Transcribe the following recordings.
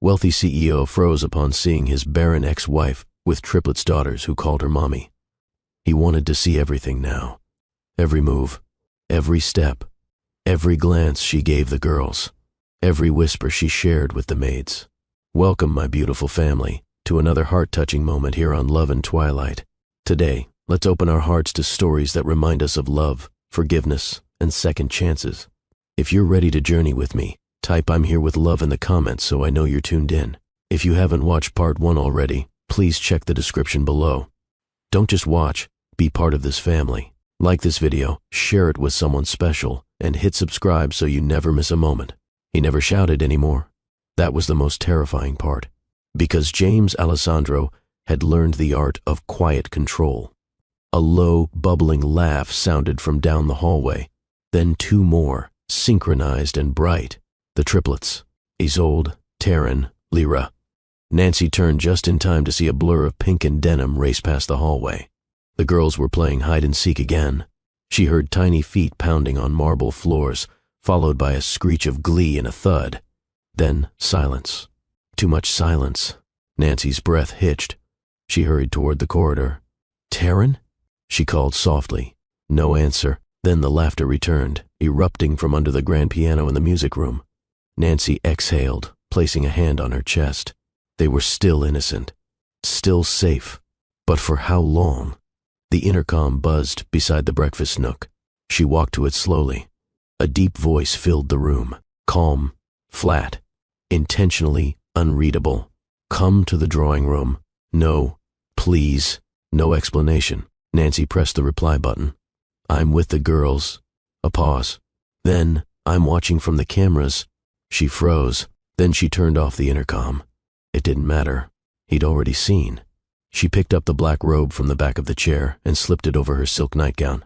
Wealthy CEO froze upon seeing his barren ex-wife with Triplet's daughters who called her mommy. He wanted to see everything now. Every move, every step, every glance she gave the girls, every whisper she shared with the maids. Welcome, my beautiful family, to another heart-touching moment here on Love and Twilight. Today, let's open our hearts to stories that remind us of love, forgiveness, and second chances. If you're ready to journey with me, type "I'm here with love" in the comments so I know you're tuned in. If you haven't watched part 1 already, please check the description below. Don't just watch, be part of this family. Like this video, share it with someone special, and hit subscribe so you never miss a moment. He never shouted anymore. That was the most terrifying part, because James Alessandro had learned the art of quiet control. A low, bubbling laugh sounded from down the hallway, then 2 more, synchronized and bright. The triplets, Isolde, Taryn, Lyra. Nancy turned just in time to see a blur of pink and denim race past the hallway. The girls were playing hide-and-seek again. She heard tiny feet pounding on marble floors, followed by a screech of glee and a thud. Then silence. Too much silence. Nancy's breath hitched. She hurried toward the corridor. "Taryn?" she called softly. No answer. Then the laughter returned, erupting from under the grand piano in the music room. Nancy exhaled, placing a hand on her chest. They were still innocent, still safe. But for how long? The intercom buzzed beside the breakfast nook. She walked to it slowly. A deep voice filled the room, calm, flat, intentionally unreadable. "Come to the drawing room. No, please." No explanation. Nancy pressed the reply button. "I'm with the girls." A pause. Then, "I'm watching from the cameras." She froze. Then she turned off the intercom. It didn't matter. He'd already seen. She picked up the black robe from the back of the chair and slipped it over her silk nightgown.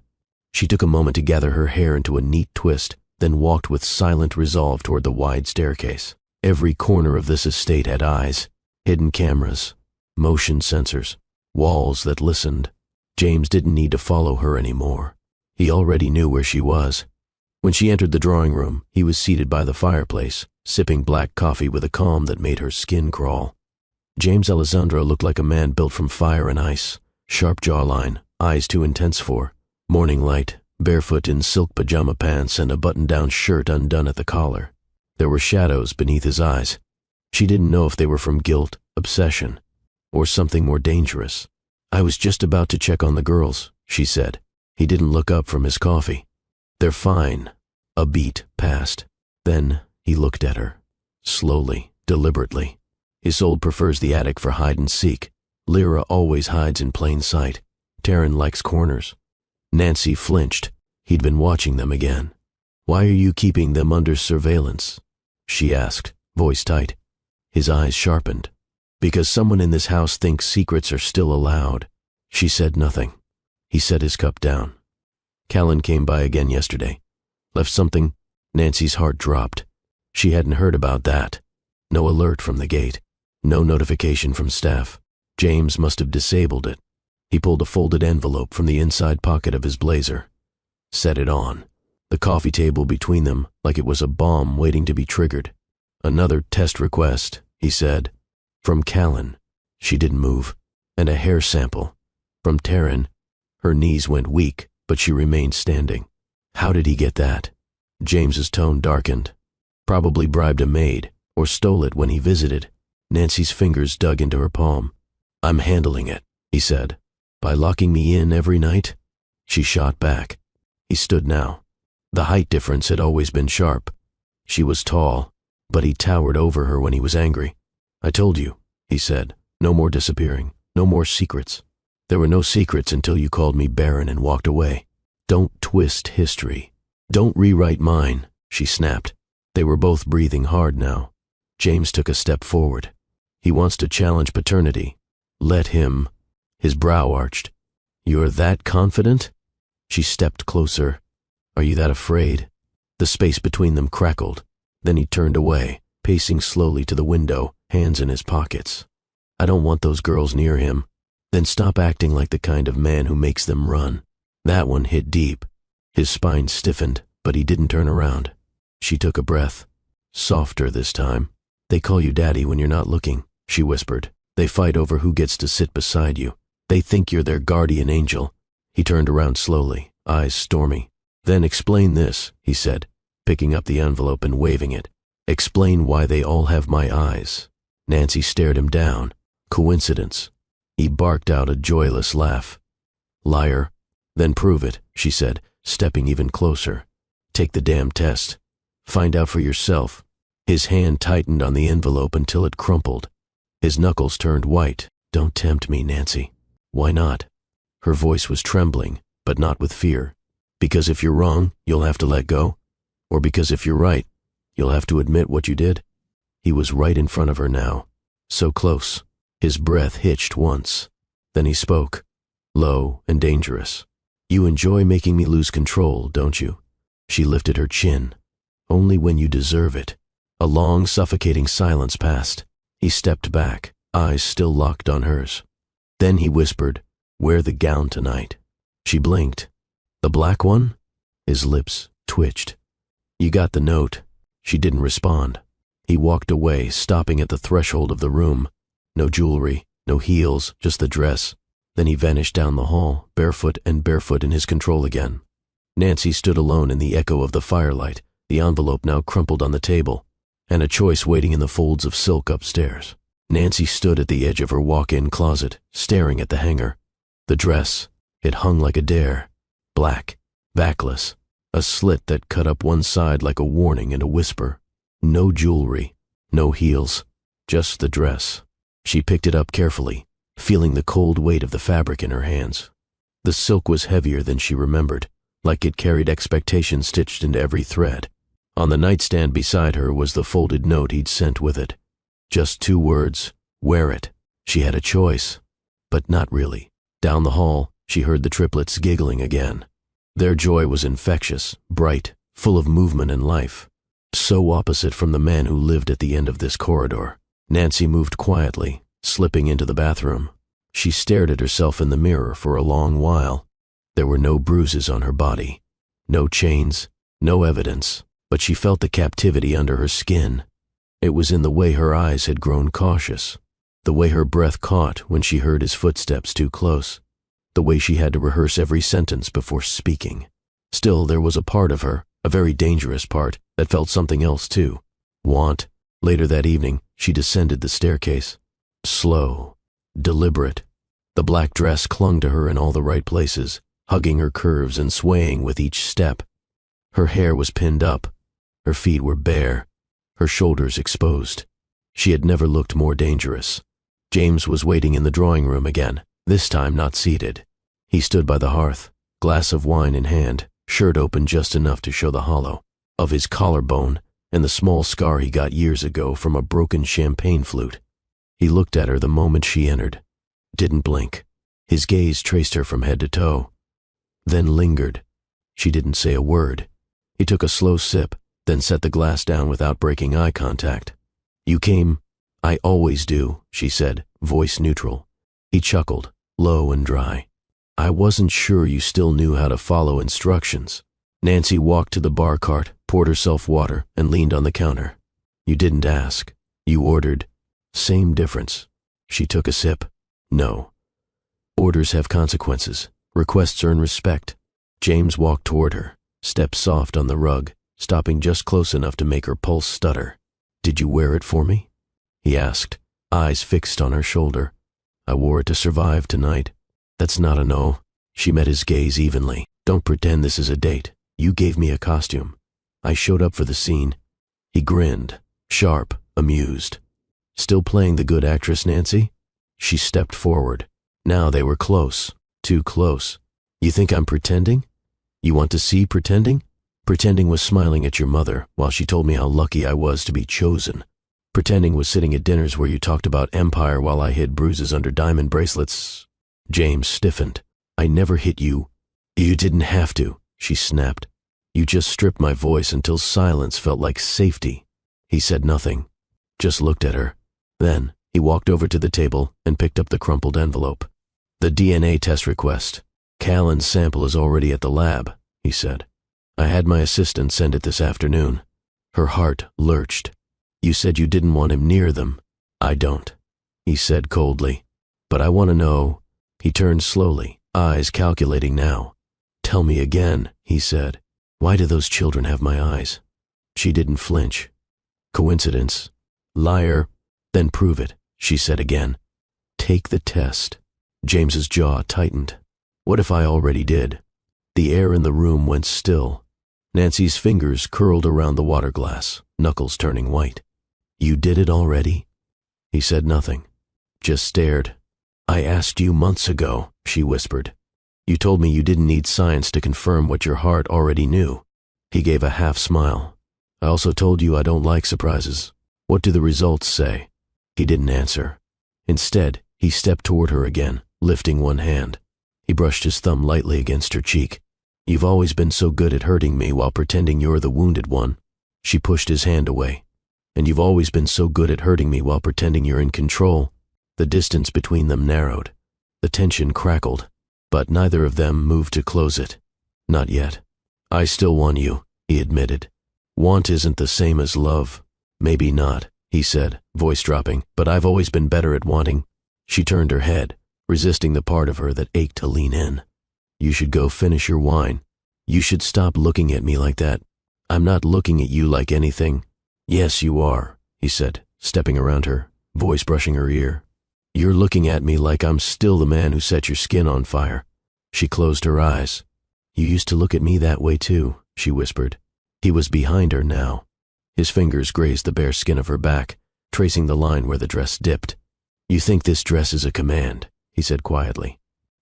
She took a moment to gather her hair into a neat twist, then walked with silent resolve toward the wide staircase. Every corner of this estate had eyes, hidden cameras, motion sensors, walls that listened. James didn't need to follow her anymore. He already knew where she was. When she entered the drawing room, he was seated by the fireplace, sipping black coffee with a calm that made her skin crawl. James Alessandro looked like a man built from fire and ice, sharp jawline, eyes too intense for, morning light, barefoot in silk pajama pants and a button-down shirt undone at the collar. There were shadows beneath his eyes. She didn't know if they were from guilt, obsession, or something more dangerous. "I was just about to check on the girls," she said. He didn't look up from his coffee. "They're fine." A beat passed. Then he looked at her, slowly, deliberately. Isolde prefers the attic for hide-and-seek. Lyra always hides in plain sight. Taryn likes corners. Nancy flinched. He'd been watching them again. "Why are you keeping them under surveillance?" she asked, voice tight. His eyes sharpened. "Because someone in this house thinks secrets are still allowed." She said nothing. He set his cup down. "Callan came by again yesterday. Left something." Nancy's heart dropped. She hadn't heard about that. No alert from the gate. No notification from staff. James must have disabled it. He pulled a folded envelope from the inside pocket of his blazer. Set it on. The coffee table between them like it was a bomb waiting to be triggered. "Another test request," he said. "From Callan." She didn't move. "And a hair sample." "From Taryn." Her knees went weak, but she remained standing. "How did he get that?" James's tone darkened. "Probably bribed a maid, or stole it when he visited." Nancy's fingers dug into her palm. "I'm handling it," he said. "By locking me in every night?" She shot back. He stood now. The height difference had always been sharp. She was tall, but he towered over her when he was angry. "I told you," he said. "No more disappearing. No more secrets." "There were no secrets until you called me Barren and walked away." "Don't twist history. Don't rewrite mine," she snapped. They were both breathing hard now. James took a step forward. "He wants to challenge paternity. Let him." His brow arched. "You're that confident?" She stepped closer. "Are you that afraid?" The space between them crackled. Then he turned away, pacing slowly to the window, hands in his pockets. "I don't want those girls near him." "Then stop acting like the kind of man who makes them run." That one hit deep. His spine stiffened, but he didn't turn around. She took a breath. Softer this time. They call you daddy when you're not looking, she whispered. They fight over who gets to sit beside you. They think you're their guardian angel. He turned around slowly, eyes stormy. Then explain this, he said, picking up the envelope and waving it. Explain why they all have my eyes. Nancy stared him down. Coincidence. He barked out a joyless laugh. Liar. Then prove it, she said, stepping even closer. Take the damn test. Find out for yourself. His hand tightened on the envelope until it crumpled. His knuckles turned white. Don't tempt me, Nancy. Why not? Her voice was trembling, but not with fear. Because if you're wrong, you'll have to let go? Or because if you're right, you'll have to admit what you did? He was right in front of her now. So close. His breath hitched once. Then he spoke, low and dangerous. You enjoy making me lose control, don't you? She lifted her chin. Only when you deserve it. A long, suffocating silence passed. He stepped back, eyes still locked on hers. Then he whispered, wear the gown tonight. She blinked. The black one? His lips twitched. You got the note. She didn't respond. He walked away, stopping at the threshold of the room. No jewelry, no heels, just the dress. Then he vanished down the hall, barefoot in his control again. Nancy stood alone in the echo of the firelight, the envelope now crumpled on the table, and a choice waiting in the folds of silk upstairs. Nancy stood at the edge of her walk-in closet, staring at the hanger. The dress, it hung like a dare, black, backless, a slit that cut up one side like a warning and a whisper. No jewelry, no heels, just the dress. She picked it up carefully, feeling the cold weight of the fabric in her hands. The silk was heavier than she remembered, like it carried expectation stitched into every thread. On the nightstand beside her was the folded note he'd sent with it. Just 2 words, wear it. She had a choice, but not really. Down the hall, she heard the triplets giggling again. Their joy was infectious, bright, full of movement and life. So opposite from the man who lived at the end of this corridor. Nancy moved quietly, slipping into the bathroom. She stared at herself in the mirror for a long while. There were no bruises on her body, no chains, no evidence, but she felt the captivity under her skin. It was in the way her eyes had grown cautious, the way her breath caught when she heard his footsteps too close, the way she had to rehearse every sentence before speaking. Still, there was a part of her, a very dangerous part, that felt something else too. Want. Later that evening, she descended the staircase. Slow, deliberate. The black dress clung to her in all the right places, hugging her curves and swaying with each step. Her hair was pinned up. Her feet were bare, her shoulders exposed. She had never looked more dangerous. James was waiting in the drawing room again, this time not seated. He stood by the hearth, glass of wine in hand, shirt open just enough to show the hollow of his collarbone and the small scar he got years ago from a broken champagne flute. He looked at her the moment she entered, didn't blink. His gaze traced her from head to toe, then lingered. She didn't say a word. He took a slow sip, then set the glass down without breaking eye contact. You came. I always do, she said, voice neutral. He chuckled, low and dry. I wasn't sure you still knew how to follow instructions. Nancy walked to the bar cart, poured herself water, and leaned on the counter. You didn't ask. You ordered. Same difference. She took a sip. No. Orders have consequences. Requests earn respect. James walked toward her, stepped soft on the rug, stopping just close enough to make her pulse stutter. Did you wear it for me? He asked, eyes fixed on her shoulder. I wore it to survive tonight. That's not a no. She met his gaze evenly. Don't pretend this is a date. You gave me a costume. I showed up for the scene. He grinned, sharp, amused. Still playing the good actress, Nancy? She stepped forward. Now they were close, too close. You think I'm pretending? You want to see pretending? Pretending was smiling at your mother while she told me how lucky I was to be chosen. Pretending was sitting at dinners where you talked about empire while I hid bruises under diamond bracelets. James stiffened. I never hit you. You didn't have to, she snapped. You just stripped my voice until silence felt like safety. He said nothing, just looked at her. Then he walked over to the table and picked up the crumpled envelope. The DNA test request. Callan's sample is already at the lab, he said. I had my assistant send it this afternoon. Her heart lurched. You said you didn't want him near them. I don't, he said coldly. But I want to know. He turned slowly, eyes calculating now. Tell me again, he said. Why do those children have my eyes? She didn't flinch. Coincidence. Liar. Then prove it, she said again. Take the test. James's jaw tightened. What if I already did? The air in the room went still. Nancy's fingers curled around the water glass, knuckles turning white. You did it already? He said nothing, just stared. I asked you months ago, she whispered. You told me you didn't need science to confirm what your heart already knew. He gave a half smile. I also told you I don't like surprises. What do the results say? He didn't answer. Instead, he stepped toward her again, lifting one hand. He brushed his thumb lightly against her cheek. You've always been so good at hurting me while pretending you're the wounded one. She pushed his hand away. And you've always been so good at hurting me while pretending you're in control. The distance between them narrowed. The tension crackled, but neither of them moved to close it. Not yet. I still want you, he admitted. Want isn't the same as love. Maybe not, he said, voice dropping, but I've always been better at wanting. She turned her head, resisting the part of her that ached to lean in. You should go finish your wine. You should stop looking at me like that. I'm not looking at you like anything. Yes, you are, he said, stepping around her, voice brushing her ear. You're looking at me like I'm still the man who set your skin on fire. She closed her eyes. You used to look at me that way too, she whispered. He was behind her now. His fingers grazed the bare skin of her back, tracing the line where the dress dipped. You think this dress is a command, he said quietly.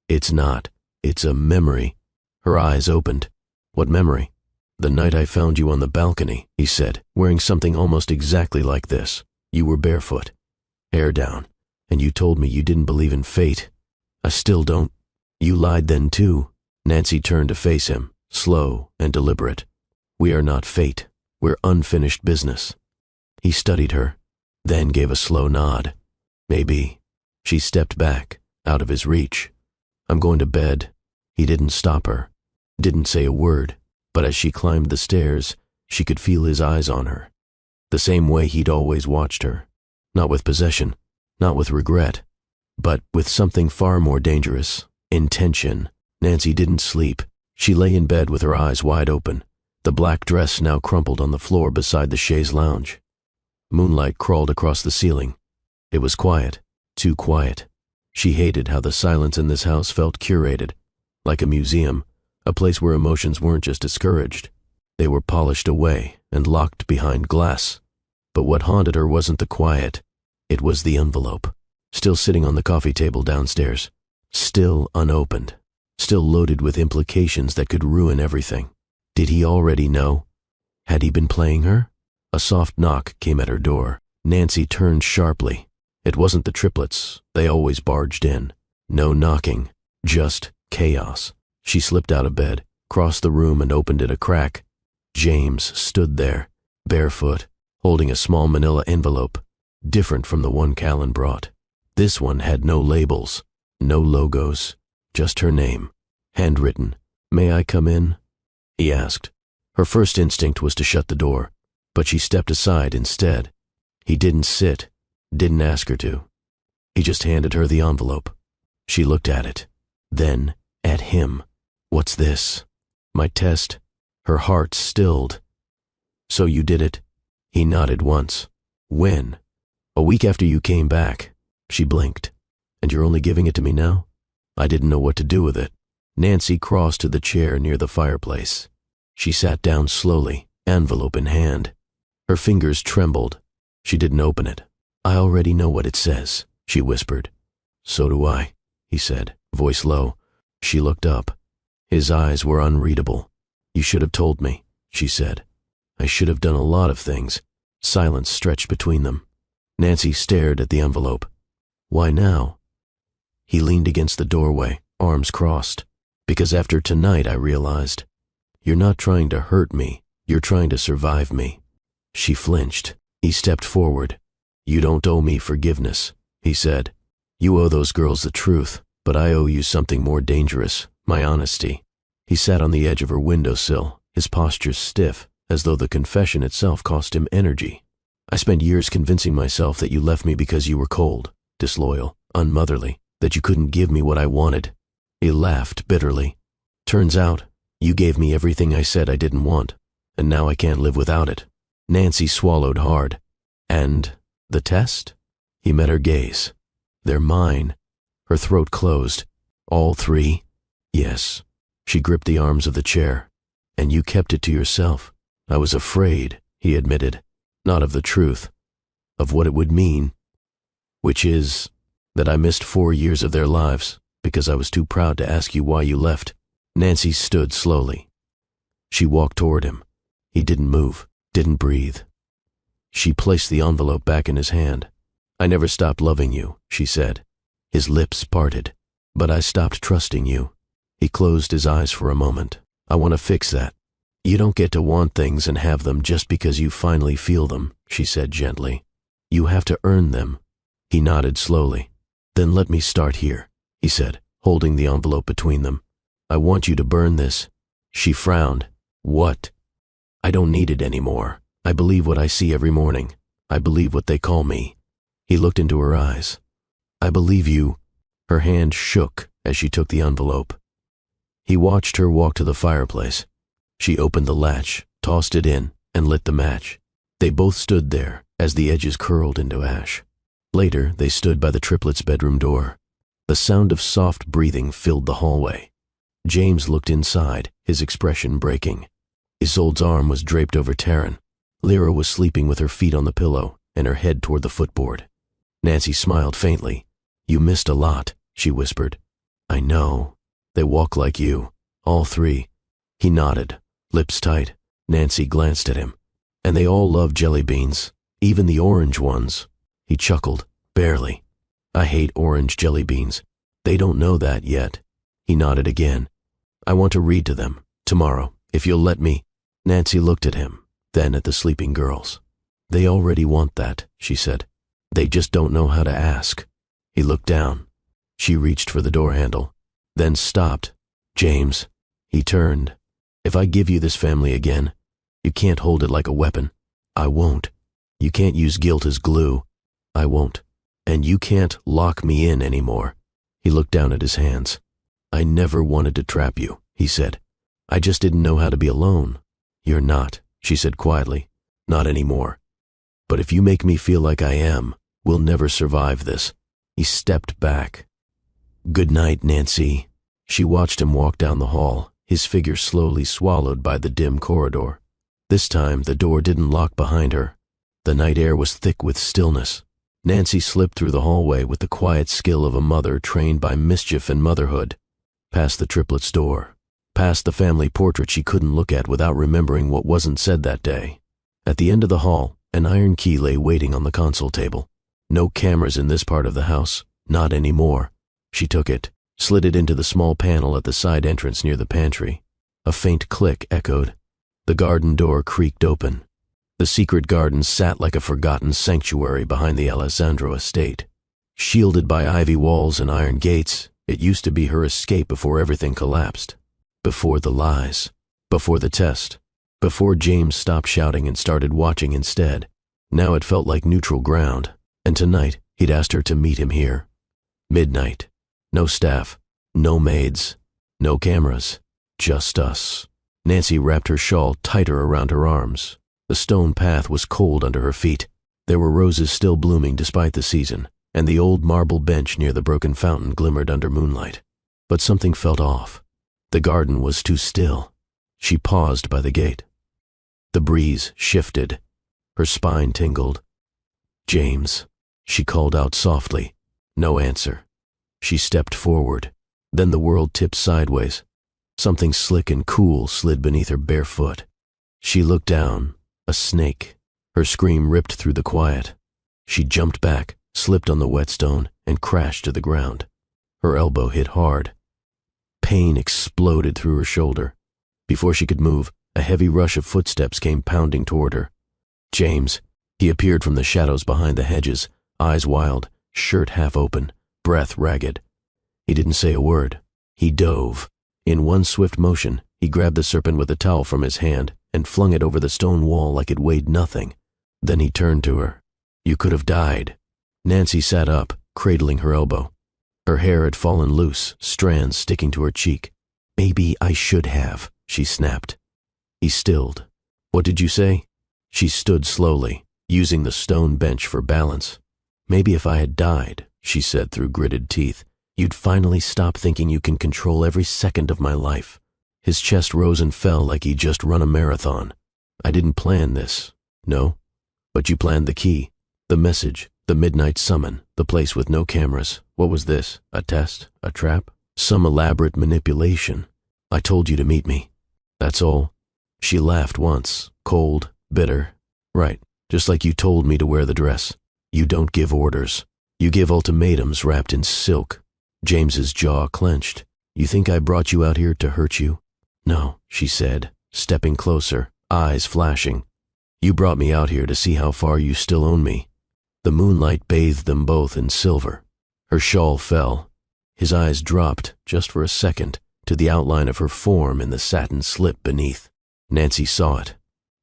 It's not. It's a memory. Her eyes opened. What memory? The night I found you on the balcony, he said, wearing something almost exactly like this. You were barefoot, hair down, and you told me you didn't believe in fate. I still don't. You lied then too. Nancy turned to face him, slow and deliberate. We are not fate. We're unfinished business. He studied her, then gave a slow nod. Maybe. She stepped back, out of his reach. I'm going to bed. He didn't stop her, didn't say a word, but as she climbed the stairs, she could feel his eyes on her. The same way he'd always watched her. Not with possession, not with regret, but with something far more dangerous, intention. Nancy didn't sleep. She lay in bed with her eyes wide open, the black dress now crumpled on the floor beside the chaise lounge. Moonlight crawled across the ceiling. It was quiet, too quiet. She hated how the silence in this house felt curated, like a museum, a place where emotions weren't just discouraged. They were polished away and locked behind glass. But what haunted her wasn't the quiet. It was the envelope, still sitting on the coffee table downstairs, still unopened, still loaded with implications that could ruin everything. Did he already know? Had he been playing her? A soft knock came at her door. Nancy turned sharply. It wasn't the triplets. They always barged in. No knocking, just chaos. She slipped out of bed, crossed the room and opened it a crack. James stood there, barefoot, holding a small manila envelope, different from the one Callan brought. This one had no labels, no logos, just her name, handwritten. May I come in? He asked. Her first instinct was to shut the door, but she stepped aside instead. He didn't sit, didn't ask her to. He just handed her the envelope. She looked at it, then at him. What's this? My test? Her heart stilled. So you did it? He nodded once. When? A week after you came back. She blinked. And you're only giving it to me now? I didn't know what to do with it. Nancy crossed to the chair near the fireplace. She sat down slowly, envelope in hand. Her fingers trembled. She didn't open it. I already know what it says, she whispered. So do I, he said, voice low. She looked up. His eyes were unreadable. You should have told me, she said. I should have done a lot of things. Silence stretched between them. Nancy stared at the envelope. Why now? He leaned against the doorway, arms crossed. Because after tonight I realized. You're not trying to hurt me. You're trying to survive me. She flinched. He stepped forward. You don't owe me forgiveness, he said. You owe those girls the truth, but I owe you something more dangerous, my honesty. He sat on the edge of her windowsill, his posture stiff, as though the confession itself cost him energy. I spent years convincing myself that you left me because you were cold, disloyal, unmotherly, that you couldn't give me what I wanted." He laughed bitterly. "Turns out, you gave me everything I said I didn't want, and now I can't live without it." Nancy swallowed hard. "And the test?" He met her gaze. "They're mine." Her throat closed. "All three?" "Yes." She gripped the arms of the chair. "And you kept it to yourself." "I was afraid," he admitted. "Not of the truth. Of what it would mean. Which is that I missed 4 years of their lives because I was too proud to ask you why you left." Nancy stood slowly. She walked toward him. He didn't move, didn't breathe. She placed the envelope back in his hand. "I never stopped loving you," she said. His lips parted. "But I stopped trusting you." He closed his eyes for a moment. "I want to fix that." "You don't get to want things and have them just because you finally feel them," she said gently. "You have to earn them." He nodded slowly. "Then let me start here," he said, holding the envelope between them. "I want you to burn this." She frowned. "What?" "I don't need it anymore. I believe what I see every morning. I believe what they call me." He looked into her eyes. "I believe you." Her hand shook as she took the envelope. He watched her walk to the fireplace. She opened the latch, tossed it in, and lit the match. They both stood there as the edges curled into ash. Later, they stood by the triplets' bedroom door. The sound of soft breathing filled the hallway. James looked inside, his expression breaking. Isolde's arm was draped over Taryn. Lyra was sleeping with her feet on the pillow and her head toward the footboard. Nancy smiled faintly. "You missed a lot," she whispered. "I know. They walk like you, all three." He nodded, lips tight. Nancy glanced at him. "And they all love jelly beans, even the orange ones." He chuckled, barely. "I hate orange jelly beans. They don't know that yet." He nodded again. "I want to read to them, tomorrow, if you'll let me." Nancy looked at him, then at the sleeping girls. "They already want that," she said. "They just don't know how to ask." He looked down. She reached for the door handle, then stopped. "James." He turned. "If I give you this family again, you can't hold it like a weapon." "I won't." "You can't use guilt as glue." "I won't." "And you can't lock me in anymore." He looked down at his hands. "I never wanted to trap you," he said. "I just didn't know how to be alone." "You're not," she said quietly. "Not anymore. But if you make me feel like I am, we'll never survive this." He stepped back. "Good night, Nancy." She watched him walk down the hall, his figure slowly swallowed by the dim corridor. This time, the door didn't lock behind her. The night air was thick with stillness. Nancy slipped through the hallway with the quiet skill of a mother trained by mischief and motherhood. Past the triplets' door. Past the family portrait she couldn't look at without remembering what wasn't said that day. At the end of the hall, an iron key lay waiting on the console table. No cameras in this part of the house, not anymore. She took it, slid it into the small panel at the side entrance near the pantry. A faint click echoed. The garden door creaked open. The secret garden sat like a forgotten sanctuary behind the Alessandro estate. Shielded by ivy walls and iron gates, it used to be her escape before everything collapsed. Before the lies. Before the test. Before James stopped shouting and started watching instead. Now it felt like neutral ground, and tonight he'd asked her to meet him here. Midnight. No staff. No maids. No cameras. Just us. Nancy wrapped her shawl tighter around her arms. The stone path was cold under her feet. There were roses still blooming despite the season, and the old marble bench near the broken fountain glimmered under moonlight. But something felt off. The garden was too still. She paused by the gate. The breeze shifted. Her spine tingled. "James," she called out softly. No answer. She stepped forward. Then the world tipped sideways. Something slick and cool slid beneath her bare foot. She looked down. A snake. Her scream ripped through the quiet. She jumped back, slipped on the whetstone, and crashed to the ground. Her elbow hit hard. Pain exploded through her shoulder. Before she could move, a heavy rush of footsteps came pounding toward her. James. He appeared from the shadows behind the hedges, eyes wild, shirt half open, breath ragged. He didn't say a word. He dove. In one swift motion, he grabbed the serpent with a towel from his hand and flung it over the stone wall like it weighed nothing. Then he turned to her. You could have died. Nancy sat up, cradling her elbow. Her hair had fallen loose, strands sticking to her cheek. Maybe I should have, she snapped. He stilled. What did you say? She stood slowly, using the stone bench for balance. Maybe if I had died, she said through gritted teeth, you'd finally stop thinking you can control every second of my life. His chest rose and fell like he'd just run a marathon. I didn't plan this. No? But you planned the key, the message, the midnight summon, the place with no cameras. What was this? A test? A trap? Some elaborate manipulation? I told you to meet me. That's all. She laughed once, cold, bitter. Right, just like you told me to wear the dress. You don't give orders. You give ultimatums wrapped in silk. James's jaw clenched. You think I brought you out here to hurt you? No, she said, stepping closer, eyes flashing. You brought me out here to see how far you still own me. The moonlight bathed them both in silver. Her shawl fell. His eyes dropped, just for a second, to the outline of her form in the satin slip beneath. Nancy saw it.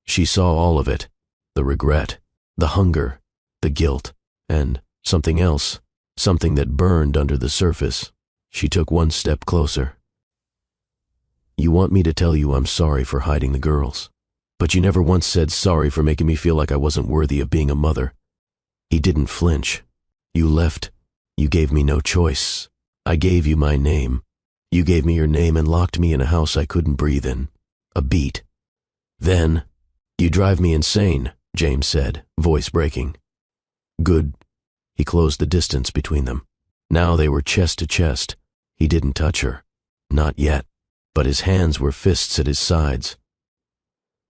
She saw all of it. The regret, the hunger, the guilt, and something else, something that burned under the surface. She took one step closer. You want me to tell you I'm sorry for hiding the girls, but you never once said sorry for making me feel like I wasn't worthy of being a mother. He didn't flinch. You left. You gave me no choice. I gave you my name. You gave me your name and locked me in a house I couldn't breathe in. A beat. Then, you drive me insane, James said, voice breaking. Good. He closed the distance between them. Now they were chest to chest. He didn't touch her. Not yet. But his hands were fists at his sides.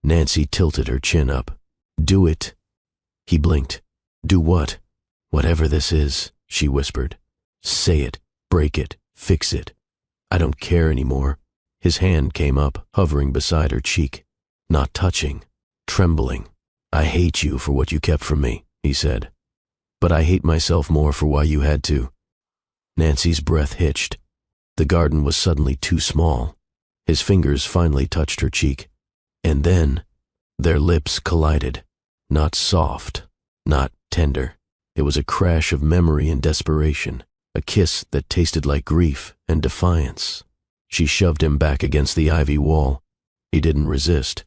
Nancy tilted her chin up. Do it. He blinked. Do what? Whatever this is, she whispered. Say it, break it, fix it. I don't care anymore. His hand came up, hovering beside her cheek. Not touching, trembling. I hate you for what you kept from me, he said. But I hate myself more for why you had to. Nancy's breath hitched. The garden was suddenly too small. His fingers finally touched her cheek. And then, their lips collided. Not soft, not tender. It was a crash of memory and desperation, a kiss that tasted like grief and defiance. She shoved him back against the ivy wall. He didn't resist.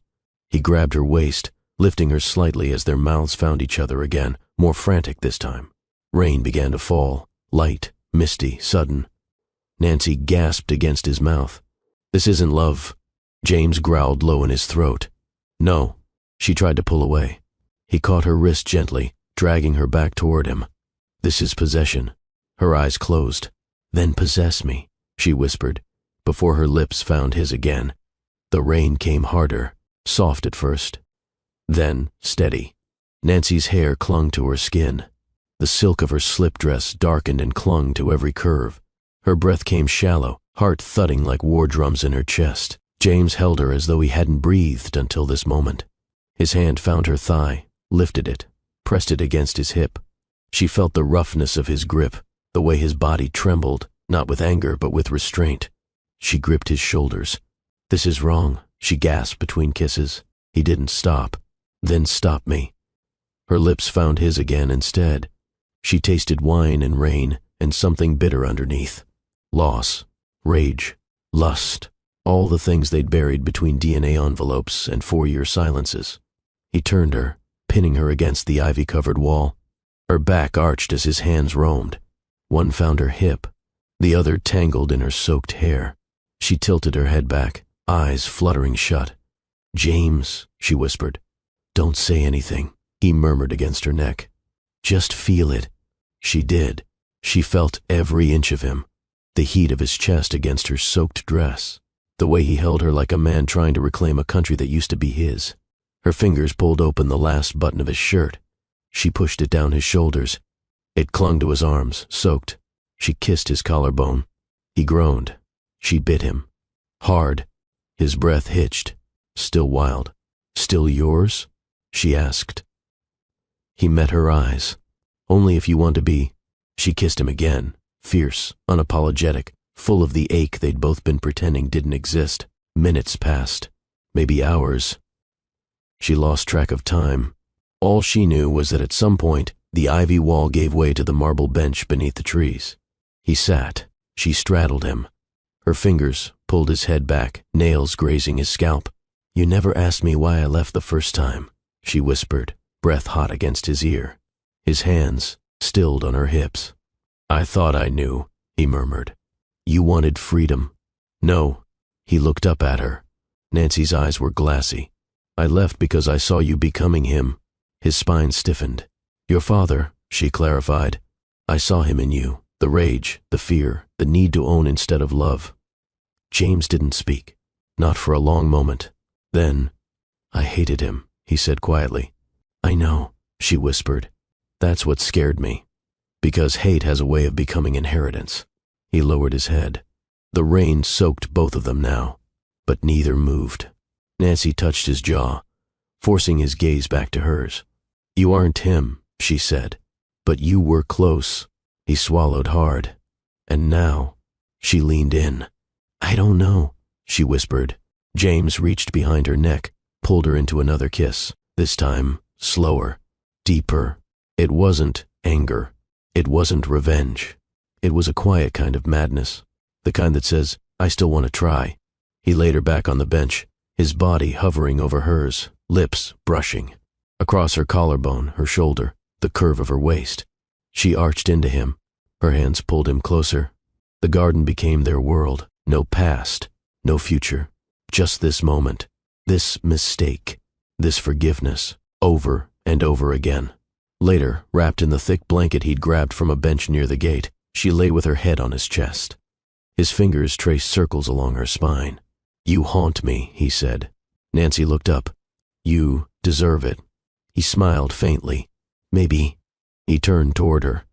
He grabbed her waist, lifting her slightly as their mouths found each other again, more frantic this time. Rain began to fall, light, misty, sudden. Nancy gasped against his mouth. This isn't love. James growled low in his throat. No. She tried to pull away. He caught her wrist gently, dragging her back toward him. This is possession. Her eyes closed. Then possess me, she whispered, before her lips found his again. The rain came harder, soft at first. Then steady. Nancy's hair clung to her skin. The silk of her slip dress darkened and clung to every curve. Her breath came shallow, heart thudding like war drums in her chest. James held her as though he hadn't breathed until this moment. His hand found her thigh, lifted it, pressed it against his hip. She felt the roughness of his grip, the way his body trembled, not with anger but with restraint. She gripped his shoulders. This is wrong, she gasped between kisses. He didn't stop. Then stop me. Her lips found his again instead. She tasted wine and rain and something bitter underneath. Loss, rage, lust, all the things they'd buried between DNA envelopes and 4-year silences. He turned her, pinning her against the ivy-covered wall. Her back arched as his hands roamed. One found her hip, the other tangled in her soaked hair. She tilted her head back, eyes fluttering shut. James, she whispered. Don't say anything, he murmured against her neck. Just feel it. She did. She felt every inch of him, the heat of his chest against her soaked dress, the way he held her like a man trying to reclaim a country that used to be his. Her fingers pulled open the last button of his shirt. She pushed it down his shoulders. It clung to his arms, soaked. She kissed his collarbone. He groaned. She bit him. Hard. His breath hitched. Still wild. Still yours? She asked. He met her eyes. Only if you want to be. She kissed him again, fierce, unapologetic, full of the ache they'd both been pretending didn't exist. Minutes passed. Maybe hours. She lost track of time. All she knew was that at some point, the ivy wall gave way to the marble bench beneath the trees. He sat. She straddled him. Her fingers pulled his head back, nails grazing his scalp. "You never asked me why I left the first time," she whispered, breath hot against his ear. His hands stilled on her hips. "I thought I knew," he murmured. "You wanted freedom." "No." He looked up at her. Nancy's eyes were glassy. "I left because I saw you becoming him." His spine stiffened. "Your father," she clarified. "I saw him in you, the rage, the fear, the need to own instead of love." James didn't speak, not for a long moment. Then, "I hated him," he said quietly. "I know," she whispered. "That's what scared me. Because hate has a way of becoming inheritance." He lowered his head. The rain soaked both of them now, but neither moved. Nancy touched his jaw, forcing his gaze back to hers. "You aren't him," she said, "but you were close." He swallowed hard. "And now," she leaned in. "I don't know," she whispered. James reached behind her neck, pulled her into another kiss, this time slower, deeper. It wasn't anger. It wasn't revenge. It was a quiet kind of madness, the kind that says, "I still want to try." He laid her back on the bench, his body hovering over hers, lips brushing. Across her collarbone, her shoulder, the curve of her waist. She arched into him. Her hands pulled him closer. The garden became their world. No past, no future. Just this moment, this mistake, this forgiveness, over and over again. Later, wrapped in the thick blanket he'd grabbed from a bench near the gate, she lay with her head on his chest. His fingers traced circles along her spine. "You haunt me," he said. Nancy looked up. "You deserve it." He smiled faintly. "Maybe." He turned toward her.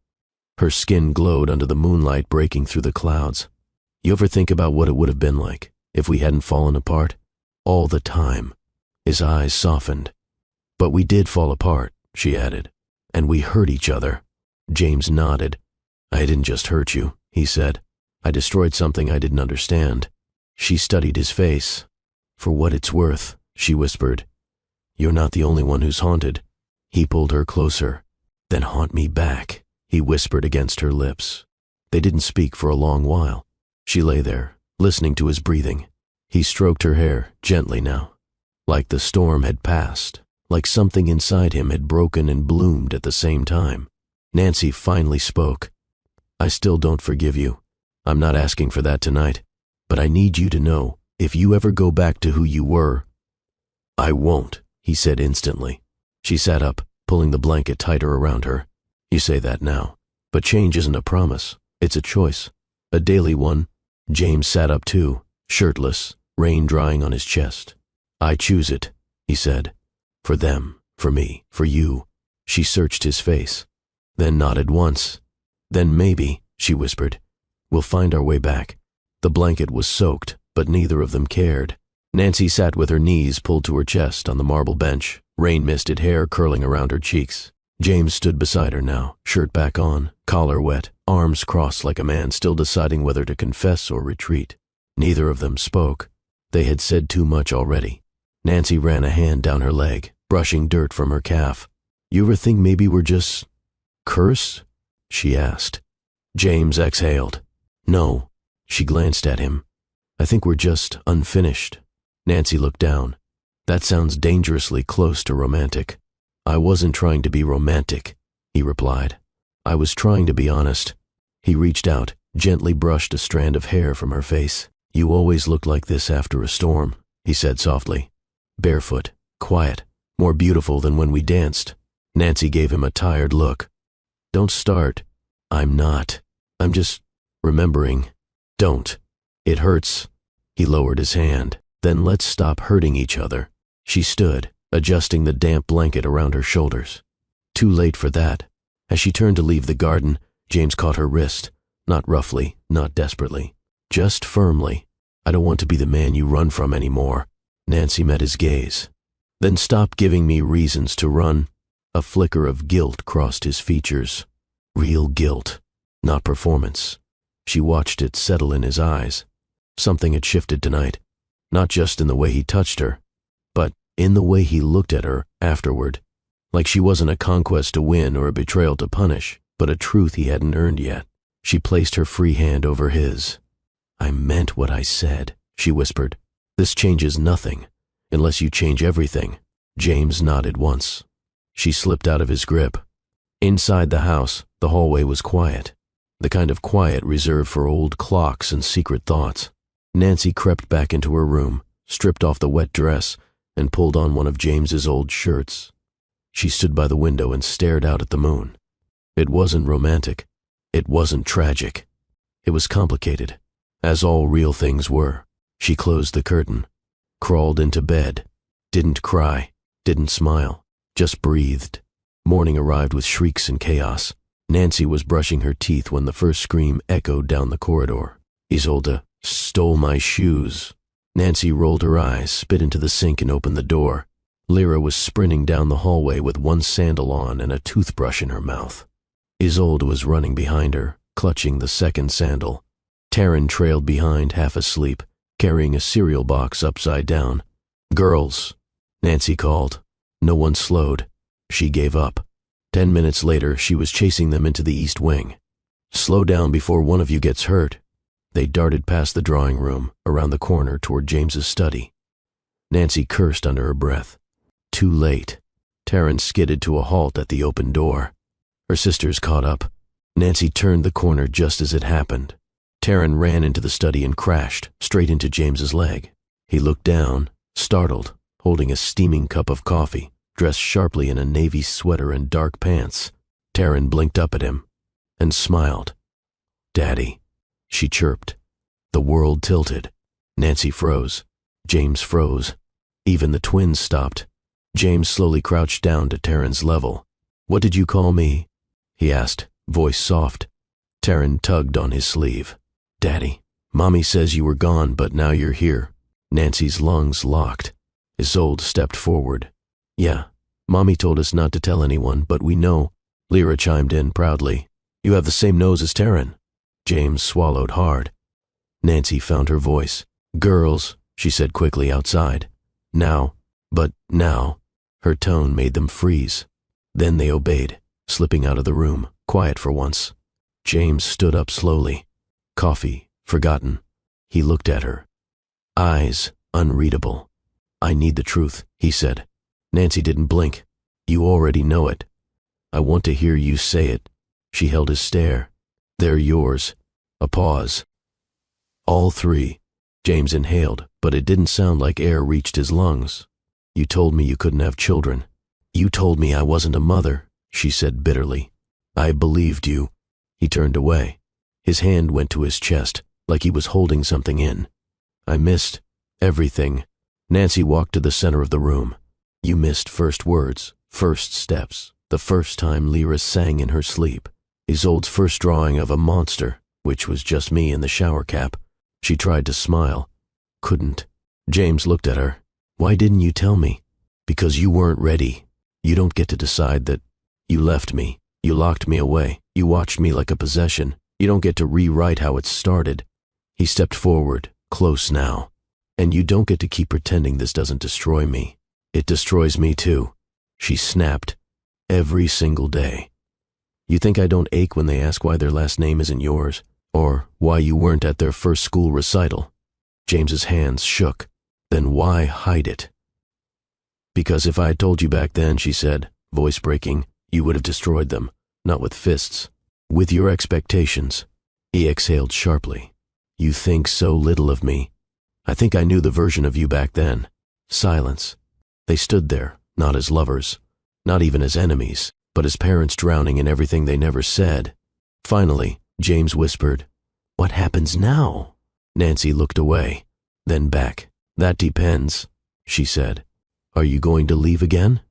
Her skin glowed under the moonlight breaking through the clouds. "You ever think about what it would have been like if we hadn't fallen apart? All the time." His eyes softened. "But we did fall apart," she added. "And we hurt each other." James nodded. "I didn't just hurt you," he said. "I destroyed something I didn't understand." She studied his face. "For what it's worth," she whispered, "you're not the only one who's haunted." He pulled her closer. "Then haunt me back," he whispered against her lips. They didn't speak for a long while. She lay there, listening to his breathing. He stroked her hair, gently now. Like the storm had passed, like something inside him had broken and bloomed at the same time. Nancy finally spoke. "I still don't forgive you. I'm not asking for that tonight. But I need you to know, if you ever go back to who you were—" "I won't," he said instantly. She sat up, pulling the blanket tighter around her. "You say that now, but change isn't a promise. It's a choice. A daily one." James sat up too, shirtless, rain drying on his chest. "I choose it," he said. "For them, for me, for you." She searched his face, then nodded once. "Then maybe," she whispered, "we'll find our way back." The blanket was soaked, but neither of them cared. Nancy sat with her knees pulled to her chest on the marble bench, rain-misted hair curling around her cheeks. James stood beside her now, shirt back on, collar wet, arms crossed like a man still deciding whether to confess or retreat. Neither of them spoke. They had said too much already. Nancy ran a hand down her leg, brushing dirt from her calf. "You ever think maybe we're just cursed?" she asked. James exhaled. "No." She glanced at him. "I think we're just unfinished." Nancy looked down. "That sounds dangerously close to romantic." "I wasn't trying to be romantic," he replied. "I was trying to be honest." He reached out, gently brushed a strand of hair from her face. "You always look like this after a storm," he said softly. "Barefoot, quiet, more beautiful than when we danced." Nancy gave him a tired look. "Don't start." "I'm not. I'm just remembering." "Don't. It hurts." He lowered his hand. "Then let's stop hurting each other." She stood, adjusting the damp blanket around her shoulders. Too late for that. As she turned to leave the garden, James caught her wrist, not roughly, not desperately, just firmly. "I don't want to be the man you run from anymore." Nancy met his gaze. "Then stop giving me reasons to run." A flicker of guilt crossed his features. Real guilt, not performance. She watched it settle in his eyes. Something had shifted tonight, not just in the way he touched her, but in the way he looked at her afterward, Like she wasn't a conquest to win or a betrayal to punish, but a truth he hadn't earned yet. She placed her free hand over his. "I meant what I said," she whispered. "This changes nothing, unless you change everything." James nodded once. She slipped out of his grip. Inside the house, the hallway was quiet, the kind of quiet reserved for old clocks and secret thoughts. Nancy crept back into her room, stripped off the wet dress, and pulled on one of James's old shirts. She stood by the window and stared out at the moon. It wasn't romantic. It wasn't tragic. It was complicated, as all real things were. She closed the curtain, crawled into bed, didn't cry, didn't smile, just breathed. Morning arrived with shrieks and chaos. Nancy was brushing her teeth when the first scream echoed down the corridor. "Isolde stole my shoes." Nancy rolled her eyes, spit into the sink, and opened the door. Lyra was sprinting down the hallway with one sandal on and a toothbrush in her mouth. Isolde was running behind her, clutching the second sandal. Taryn trailed behind, half asleep, carrying a cereal box upside down. "Girls," Nancy called. No one slowed. She gave up. 10 minutes later, she was chasing them into the east wing. "Slow down before one of you gets hurt." They darted past the drawing room, around the corner toward James's study. Nancy cursed under her breath. Too late. Taryn skidded to a halt at the open door. Her sisters caught up. Nancy turned the corner just as it happened. Taryn ran into the study and crashed straight into James's leg. He looked down, startled, holding a steaming cup of coffee, dressed sharply in a navy sweater and dark pants. Taryn blinked up at him and smiled. "Daddy," she chirped. The world tilted. Nancy froze. James froze. Even the twins stopped. James slowly crouched down to Taryn's level. "What did you call me?" he asked, voice soft. Taryn tugged on his sleeve. "Daddy, Mommy says you were gone, but now you're here." Nancy's lungs locked. Isolde stepped forward. "Yeah, Mommy told us not to tell anyone, but we know," Lyra chimed in proudly. "You have the same nose as Taryn." James swallowed hard. Nancy found her voice. "Girls," she said quickly outside. "Now, but now." Her tone made them freeze. Then they obeyed, slipping out of the room, quiet for once. James stood up slowly. Coffee, forgotten. He looked at her. Eyes, unreadable. "I need the truth," he said. Nancy didn't blink. "You already know it." "I want to hear you say it." She held his stare. "They're yours." A pause. "All three." James inhaled, but it didn't sound like air reached his lungs. "You told me you couldn't have children." "You told me I wasn't a mother," she said bitterly. "I believed you." He turned away. His hand went to his chest, like he was holding something in. "I missed everything." Nancy walked to the center of the room. "You missed first words, first steps, the first time Lyra sang in her sleep, Isolde's first drawing of a monster, which was just me in the shower cap." She tried to smile. Couldn't. James looked at her. "Why didn't you tell me?" "Because you weren't ready. You don't get to decide that. You left me. You locked me away. You watched me like a possession. You don't get to rewrite how it started." He stepped forward, close now. "And you don't get to keep pretending this doesn't destroy me. It destroys me too." She snapped. "Every single day. You think I don't ache when they ask why their last name isn't yours, or why you weren't at their first school recital?" James's hands shook. "Then why hide it?" "Because if I had told you back then," she said, voice breaking, "you would have destroyed them, not with fists, with your expectations." He exhaled sharply. "You think so little of me. I think I knew the version of you back then." Silence. They stood there, not as lovers, not even as enemies, but as parents drowning in everything they never said. Finally, James whispered, "What happens now?" Nancy looked away, then back. "That depends," she said. "Are you going to leave again?"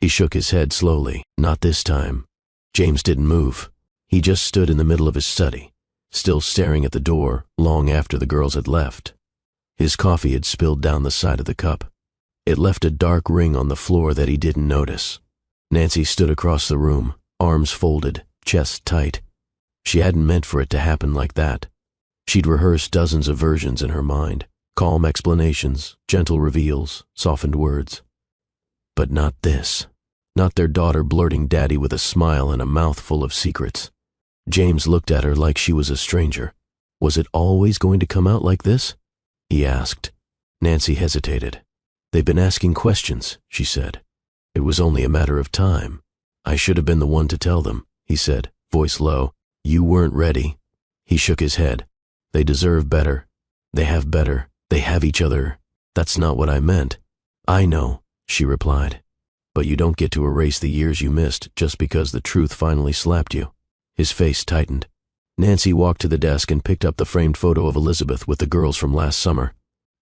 He shook his head slowly. "Not this time." James didn't move. He just stood in the middle of his study, still staring at the door long after the girls had left. His coffee had spilled down the side of the cup. It left a dark ring on the floor that he didn't notice. Nancy stood across the room, arms folded, chest tight. She hadn't meant for it to happen like that. She'd rehearsed dozens of versions in her mind, calm explanations, gentle reveals, softened words. But not this. not their daughter blurting daddy with a smile and a mouthful of secrets. James looked at her like she was a stranger. Was it always going to come out like this? He asked. Nancy hesitated. They've been asking questions, she said. It was only a matter of time. I should have been the one to tell them, he said, voice low. You weren't ready. He shook his head. They deserve better. They have better. They have each other. That's not what I meant. I know, she replied. But you don't get to erase the years you missed just because the truth finally slapped you. His face tightened. Nancy walked to the desk and picked up the framed photo of Elizabeth with the girls from last summer.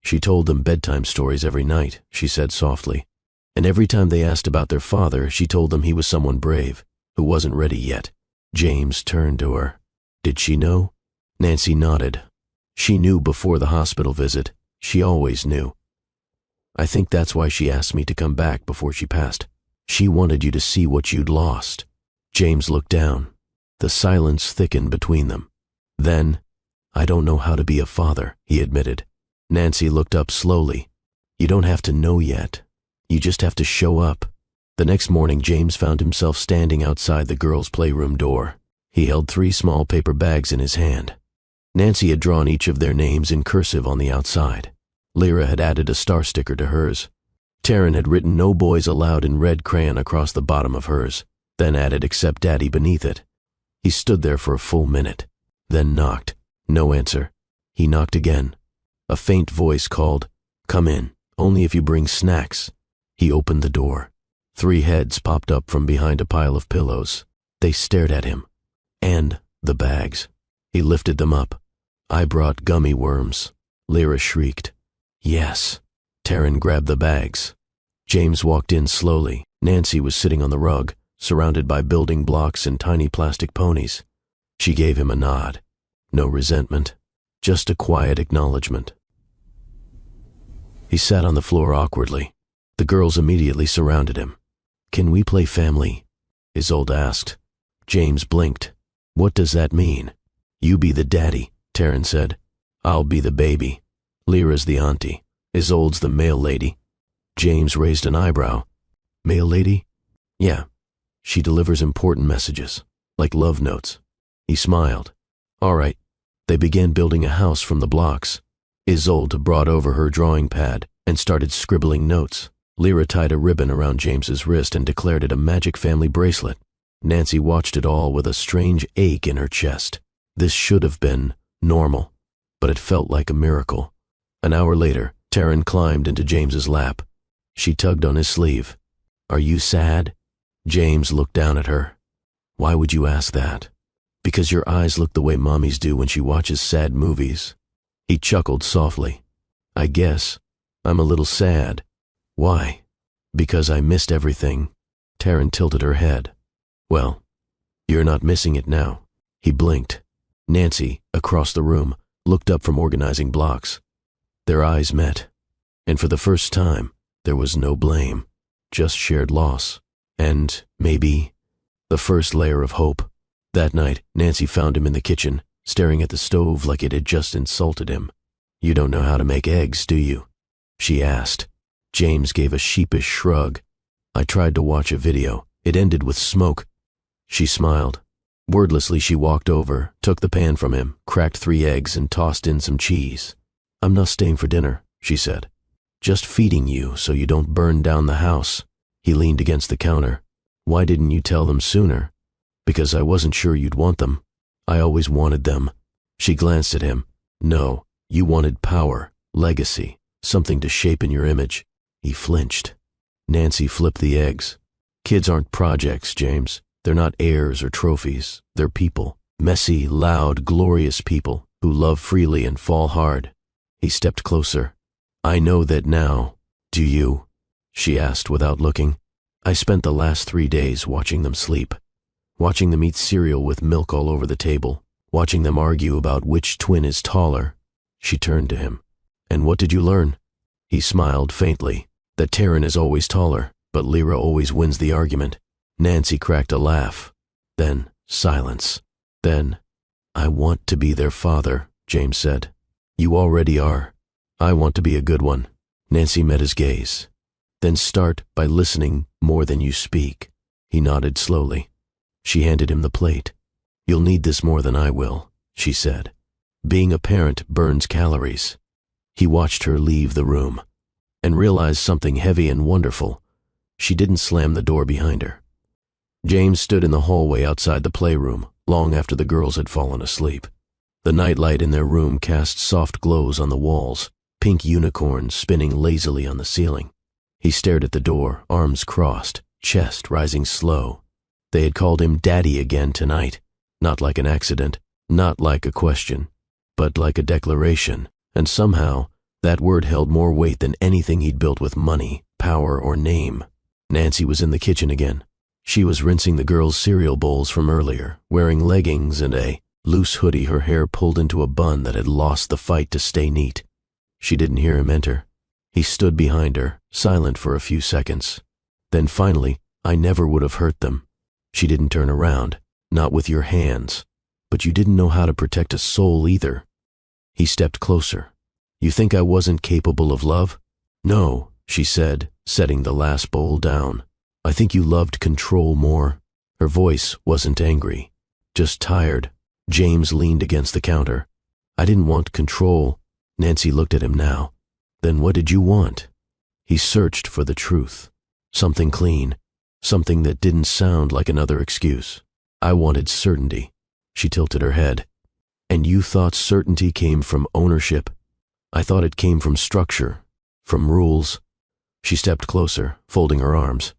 She told them bedtime stories every night, she said softly. And every time they asked about their father, she told them he was someone brave, who wasn't ready yet. James turned to her. Did she know? Nancy nodded. She knew before the hospital visit. She always knew. I think that's why she asked me to come back before she passed. She wanted you to see what you'd lost. James looked down. The silence thickened between them. Then, I don't know how to be a father, he admitted. Nancy looked up slowly. You don't have to know yet. You just have to show up. The next morning, James found himself standing outside the girls' playroom door. He held 3 small paper bags in his hand. Nancy had drawn each of their names in cursive on the outside. Lyra had added a star sticker to hers. Taryn had written "No boys allowed" in red crayon across the bottom of hers, then added "Except Daddy" beneath it. He stood there for a full minute, then knocked. No answer. He knocked again. A faint voice called, "Come in, only if you bring snacks." He opened the door. 3 heads popped up from behind a pile of pillows. They stared at him. And the bags. He lifted them up. I brought gummy worms. Lyra shrieked. Yes. Taryn grabbed the bags. James walked in slowly. Nancy was sitting on the rug, surrounded by building blocks and tiny plastic ponies. She gave him a nod. No resentment, just a quiet acknowledgement. He sat on the floor awkwardly. The girls immediately surrounded him. Can we play family? Isolde asked. James blinked. What does that mean? You be the daddy, Taryn said. I'll be the baby. Lyra's the auntie. Isolde's the mail lady. James raised an eyebrow. Mail lady? Yeah. She delivers important messages, like love notes. He smiled. All right. They began building a house from the blocks. Isolde brought over her drawing pad and started scribbling notes. Lyra tied a ribbon around James's wrist and declared it a magic family bracelet. Nancy watched it all with a strange ache in her chest. This should have been normal, but it felt like a miracle. An hour later, Taryn climbed into James's lap. She tugged on his sleeve. Are you sad? James looked down at her. Why would you ask that? Because your eyes look the way mommies do when she watches sad movies. He chuckled softly. I guess I'm a little sad. Why? Because I missed everything. Taryn tilted her head. Well, you're not missing it now. He blinked. Nancy, across the room, looked up from organizing blocks. Their eyes met, and for the first time, there was no blame, just shared loss, and, maybe, the first layer of hope. That night, Nancy found him in the kitchen, staring at the stove like it had just insulted him. You don't know how to make eggs, do you? She asked. James gave a sheepish shrug. I tried to watch a video. It ended with smoke. She smiled. Wordlessly, she walked over, took the pan from him, cracked 3 eggs, and tossed in some cheese. I'm not staying for dinner, she said. Just feeding you so you don't burn down the house. He leaned against the counter. Why didn't you tell them sooner? Because I wasn't sure you'd want them. I always wanted them. She glanced at him. No, you wanted power, legacy, something to shape in your image. He flinched. Nancy flipped the eggs. Kids aren't projects, James. They're not heirs or trophies. They're people. Messy, loud, glorious people who love freely and fall hard. He stepped closer. I know that now. Do you? She asked without looking. I spent the last 3 days watching them sleep, watching them eat cereal with milk all over the table, watching them argue about which twin is taller. She turned to him. And what did you learn? He smiled faintly. That Taryn is always taller, but Lyra always wins the argument. Nancy cracked a laugh. Then silence. Then, I want to be their father, James said. You already are. I want to be a good one. Nancy met his gaze. Then start by listening more than you speak." He nodded slowly. She handed him the plate. "You'll need this more than I will," she said. "Being a parent burns calories." He watched her leave the room and realized something heavy and wonderful. She didn't slam the door behind her. James stood in the hallway outside the playroom long after the girls had fallen asleep. The nightlight in their room cast soft glows on the walls, pink unicorns spinning lazily on the ceiling. He stared at the door, arms crossed, chest rising slow. They had called him Daddy again tonight, not like an accident, not like a question, but like a declaration, and somehow that word held more weight than anything he'd built with money, power, or name. Nancy was in the kitchen again. She was rinsing the girls' cereal bowls from earlier, wearing leggings and a loose hoodie, her hair pulled into a bun that had lost the fight to stay neat. She didn't hear him enter. He stood behind her, silent for a few seconds. Then finally, "I never would have hurt them." She didn't turn around, "Not with your hands. But you didn't know how to protect a soul either." He stepped closer. "You think I wasn't capable of love?" "No," she said, setting the last bowl down. "I think you loved control more." Her voice wasn't angry, just tired. James leaned against the counter. "I didn't want control." Nancy looked at him now. "Then what did you want?" He searched for the truth. Something clean. Something that didn't sound like another excuse. "I wanted certainty." She tilted her head. "And you thought certainty came from ownership?" "I thought it came from structure, from rules." She stepped closer, folding her arms.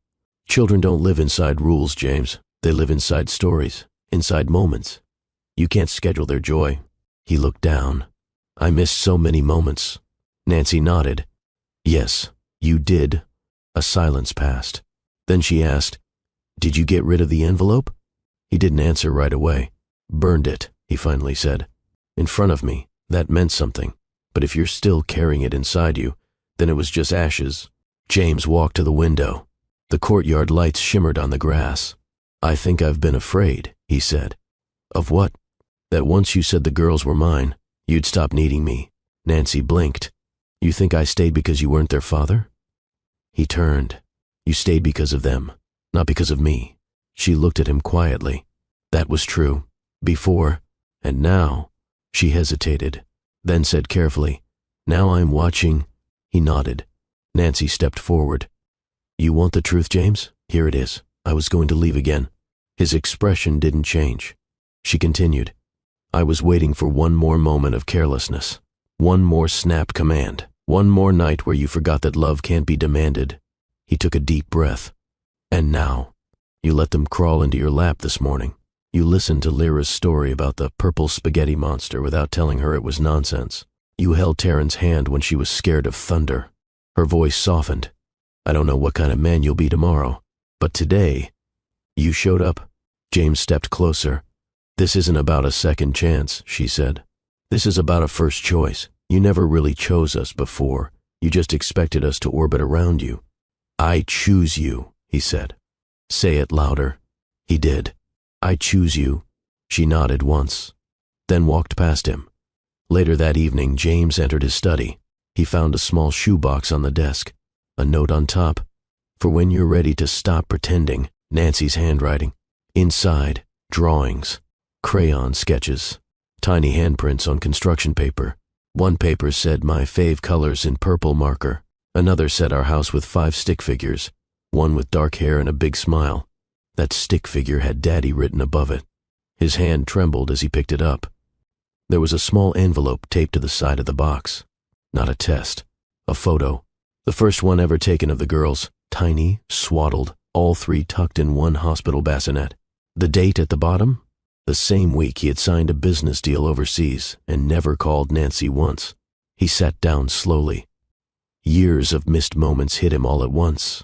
"Children don't live inside rules, James. They live inside stories, inside moments. You can't schedule their joy." He looked down. "I missed so many moments." Nancy nodded. "Yes, you did." A silence passed. Then she asked, "Did you get rid of the envelope?" He didn't answer right away. "Burned it," he finally said. "In front of me. That meant something. But if you're still carrying it inside you, then it was just ashes." James walked to the window. The courtyard lights shimmered on the grass. "I think I've been afraid," he said. "Of what?" "That once you said the girls were mine, you'd stop needing me." Nancy blinked. "You think I stayed because you weren't their father?" He turned. "You stayed because of them, not because of me." She looked at him quietly. "That was true. Before. And now." She hesitated, then said carefully, "Now I'm watching." He nodded. Nancy stepped forward. "You want the truth, James? Here it is. I was going to leave again." His expression didn't change. She continued, "I was waiting for one more moment of carelessness, one more snap command, one more night where you forgot that love can't be demanded." He took a deep breath. "And now, you let them crawl into your lap this morning. You listened to Lyra's story about the purple spaghetti monster without telling her it was nonsense. You held Taryn's hand when she was scared of thunder." Her voice softened. "I don't know what kind of man you'll be tomorrow, but today, you showed up." James stepped closer. "This isn't about a second chance," she said. "This is about a first choice. You never really chose us before. You just expected us to orbit around you." "I choose you," he said. "Say it louder." He did. "I choose you." She nodded once, then walked past him. Later that evening, James entered his study. He found a small shoebox on the desk, a note on top. "For when you're ready to stop pretending," Nancy's handwriting. Inside, drawings, crayon sketches, tiny handprints on construction paper. One paper said "My fave colors" in purple marker. Another said "Our house with 5 stick figures," one with dark hair and a big smile. That stick figure had Daddy written above it. His hand trembled as he picked it up. There was a small envelope taped to the side of the box. Not a test. A photo. The first one ever taken of the girls, tiny, swaddled, all 3 tucked in one hospital bassinet. The date at the bottom? The same week he had signed a business deal overseas and never called Nancy once. He sat down slowly. Years of missed moments hit him all at once.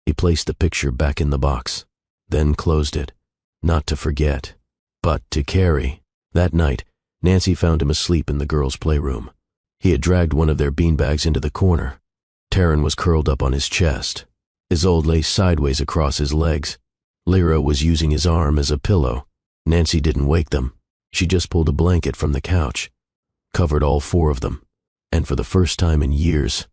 He placed the picture back in the box, then closed it, not to forget, but to carry. That night, Nancy found him asleep in the girls' playroom. He had dragged one of their beanbags into the corner. Taryn was curled up on his chest. Isolde lay sideways across his legs. Lyra was using his arm as a pillow. Nancy didn't wake them. She just pulled a blanket from the couch, covered all 4 of them, and for the first time in years,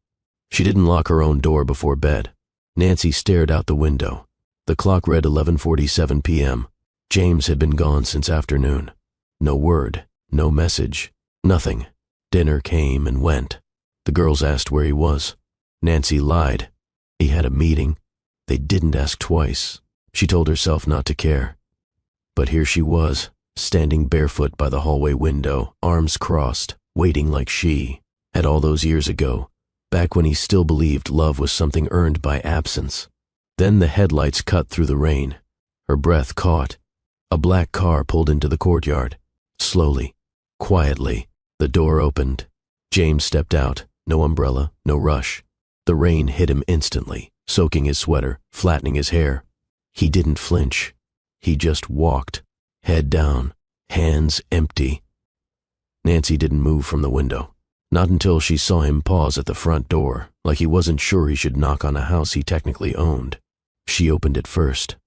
she didn't lock her own door before bed. Nancy stared out the window. The clock read 11:47 p.m. James had been gone since afternoon. No word, no message, nothing. Dinner came and went. The girls asked where he was. Nancy lied. He had a meeting. They didn't ask twice. She told herself not to care. But here she was, standing barefoot by the hallway window, arms crossed, waiting like she had all those years ago, back when he still believed love was something earned by absence. Then the headlights cut through the rain. Her breath caught. A black car pulled into the courtyard. Slowly, quietly, the door opened. James stepped out, no umbrella, no rush. The rain hit him instantly, soaking his sweater, flattening his hair. He didn't flinch. He just walked, head down, hands empty. Nancy didn't move from the window, not until she saw him pause at the front door, like he wasn't sure he should knock on a house he technically owned. She opened it first.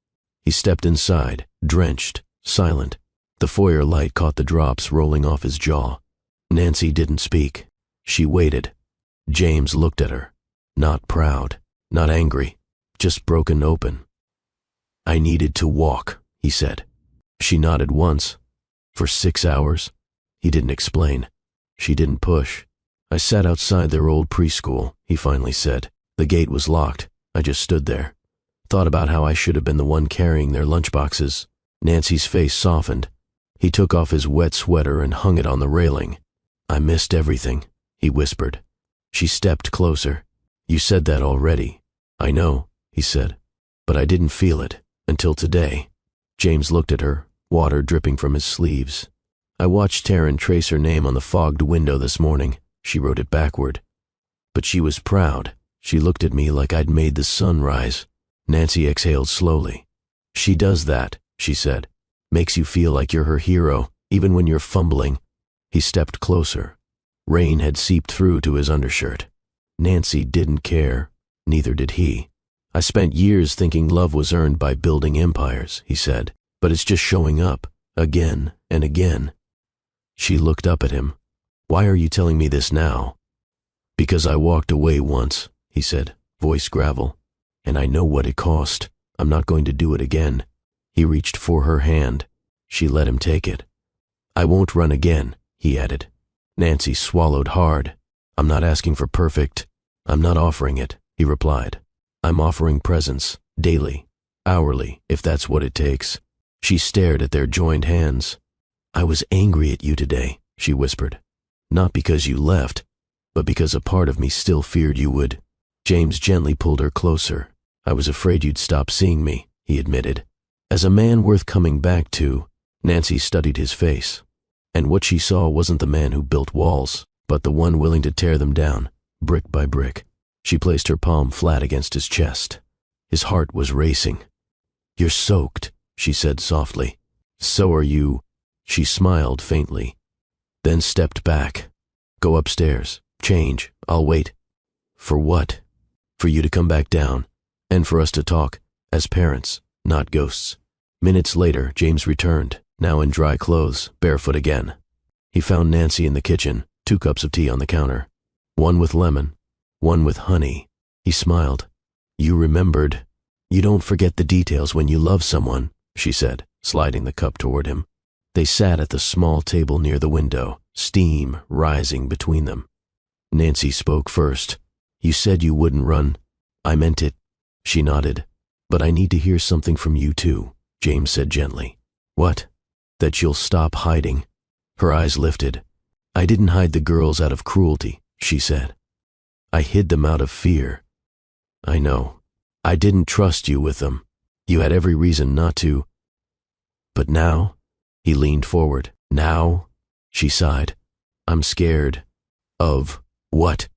He stepped inside, drenched, silent. The foyer light caught the drops rolling off his jaw. Nancy didn't speak. She waited. James looked at her. Not proud, not angry, just broken open. "I needed to walk," he said. She nodded once. "For 6 hours?" He didn't explain. She didn't push. "I sat outside their old preschool," he finally said. "The gate was locked. I just stood there. Thought about how I should have been the one carrying their lunchboxes." Nancy's face softened. He took off his wet sweater and hung it on the railing. "I missed everything," he whispered. She stepped closer. "You said that already." "I know," he said, "but I didn't feel it until today." James looked at her, water dripping from his sleeves. "I watched Taryn trace her name on the fogged window this morning. She wrote it backward. But she was proud. She looked at me like I'd made the sun rise." Nancy exhaled slowly. "She does that," she said. "Makes you feel like you're her hero, even when you're fumbling." He stepped closer. Rain had seeped through to his undershirt. Nancy didn't care. Neither did he. "I spent years thinking love was earned by building empires," he said, "but it's just showing up, again and again." She looked up at him. "Why are you telling me this now?" "Because I walked away once," he said, voice gravel. "And I know what it cost. I'm not going to do it again." He reached for her hand. She let him take it. "I won't run again," he added. Nancy swallowed hard. "I'm not asking for perfect. I'm not offering it," he replied. "I'm offering presence, daily, hourly, if that's what it takes." She stared at their joined hands. "I was angry at you today," she whispered. "Not because you left, but because a part of me still feared you would." James gently pulled her closer. "I was afraid you'd stop seeing me," he admitted. As a man worth coming back to, Nancy studied his face. And what she saw wasn't the man who built walls, but the one willing to tear them down, brick by brick. She placed her palm flat against his chest. His heart was racing. "You're soaked," she said softly. "So are you." She smiled faintly, then stepped back. "Go upstairs. Change. I'll wait." "For what?" "For you to come back down, and for us to talk, as parents, not ghosts." Minutes later, James returned, now in dry clothes, barefoot again. He found Nancy in the kitchen, 2 cups of tea on the counter. One with lemon, one with honey. He smiled. "You remembered. You don't forget the details when you love someone," she said, sliding the cup toward him. They sat at the small table near the window, steam rising between them. Nancy spoke first. "You said you wouldn't run." "I meant it." She nodded. "But I need to hear something from you too," James said gently. "What?" "That you'll stop hiding." Her eyes lifted. "I didn't hide the girls out of cruelty," she said. "I hid them out of fear." "I know. I didn't trust you with them. You had every reason not to." "But now?" He leaned forward. "Now?" She sighed. "I'm scared." "Of what?"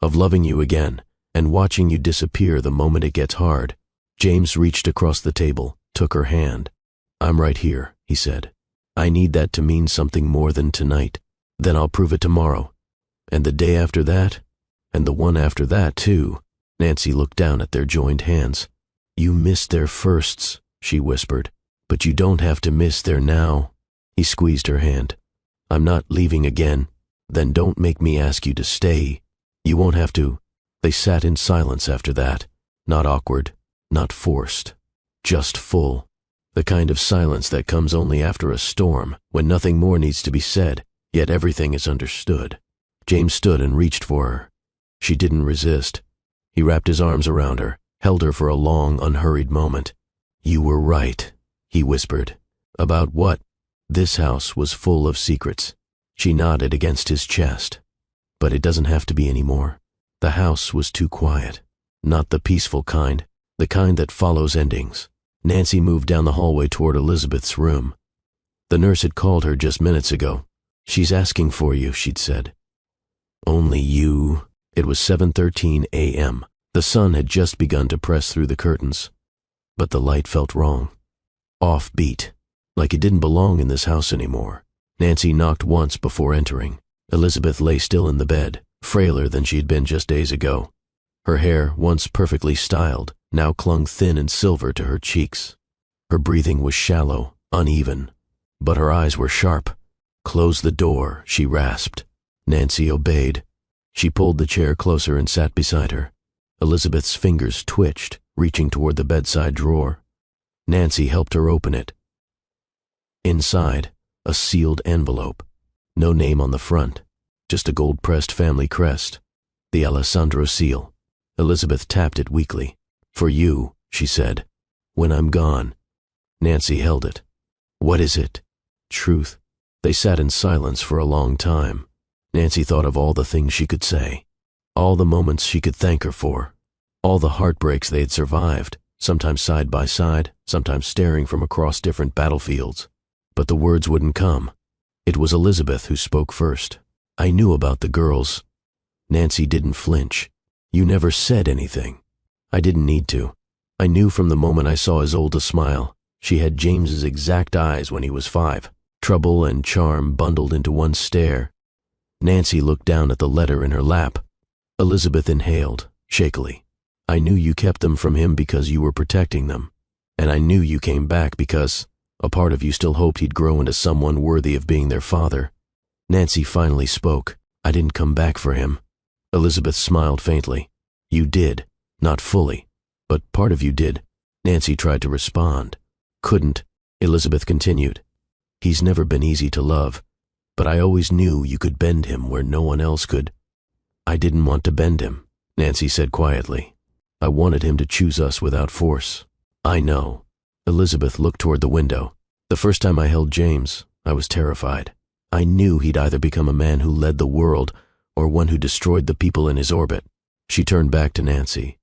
"Of loving you again, and watching you disappear the moment it gets hard." James reached across the table, took her hand. "I'm right here," he said. "I need that to mean something more than tonight. Then I'll prove it tomorrow. And the day after that, and the one after that, too." Nancy looked down at their joined hands. "You missed their firsts," she whispered, "but you don't have to miss their now." He squeezed her hand. "I'm not leaving again." "Then don't make me ask you to stay." "You won't have to." They sat in silence after that. Not awkward, not forced, just full. The kind of silence that comes only after a storm, when nothing more needs to be said, yet everything is understood. James stood and reached for her. She didn't resist. He wrapped his arms around her, held her for a long, unhurried moment. "You were right," he whispered. "About what?" This house was full of secrets. She nodded against his chest. "But it doesn't have to be anymore." The house was too quiet. Not the peaceful kind, the kind that follows endings. Nancy moved down the hallway toward Elizabeth's room. The nurse had called her just minutes ago. "She's asking for you," she'd said. "Only you?" It was 7:13 a.m. The sun had just begun to press through the curtains. But the light felt wrong. Offbeat. Like it didn't belong in this house anymore. Nancy knocked once before entering. Elizabeth lay still in the bed, frailer than she had been just days ago. Her hair, once perfectly styled, now clung thin and silver to her cheeks. Her breathing was shallow, uneven, but her eyes were sharp. "Close the door," she rasped. Nancy obeyed. She pulled the chair closer and sat beside her. Elizabeth's fingers twitched, reaching toward the bedside drawer. Nancy helped her open it. Inside, a sealed envelope. No name on the front, just a gold-pressed family crest. The Alessandro seal. Elizabeth tapped it weakly. "For you," she said. "When I'm gone." Nancy held it. "What is it?" "Truth." They sat in silence for a long time. Nancy thought of all the things she could say, all the moments she could thank her for, all the heartbreaks they had survived, sometimes side by side, sometimes staring from across different battlefields. But the words wouldn't come. It was Elizabeth who spoke first. "I knew about the girls." Nancy didn't flinch. "You never said anything." "I didn't need to. I knew from the moment I saw Isolde smile. She had James's exact eyes when he was 5. Trouble and charm bundled into one stare." Nancy looked down at the letter in her lap. Elizabeth inhaled, shakily. "I knew you kept them from him because you were protecting them. And I knew you came back because a part of you still hoped he'd grow into someone worthy of being their father." Nancy finally spoke. "I didn't come back for him." Elizabeth smiled faintly. "You did. Not fully. But part of you did." Nancy tried to respond. "Couldn't." Elizabeth continued. "He's never been easy to love. But I always knew you could bend him where no one else could." "I didn't want to bend him," Nancy said quietly. "I wanted him to choose us without force." "I know." Elizabeth looked toward the window. "The first time I held James, I was terrified. I knew he'd either become a man who led the world or one who destroyed the people in his orbit." She turned back to Nancy.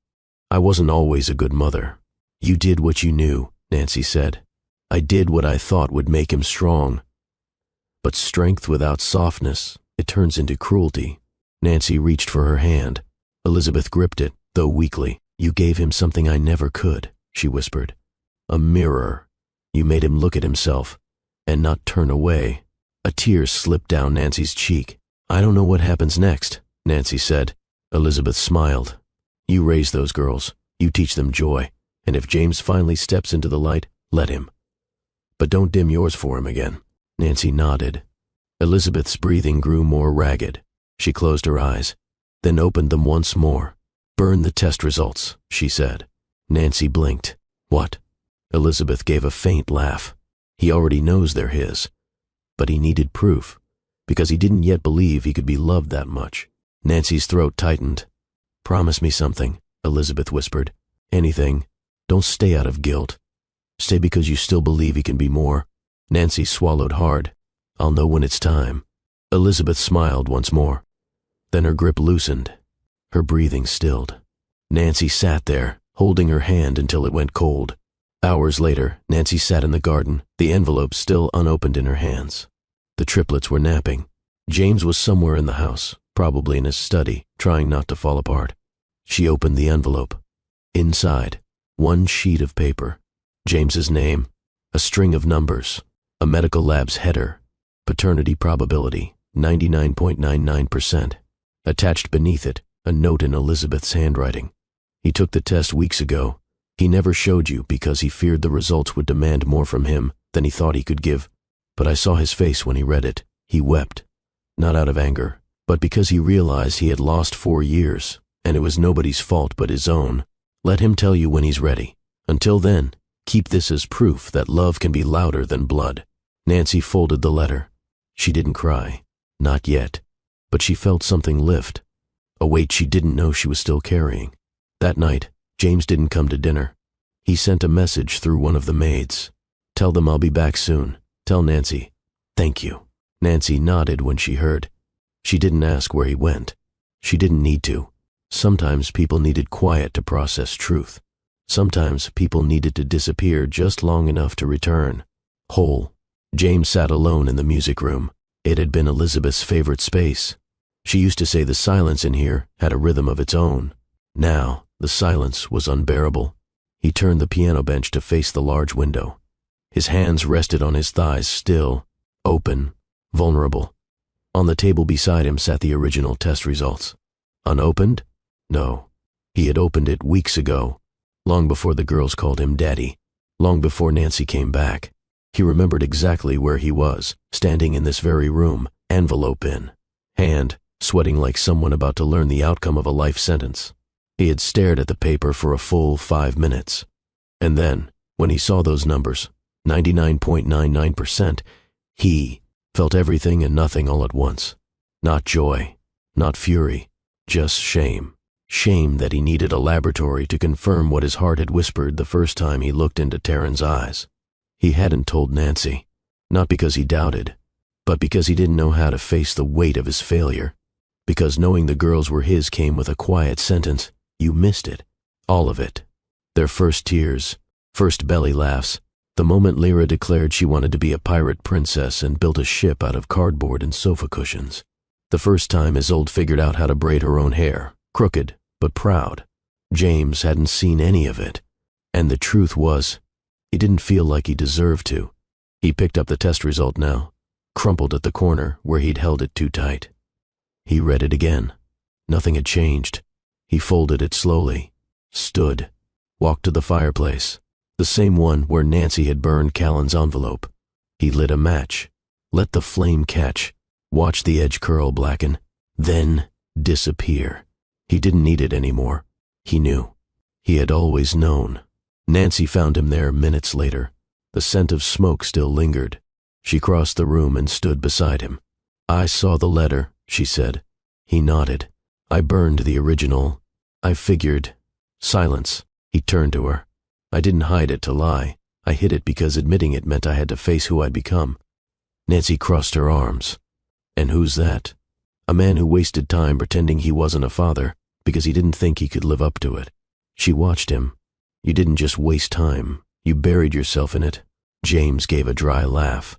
"I wasn't always a good mother." "You did what you knew," Nancy said. "I did what I thought would make him strong. But strength without softness, it turns into cruelty." Nancy reached for her hand. Elizabeth gripped it, though weakly. "You gave him something I never could," she whispered. "A mirror. You made him look at himself, and not turn away." A tear slipped down Nancy's cheek. "I don't know what happens next," Nancy said. Elizabeth smiled. "You raise those girls. You teach them joy. And if James finally steps into the light, let him. But don't dim yours for him again." Nancy nodded. Elizabeth's breathing grew more ragged. She closed her eyes, then opened them once more. "Burn the test results," she said. Nancy blinked. "What?" Elizabeth gave a faint laugh. "He already knows they're his. But he needed proof, because he didn't yet believe he could be loved that much." Nancy's throat tightened. "Promise me something," Elizabeth whispered. "Anything. Don't stay out of guilt. Stay because you still believe he can be more." Nancy swallowed hard. "I'll know when it's time." Elizabeth smiled once more. Then her grip loosened. Her breathing stilled. Nancy sat there, holding her hand until it went cold. Hours later, Nancy sat in the garden, the envelope still unopened in her hands. The triplets were napping. James was somewhere in the house, probably in his study, trying not to fall apart. She opened the envelope. Inside, one sheet of paper. James's name, a string of numbers, a medical lab's header, paternity probability, 99.99%. Attached beneath it, a note in Elizabeth's handwriting. "He took the test weeks ago. He never showed you because he feared the results would demand more from him than he thought he could give. But I saw his face when he read it. He wept. Not out of anger, but because he realized he had lost 4 years, and it was nobody's fault but his own. Let him tell you when he's ready. Until then, keep this as proof that love can be louder than blood." Nancy folded the letter. She didn't cry. Not yet. But she felt something lift. A weight she didn't know she was still carrying. That night, James didn't come to dinner. He sent a message through one of the maids. "Tell them I'll be back soon. Tell Nancy. Thank you." Nancy nodded when she heard. She didn't ask where he went. She didn't need to. Sometimes people needed quiet to process truth. Sometimes people needed to disappear just long enough to return. Whole. James sat alone in the music room. It had been Elizabeth's favorite space. She used to say the silence in here had a rhythm of its own. Now, the silence was unbearable. He turned the piano bench to face the large window. His hands rested on his thighs, still, open, vulnerable. On the table beside him sat the original test results. Unopened? No. He had opened it weeks ago, long before the girls called him Daddy, long before Nancy came back. He remembered exactly where he was, standing in this very room, envelope in hand, sweating like someone about to learn the outcome of a life sentence. He had stared at the paper for a full 5 minutes. And then, when he saw those numbers, 99.99%, he felt everything and nothing all at once. Not joy, not fury, just shame. Shame that he needed a laboratory to confirm what his heart had whispered the first time he looked into Taryn's eyes. He hadn't told Nancy, not because he doubted, but because he didn't know how to face the weight of his failure. Because knowing the girls were his came with a quiet sentence, "You missed it." All of it. Their first tears, first belly laughs, the moment Lyra declared she wanted to be a pirate princess and built a ship out of cardboard and sofa cushions. The first time Isolde figured out how to braid her own hair, crooked but proud. James hadn't seen any of it. And the truth was, he didn't feel like he deserved to. He picked up the test result now, crumpled at the corner where he'd held it too tight. He read it again. Nothing had changed. He folded it slowly, stood, walked to the fireplace, the same one where Nancy had burned Callan's envelope. He lit a match, let the flame catch, watched the edge curl blacken, then disappear. He didn't need it anymore. He knew. He had always known. Nancy found him there minutes later. The scent of smoke still lingered. She crossed the room and stood beside him. "I saw the letter," she said. He nodded. "I burned the original. I figured." Silence. He turned to her. "I didn't hide it to lie. I hid it because admitting it meant I had to face who I'd become." Nancy crossed her arms. "And who's that?" "A man who wasted time pretending he wasn't a father because he didn't think he could live up to it." She watched him. "You didn't just waste time. You buried yourself in it." James gave a dry laugh.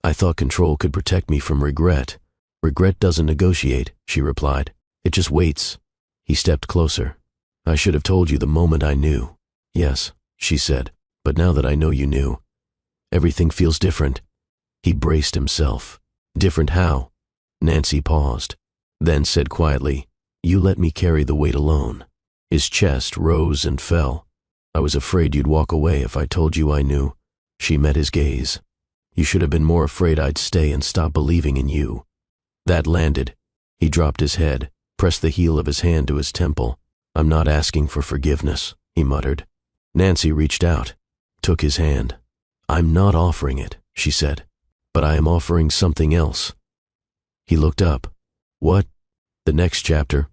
"I thought control could protect me from regret." "Regret doesn't negotiate," she replied. "It just waits." He stepped closer. "I should have told you the moment I knew." "Yes," she said, "but now that I know you knew, everything feels different." He braced himself. "Different how?" Nancy paused, then said quietly, "You let me carry the weight alone." His chest rose and fell. "I was afraid you'd walk away if I told you I knew." She met his gaze. "You should have been more afraid I'd stay and stop believing in you." That landed. He dropped his head, pressed the heel of his hand to his temple. "I'm not asking for forgiveness," he muttered. Nancy reached out, took his hand. "I'm not offering it," she said, "but I am offering something else." He looked up. "What?" "The next chapter."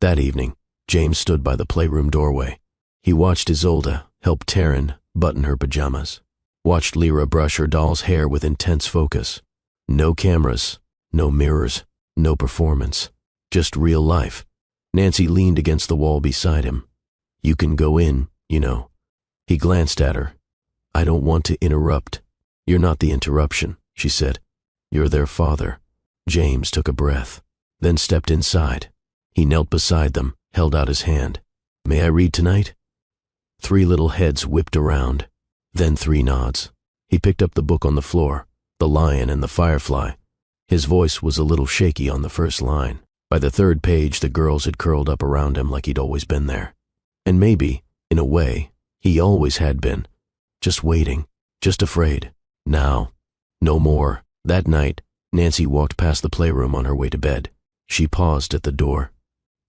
That evening, James stood by the playroom doorway. He watched Isolde help Taryn button her pajamas, watched Lyra brush her doll's hair with intense focus. No cameras, no mirrors, no performance, just real life. Nancy leaned against the wall beside him. "You can go in, you know." He glanced at her. "I don't want to interrupt." "You're not the interruption," she said. "You're their father." James took a breath, then stepped inside. He knelt beside them, held out his hand. "May I read tonight?" 3 little heads whipped around, then 3 nods. He picked up the book on the floor, The Lion and the Firefly. His voice was a little shaky on the first line. By the 3rd page, the girls had curled up around him like he'd always been there. And maybe, in a way, he always had been. Just waiting, just afraid. Now, no more. That night, Nancy walked past the playroom on her way to bed. She paused at the door.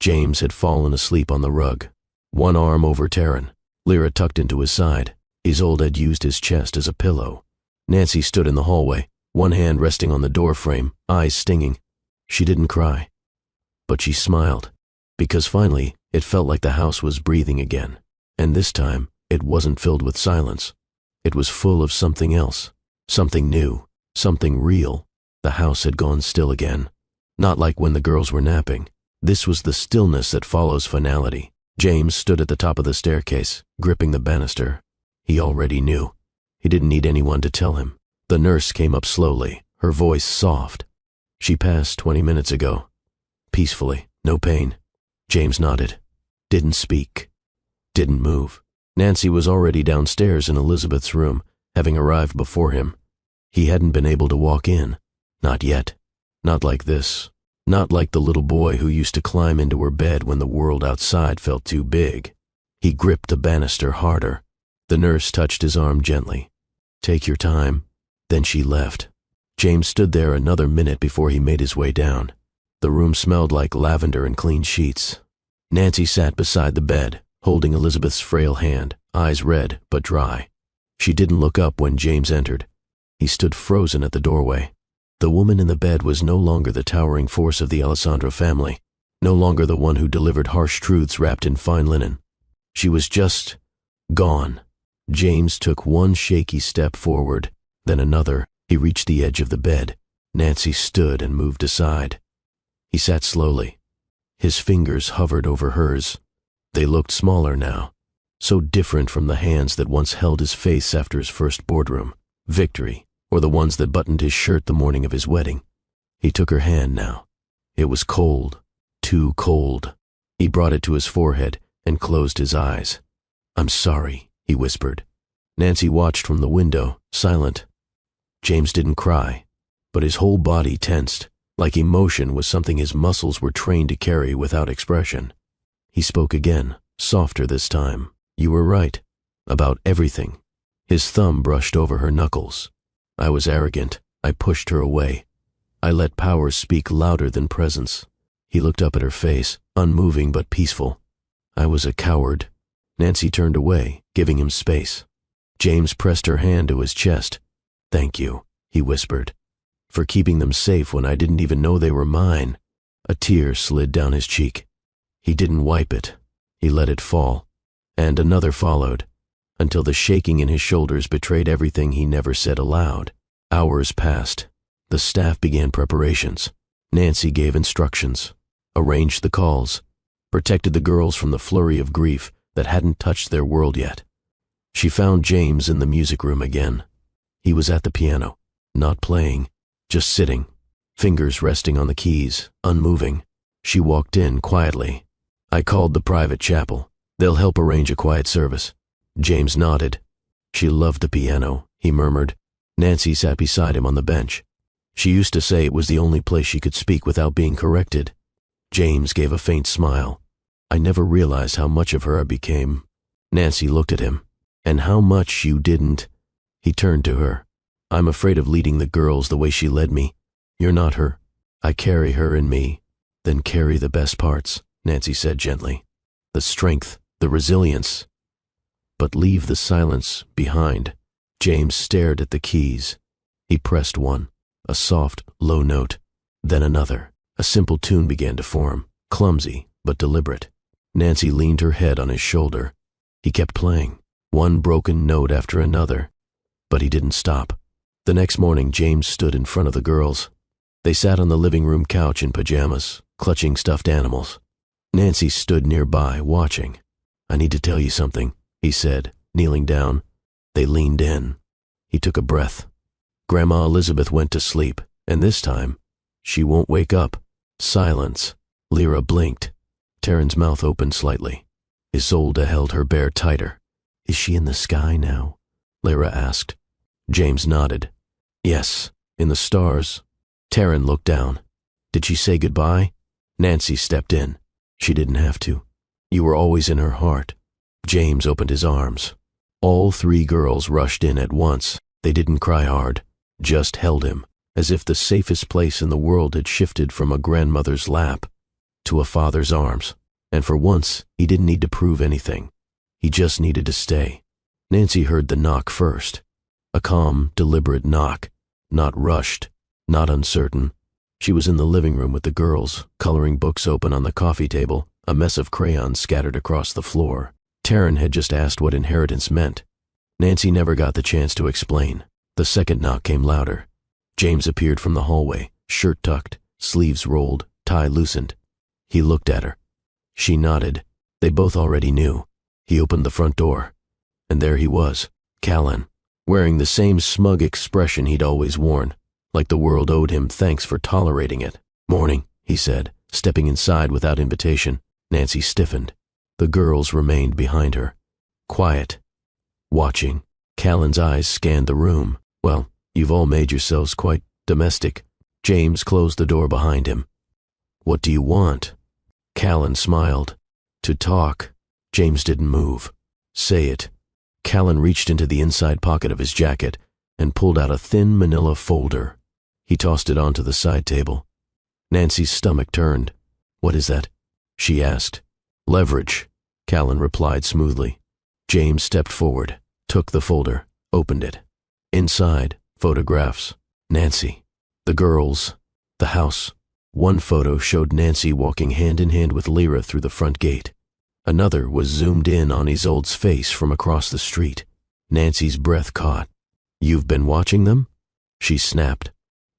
James had fallen asleep on the rug. one arm over Taryn, Lyra tucked into his side. Isolde had used his chest as a pillow. Nancy stood in the hallway, one hand resting on the doorframe, eyes stinging. She didn't cry, but she smiled, because finally it felt like the house was breathing again. And this time, it wasn't filled with silence. It was full of something else, something new, something real. The house had gone still again. Not like when the girls were napping. This was the stillness that follows finality. James stood at the top of the staircase, gripping the banister. He already knew. He didn't need anyone to tell him. The nurse came up slowly, her voice soft. She passed 20 minutes ago. Peacefully, no pain. James nodded. Didn't speak. Didn't move. Nancy was already downstairs in Elizabeth's room, having arrived before him. He hadn't been able to walk in. Not yet. Not like this. Not like the little boy who used to climb into her bed when the world outside felt too big. He gripped the banister harder. The nurse touched his arm gently. Take your time. Then she left. James stood there another minute before he made his way down. The room smelled like lavender and clean sheets. Nancy sat beside the bed, holding Elizabeth's frail hand, eyes red but dry. She didn't look up when James entered. He stood frozen at the doorway. The woman in the bed was no longer the towering force of the Alessandro family, no longer the one who delivered harsh truths wrapped in fine linen. She was just gone. James took one shaky step forward, then another. He reached the edge of the bed. Nancy stood and moved aside. He sat slowly. His fingers hovered over hers. They looked smaller now, so different from the hands that once held his face after his first boardroom victory, or the ones that buttoned his shirt the morning of his wedding. He took her hand now. It was cold, too cold. He brought it to his forehead and closed his eyes. I'm sorry, he whispered. Nancy watched from the window, silent. James didn't cry, but his whole body tensed, like emotion was something his muscles were trained to carry without expression. He spoke again, softer this time. You were right. About everything. His thumb brushed over her knuckles. I was arrogant. I pushed her away. I let power speak louder than presence. He looked up at her face, unmoving but peaceful. I was a coward. Nancy turned away, giving him space. James pressed her hand to his chest. Thank you, he whispered, for keeping them safe when I didn't even know they were mine. A tear slid down his cheek. He didn't wipe it. He let it fall. And another followed, until the shaking in his shoulders betrayed everything he never said aloud. Hours passed. The staff began preparations. Nancy gave instructions, arranged the calls, protected the girls from the flurry of grief that hadn't touched their world yet. She found James in the music room again. He was at the piano, not playing, just sitting, fingers resting on the keys, unmoving. She walked in quietly. I called the private chapel. They'll help arrange a quiet service. James nodded. She loved the piano, he murmured. Nancy sat beside him on the bench. She used to say it was the only place she could speak without being corrected. James gave a faint smile. I never realized how much of her I became. Nancy looked at him. And how much you didn't. He turned to her. I'm afraid of leading the girls the way she led me. You're not her. I carry her in me. Then carry the best parts, Nancy said gently. The strength, the resilience. But leave the silence behind. James stared at the keys. He pressed one, a soft, low note. Then another. A simple tune began to form, clumsy but deliberate. Nancy leaned her head on his shoulder. He kept playing, one broken note after another. But he didn't stop. The next morning, James stood in front of the girls. They sat on the living room couch in pajamas, clutching stuffed animals. Nancy stood nearby, watching. I need to tell you something, he said, kneeling down. They leaned in. He took a breath. Grandma Elizabeth went to sleep, and this time, she won't wake up. Silence. Lyra blinked. Taryn's mouth opened slightly. Isolde held her bear tighter. Is she in the sky now? Lyra asked. James nodded. Yes, in the stars. Taryn looked down. Did she say goodbye? Nancy stepped in. She didn't have to. You were always in her heart. James opened his arms. All three girls rushed in at once. They didn't cry hard, just held him, as if the safest place in the world had shifted from a grandmother's lap to a father's arms. And for once, he didn't need to prove anything. He just needed to stay. Nancy heard the knock first. A calm, deliberate knock. Not rushed, not uncertain. She was in the living room with the girls, coloring books open on the coffee table, a mess of crayons scattered across the floor. Taryn had just asked what inheritance meant. Nancy never got the chance to explain. The second knock came louder. James appeared from the hallway, shirt tucked, sleeves rolled, tie loosened. He looked at her. She nodded. They both already knew. He opened the front door. And there he was, Callan, wearing the same smug expression he'd always worn, like the world owed him thanks for tolerating it. "Morning," he said, stepping inside without invitation. Nancy stiffened. The girls remained behind her, quiet, watching. Callan's eyes scanned the room. "Well, you've all made yourselves quite domestic." James closed the door behind him. "What do you want?" Callan smiled. "To talk." James didn't move. "Say it." Callan reached into the inside pocket of his jacket and pulled out a thin manila folder. He tossed it onto the side table. Nancy's stomach turned. "What is that?" she asked. "Leverage," Callan replied smoothly. James stepped forward, took the folder, opened it. Inside, photographs. Nancy. The girls. The house. One photo showed Nancy walking hand in hand with Lyra through the front gate. Another was zoomed in on Isolde's face from across the street. Nancy's breath caught. "You've been watching them?" She snapped.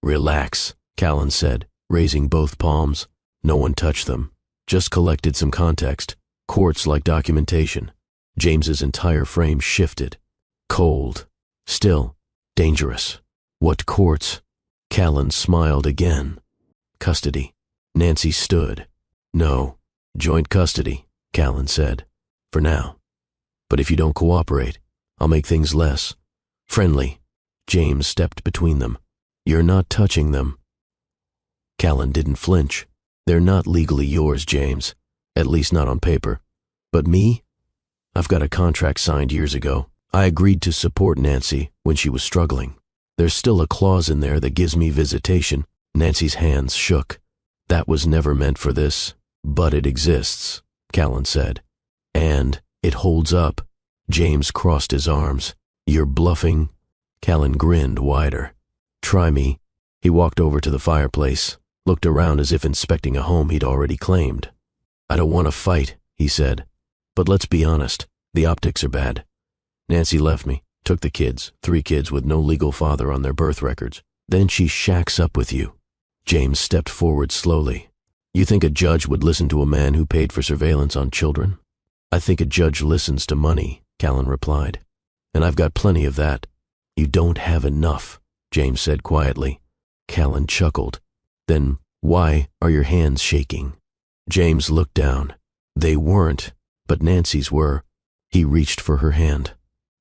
"Relax," Callan said, raising both palms. "No one touched them. Just collected some context. Quartz-like documentation." James's entire frame shifted. Cold. Still. Dangerous. "What quartz?" Callan smiled again. "Custody." Nancy stood. "No. Joint custody," Callan said. "For now. But if you don't cooperate, I'll make things less friendly." James stepped between them. "You're not touching them." Callan didn't flinch. "They're not legally yours, James. At least not on paper. But me? I've got a contract signed years ago. I agreed to support Nancy when she was struggling. There's still a clause in there that gives me visitation." Nancy's hands shook. "That was never meant for this, but it exists," Callan said. "And it holds up." James crossed his arms. "You're bluffing?" Callan grinned wider. "Try me." He walked over to the fireplace, looked around as if inspecting a home he'd already claimed. "I don't want to fight," he said. "But let's be honest, the optics are bad. Nancy left me, took the kids, 3 kids with no legal father on their birth records. Then she shacks up with you." James stepped forward slowly. "You think a judge would listen to a man who paid for surveillance on children?" "I think a judge listens to money," Callan replied. "And I've got plenty of that." "You don't have enough," James said quietly. Callan chuckled. "Then why are your hands shaking?" James looked down. They weren't, but Nancy's were. He reached for her hand.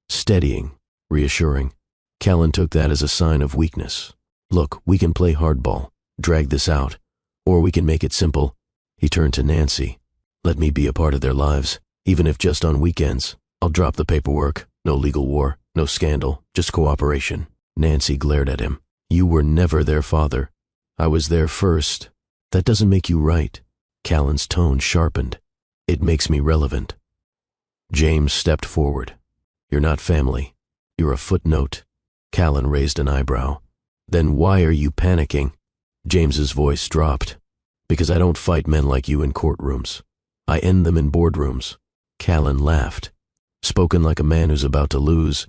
Steadying, reassuring. Callan took that as a sign of weakness. "Look, we can play hardball, drag this out, or we can make it simple." He turned to Nancy. "Let me be a part of their lives, even if just on weekends. I'll drop the paperwork. No legal war, no scandal, just cooperation." Nancy glared at him. "You were never their father. I was there first. That doesn't make you right." Callan's tone sharpened. "It makes me relevant." James stepped forward. "You're not family. You're a footnote." Callan raised an eyebrow. "Then why are you panicking?" James's voice dropped. "Because I don't fight men like you in courtrooms. I end them in boardrooms." Callan laughed. Spoken like a man who's about to lose.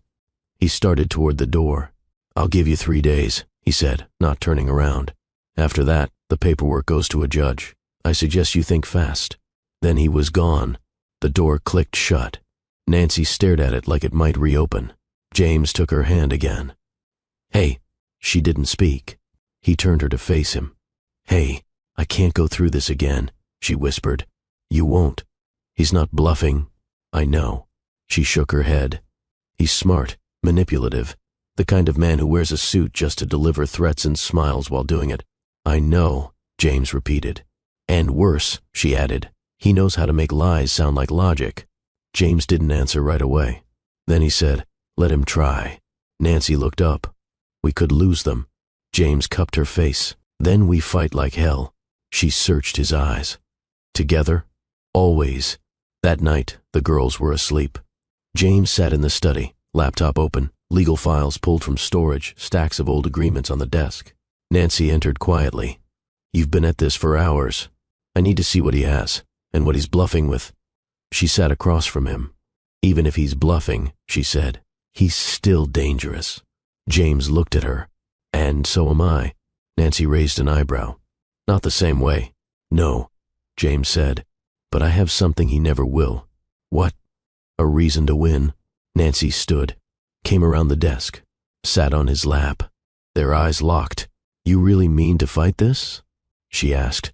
He started toward the door. "I'll give you 3 days," he said, not turning around. "After that, the paperwork goes to a judge. I suggest you think fast." Then he was gone. The door clicked shut. Nancy stared at it like it might reopen. James took her hand again. "Hey." She didn't speak. He turned her to face him. "Hey, I can't go through this again," she whispered. "You won't. He's not bluffing." "I know." She shook her head. "He's smart, manipulative, the kind of man who wears a suit just to deliver threats and smiles while doing it." "I know," James repeated. "And worse," she added, "he knows how to make lies sound like logic." James didn't answer right away. Then he said, "Let him try." Nancy looked up. "We could lose them." James cupped her face. "Then we fight like hell." She searched his eyes. "Together?" Always. That night, the girls were asleep. James sat in the study, laptop open, legal files pulled from storage, stacks of old agreements on the desk. Nancy entered quietly. "You've been at this for hours. I need to see what he has, and what he's bluffing with." She sat across from him. "Even if he's bluffing," she said, "he's still dangerous." James looked at her. "And so am I." Nancy raised an eyebrow. "Not the same way." "No," James said, "but I have something he never will." "What?" "A reason to win." Nancy stood, came around the desk, sat on his lap. Their eyes locked. "You really mean to fight this?" she asked.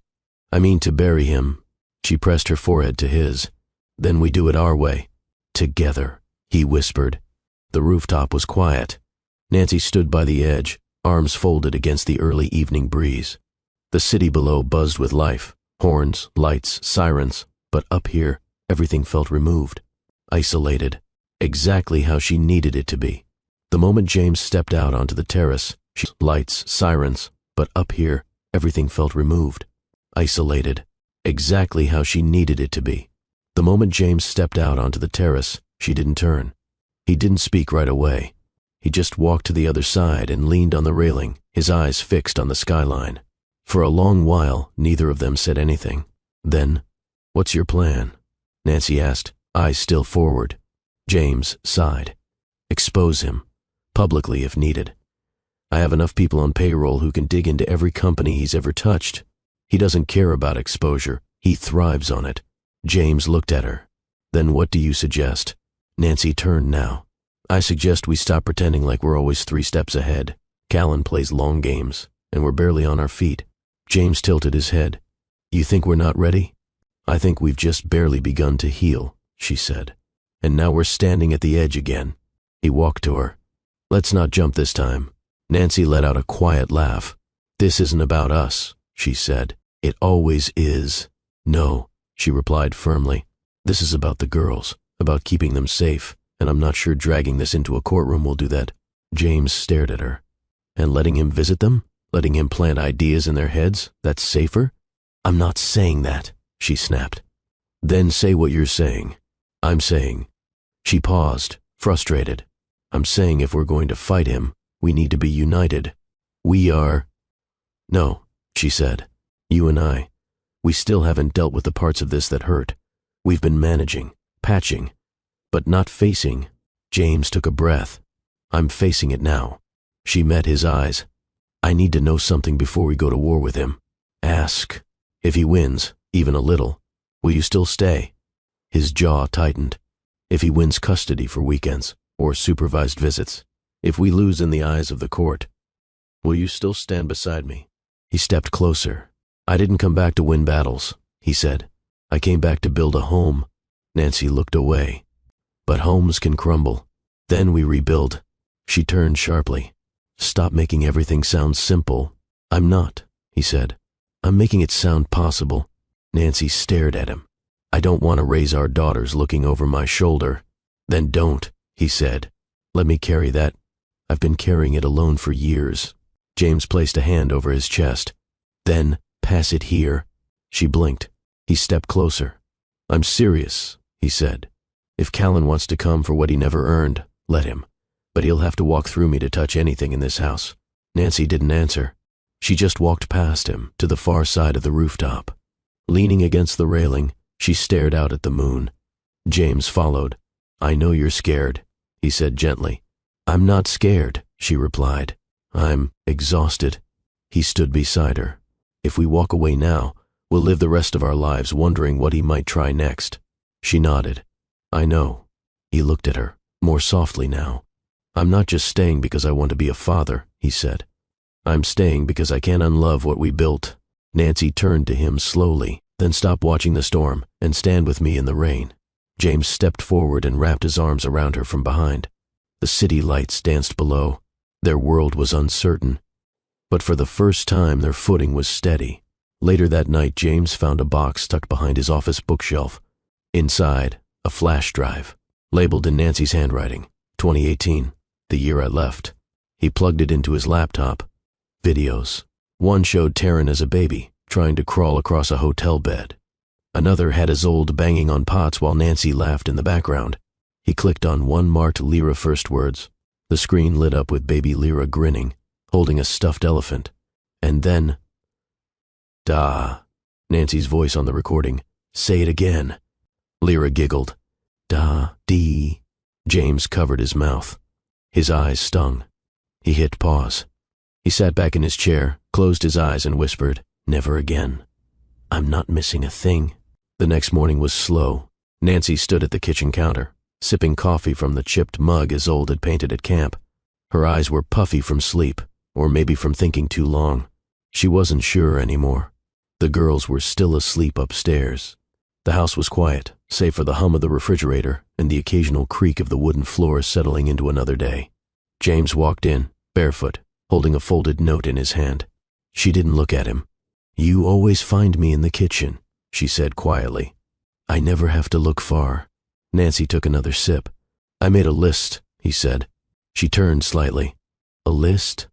"I mean to bury him." She pressed her forehead to his. "Then we do it our way. Together," he whispered. The rooftop was quiet. Nancy stood by the edge, arms folded against the early evening breeze. The city below buzzed with life, horns, lights, sirens, but up here, everything felt removed, isolated, exactly how she needed it to be. The moment James stepped out onto the terrace, lights, sirens, but up here, everything felt removed, isolated, exactly how she needed it to be. The moment James stepped out onto the terrace, she didn't turn. He didn't speak right away. He just walked to the other side and leaned on the railing, his eyes fixed on the skyline. For a long while, neither of them said anything. Then, "What's your plan?" Nancy asked, eyes still forward. James sighed. "Expose him, publicly if needed. I have enough people on payroll who can dig into every company he's ever touched. He doesn't care about exposure. He thrives on it." James looked at her. "Then what do you suggest?" Nancy turned now. "I suggest we stop pretending like we're always 3 steps ahead. Callan plays long games, and we're barely on our feet." James tilted his head. "You think we're not ready?" "I think we've just barely begun to heal," she said. "And now we're standing at the edge again." He walked to her. "Let's not jump this time." Nancy let out a quiet laugh. "This isn't about us," she said. "It always is." "No," she replied firmly. "This is about the girls, about keeping them safe, and I'm not sure dragging this into a courtroom will do that." James stared at her. "And letting him visit them? Letting him plant ideas in their heads? That's safer?" "I'm not saying that," she snapped. "Then say what you're saying." "I'm saying." She paused, frustrated. "I'm saying if we're going to fight him, we need to be united. We are." "No," she said. "You and I. We still haven't dealt with the parts of this that hurt. We've been managing, patching, but not facing." James took a breath. "I'm facing it now." She met his eyes. "I need to know something before we go to war with him." "Ask. If he wins, even a little, will you still stay?" His jaw tightened. "If he wins custody for weekends, or supervised visits, if we lose in the eyes of the court, will you still stand beside me?" He stepped closer. "I didn't come back to win battles," he said. "I came back to build a home." Nancy looked away. "But homes can crumble. Then we rebuild." She turned sharply. "Stop making everything sound simple." "I'm not," he said. "I'm making it sound possible." Nancy stared at him. "I don't want to raise our daughters looking over my shoulder." "Then don't," he said. "Let me carry that. I've been carrying it alone for years." James placed a hand over his chest. "Then pass it here." She blinked. He stepped closer. "I'm serious," he said. "If Callan wants to come for what he never earned, let him. But he'll have to walk through me to touch anything in this house." Nancy didn't answer. She just walked past him to the far side of the rooftop. Leaning against the railing, she stared out at the moon. James followed. "I know you're scared," he said gently. "I'm not scared," she replied. "I'm exhausted." He stood beside her. "If we walk away now, we'll live the rest of our lives wondering what he might try next." She nodded. "I know." He looked at her, more softly now. "I'm not just staying because I want to be a father," he said. "I'm staying because I can't unlove what we built." Nancy turned to him slowly, then stop watching the storm and stand with me in the rain. James stepped forward and wrapped his arms around her from behind. The city lights danced below. Their world was uncertain, but for the first time their footing was steady. Later that night, James found a box tucked behind his office bookshelf. Inside, a flash drive, labeled in Nancy's handwriting, 2018, the year I left. He plugged it into his laptop. Videos. One showed Taryn as a baby, trying to crawl across a hotel bed. Another had Isolde banging on pots while Nancy laughed in the background. He clicked on one marked Lyra first words. The screen lit up with baby Lyra grinning, holding a stuffed elephant. And then, "Da," Nancy's voice on the recording. "Say it again." Lyra giggled. "Da, dee." James covered his mouth. His eyes stung. He hit pause. He sat back in his chair, closed his eyes and whispered, "Never again. I'm not missing a thing." The next morning was slow. Nancy stood at the kitchen counter, sipping coffee from the chipped mug Isolde had painted at camp. Her eyes were puffy from sleep, or maybe from thinking too long. She wasn't sure anymore. The girls were still asleep upstairs. The house was quiet, save for the hum of the refrigerator and the occasional creak of the wooden floor settling into another day. James walked in, barefoot, holding a folded note in his hand. She didn't look at him. "You always find me in the kitchen," she said quietly. "I never have to look far." Nancy took another sip. "I made a list," he said. She turned slightly. "A list?"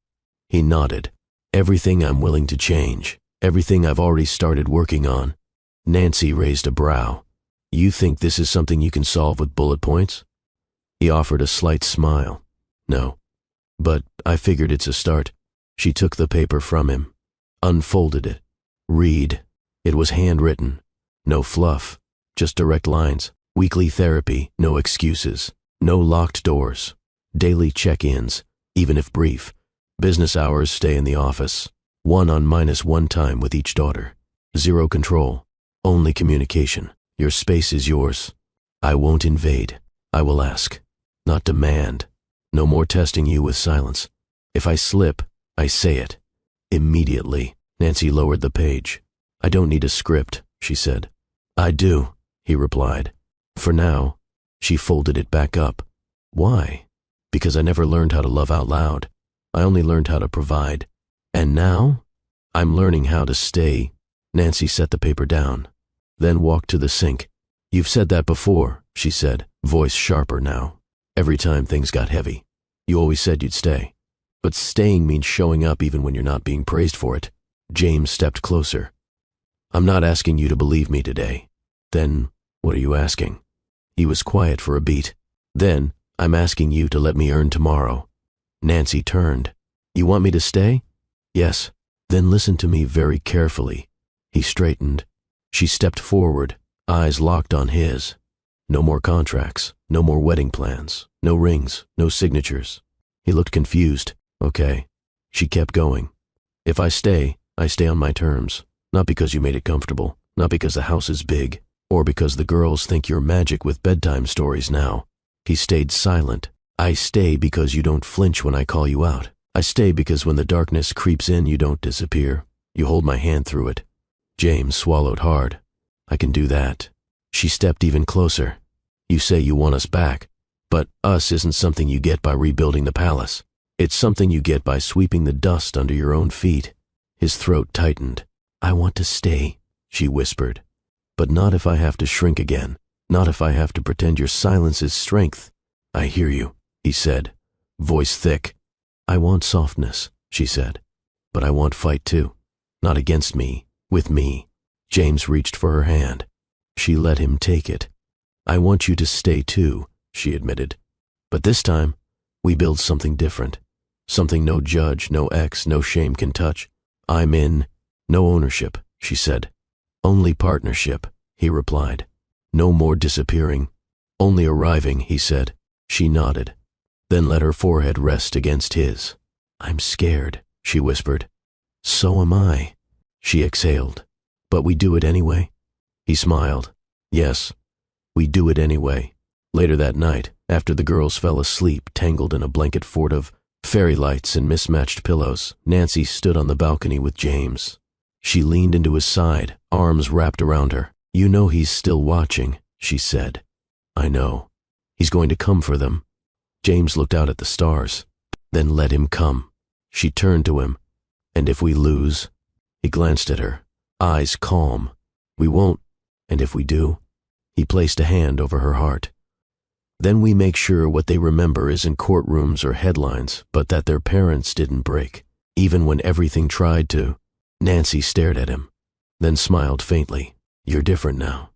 He nodded. "Everything I'm willing to change. Everything I've already started working on." Nancy raised a brow. "You think this is something you can solve with bullet points?" He offered a slight smile. "No. But I figured it's a start." She took the paper from him, unfolded it. "Read." It was handwritten. No fluff, just direct lines. Weekly therapy, no excuses. No locked doors. Daily check-ins, even if brief. Business hours stay in the office. 1 on -1 time with each daughter. 0 control. Only communication. Your space is yours. I won't invade. I will ask, not demand. No more testing you with silence. If I slip, I say it. Immediately. Nancy lowered the page. "I don't need a script," she said. "I do," he replied. "For now." She folded it back up. "Why?" "Because I never learned how to love out loud. I only learned how to provide. And now, I'm learning how to stay." Nancy set the paper down, then walked to the sink. "You've said that before," she said, voice sharper now. "Every time things got heavy. You always said you'd stay. But staying means showing up even when you're not being praised for it." James stepped closer. "I'm not asking you to believe me today." "Then, what are you asking?" He was quiet for a beat. "Then, I'm asking you to let me earn tomorrow." Nancy turned. "You want me to stay?" "Yes." "Then listen to me very carefully." He straightened. She stepped forward, eyes locked on his. "No more contracts, no more wedding plans, no rings, no signatures." He looked confused. "Okay." She kept going. "If I stay on my terms. Not because you made it comfortable, not because the house is big, or because the girls think you're magic with bedtime stories now." He stayed silent. "I stay because you don't flinch when I call you out. I stay because when the darkness creeps in, you don't disappear. You hold my hand through it." James swallowed hard. "I can do that." She stepped even closer. "You say you want us back, but us isn't something you get by rebuilding the palace. It's something you get by sweeping the dust under your own feet." His throat tightened. "I want to stay," she whispered. "But not if I have to shrink again. Not if I have to pretend your silence is strength." "I hear you," he said, voice thick. "I want softness," she said. "But I want fight too. Not against me, with me." James reached for her hand. She let him take it. "I want you to stay too," she admitted. "But this time, we build something different. Something no judge, no ex, no shame can touch. I'm in." "No ownership," she said. "Only partnership," he replied. "No more disappearing. Only arriving," he said. She nodded, then let her forehead rest against his. "I'm scared," she whispered. "So am I," she exhaled. "But we do it anyway?" He smiled. "Yes, we do it anyway." Later that night, after the girls fell asleep tangled in a blanket fort of fairy lights and mismatched pillows, Nancy stood on the balcony with James. She leaned into his side, arms wrapped around her. "You know he's still watching," she said. "I know. He's going to come for them." James looked out at the stars. "Then let him come." She turned to him. "And if we lose?" He glanced at her, eyes calm. "We won't. And if we do?" He placed a hand over her heart. "Then we make sure what they remember isn't courtrooms or headlines, but that their parents didn't break, even when everything tried to." Nancy stared at him, then smiled faintly. You're different now.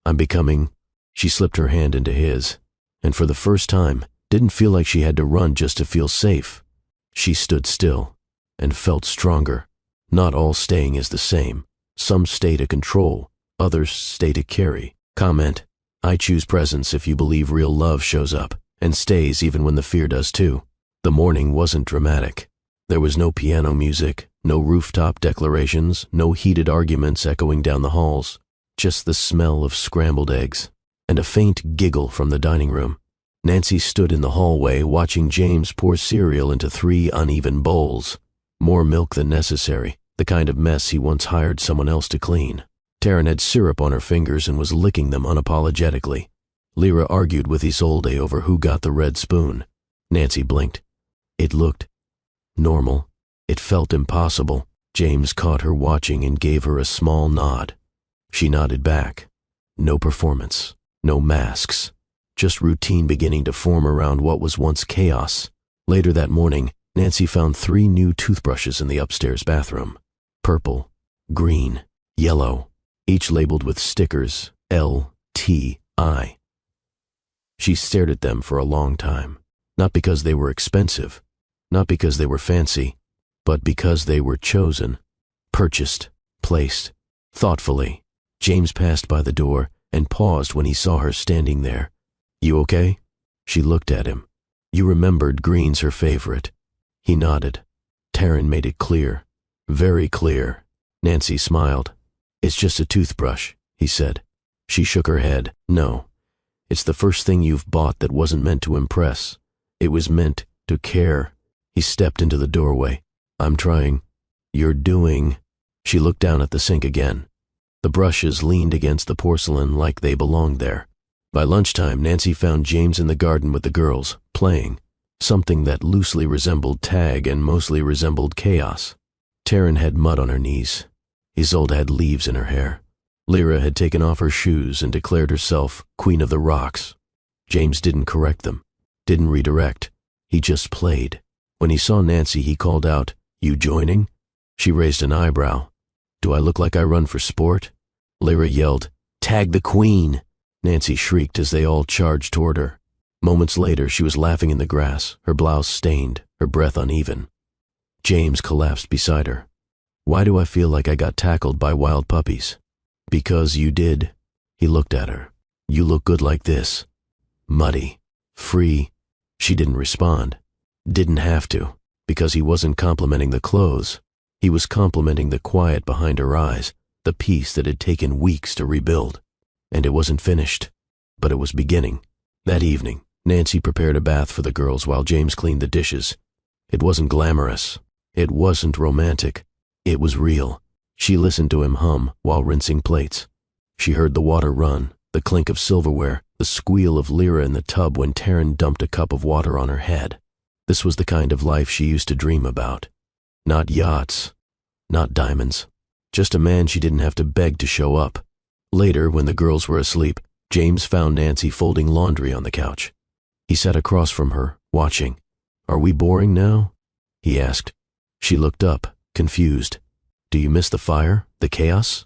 I'm becoming. She slipped her hand into his, and for the first time, didn't feel like she had to run just to feel safe. She stood still and felt stronger. Not all staying is the same. Some stay to control, others stay to carry. Comment, I choose presence if you believe real love shows up and stays even when the fear does too. The morning wasn't dramatic. There was no piano music, no rooftop declarations, no heated arguments echoing down the halls, just the smell of scrambled eggs and a faint giggle from the dining room. Nancy stood in the hallway watching James pour cereal into 3 uneven bowls. More milk than necessary, the kind of mess he once hired someone else to clean. Taryn had syrup on her fingers and was licking them unapologetically. Lyra argued with Isolde over who got the red spoon. Nancy blinked. It looked normal. It felt impossible. James caught her watching and gave her a small nod. She nodded back. No performance, no masks, just routine beginning to form around what was once chaos. Later that morning, Nancy found 3 new toothbrushes in the upstairs bathroom. Purple, green, yellow, each labeled with stickers L-T-I. She stared at them for a long time, not because they were expensive, not because they were fancy, but because they were chosen, purchased, placed, thoughtfully. James passed by the door and paused when he saw her standing there. You okay? She looked at him. You remembered green's her favorite. He nodded. Taryn made it clear, very clear. Nancy smiled. It's just a toothbrush, he said. She shook her head. No, it's the first thing you've bought that wasn't meant to impress. It was meant to care. He stepped into the doorway. I'm trying. You're doing. She looked down at the sink again. The brushes leaned against the porcelain like they belonged there. By lunchtime, Nancy found James in the garden with the girls, playing, something that loosely resembled tag and mostly resembled chaos. Taryn had mud on her knees. Isolde had leaves in her hair. Lyra had taken off her shoes and declared herself Queen of the Rocks. James didn't correct them, didn't redirect. He just played. When he saw Nancy, he called out, You joining? She raised an eyebrow. Do I look like I run for sport? Lyra yelled, Tag the Queen! Nancy shrieked as they all charged toward her. Moments later, she was laughing in the grass, her blouse stained, her breath uneven. James collapsed beside her. Why do I feel like I got tackled by wild puppies? Because you did. He looked at her. You look good like this. Muddy. Free. She didn't respond. Didn't have to, because he wasn't complimenting the clothes. He was complimenting the quiet behind her eyes, the peace that had taken weeks to rebuild. And it wasn't finished, but it was beginning. That evening, Nancy prepared a bath for the girls while James cleaned the dishes. It wasn't glamorous. It wasn't romantic. It was real. She listened to him hum while rinsing plates. She heard the water run, the clink of silverware, the squeal of Lyra in the tub when Taryn dumped a cup of water on her head. This was the kind of life she used to dream about. Not yachts, not diamonds, just a man she didn't have to beg to show up. Later, when the girls were asleep, James found Nancy folding laundry on the couch. He sat across from her, watching. Are we boring now? He asked. She looked up, confused. Do you miss the fire, the chaos?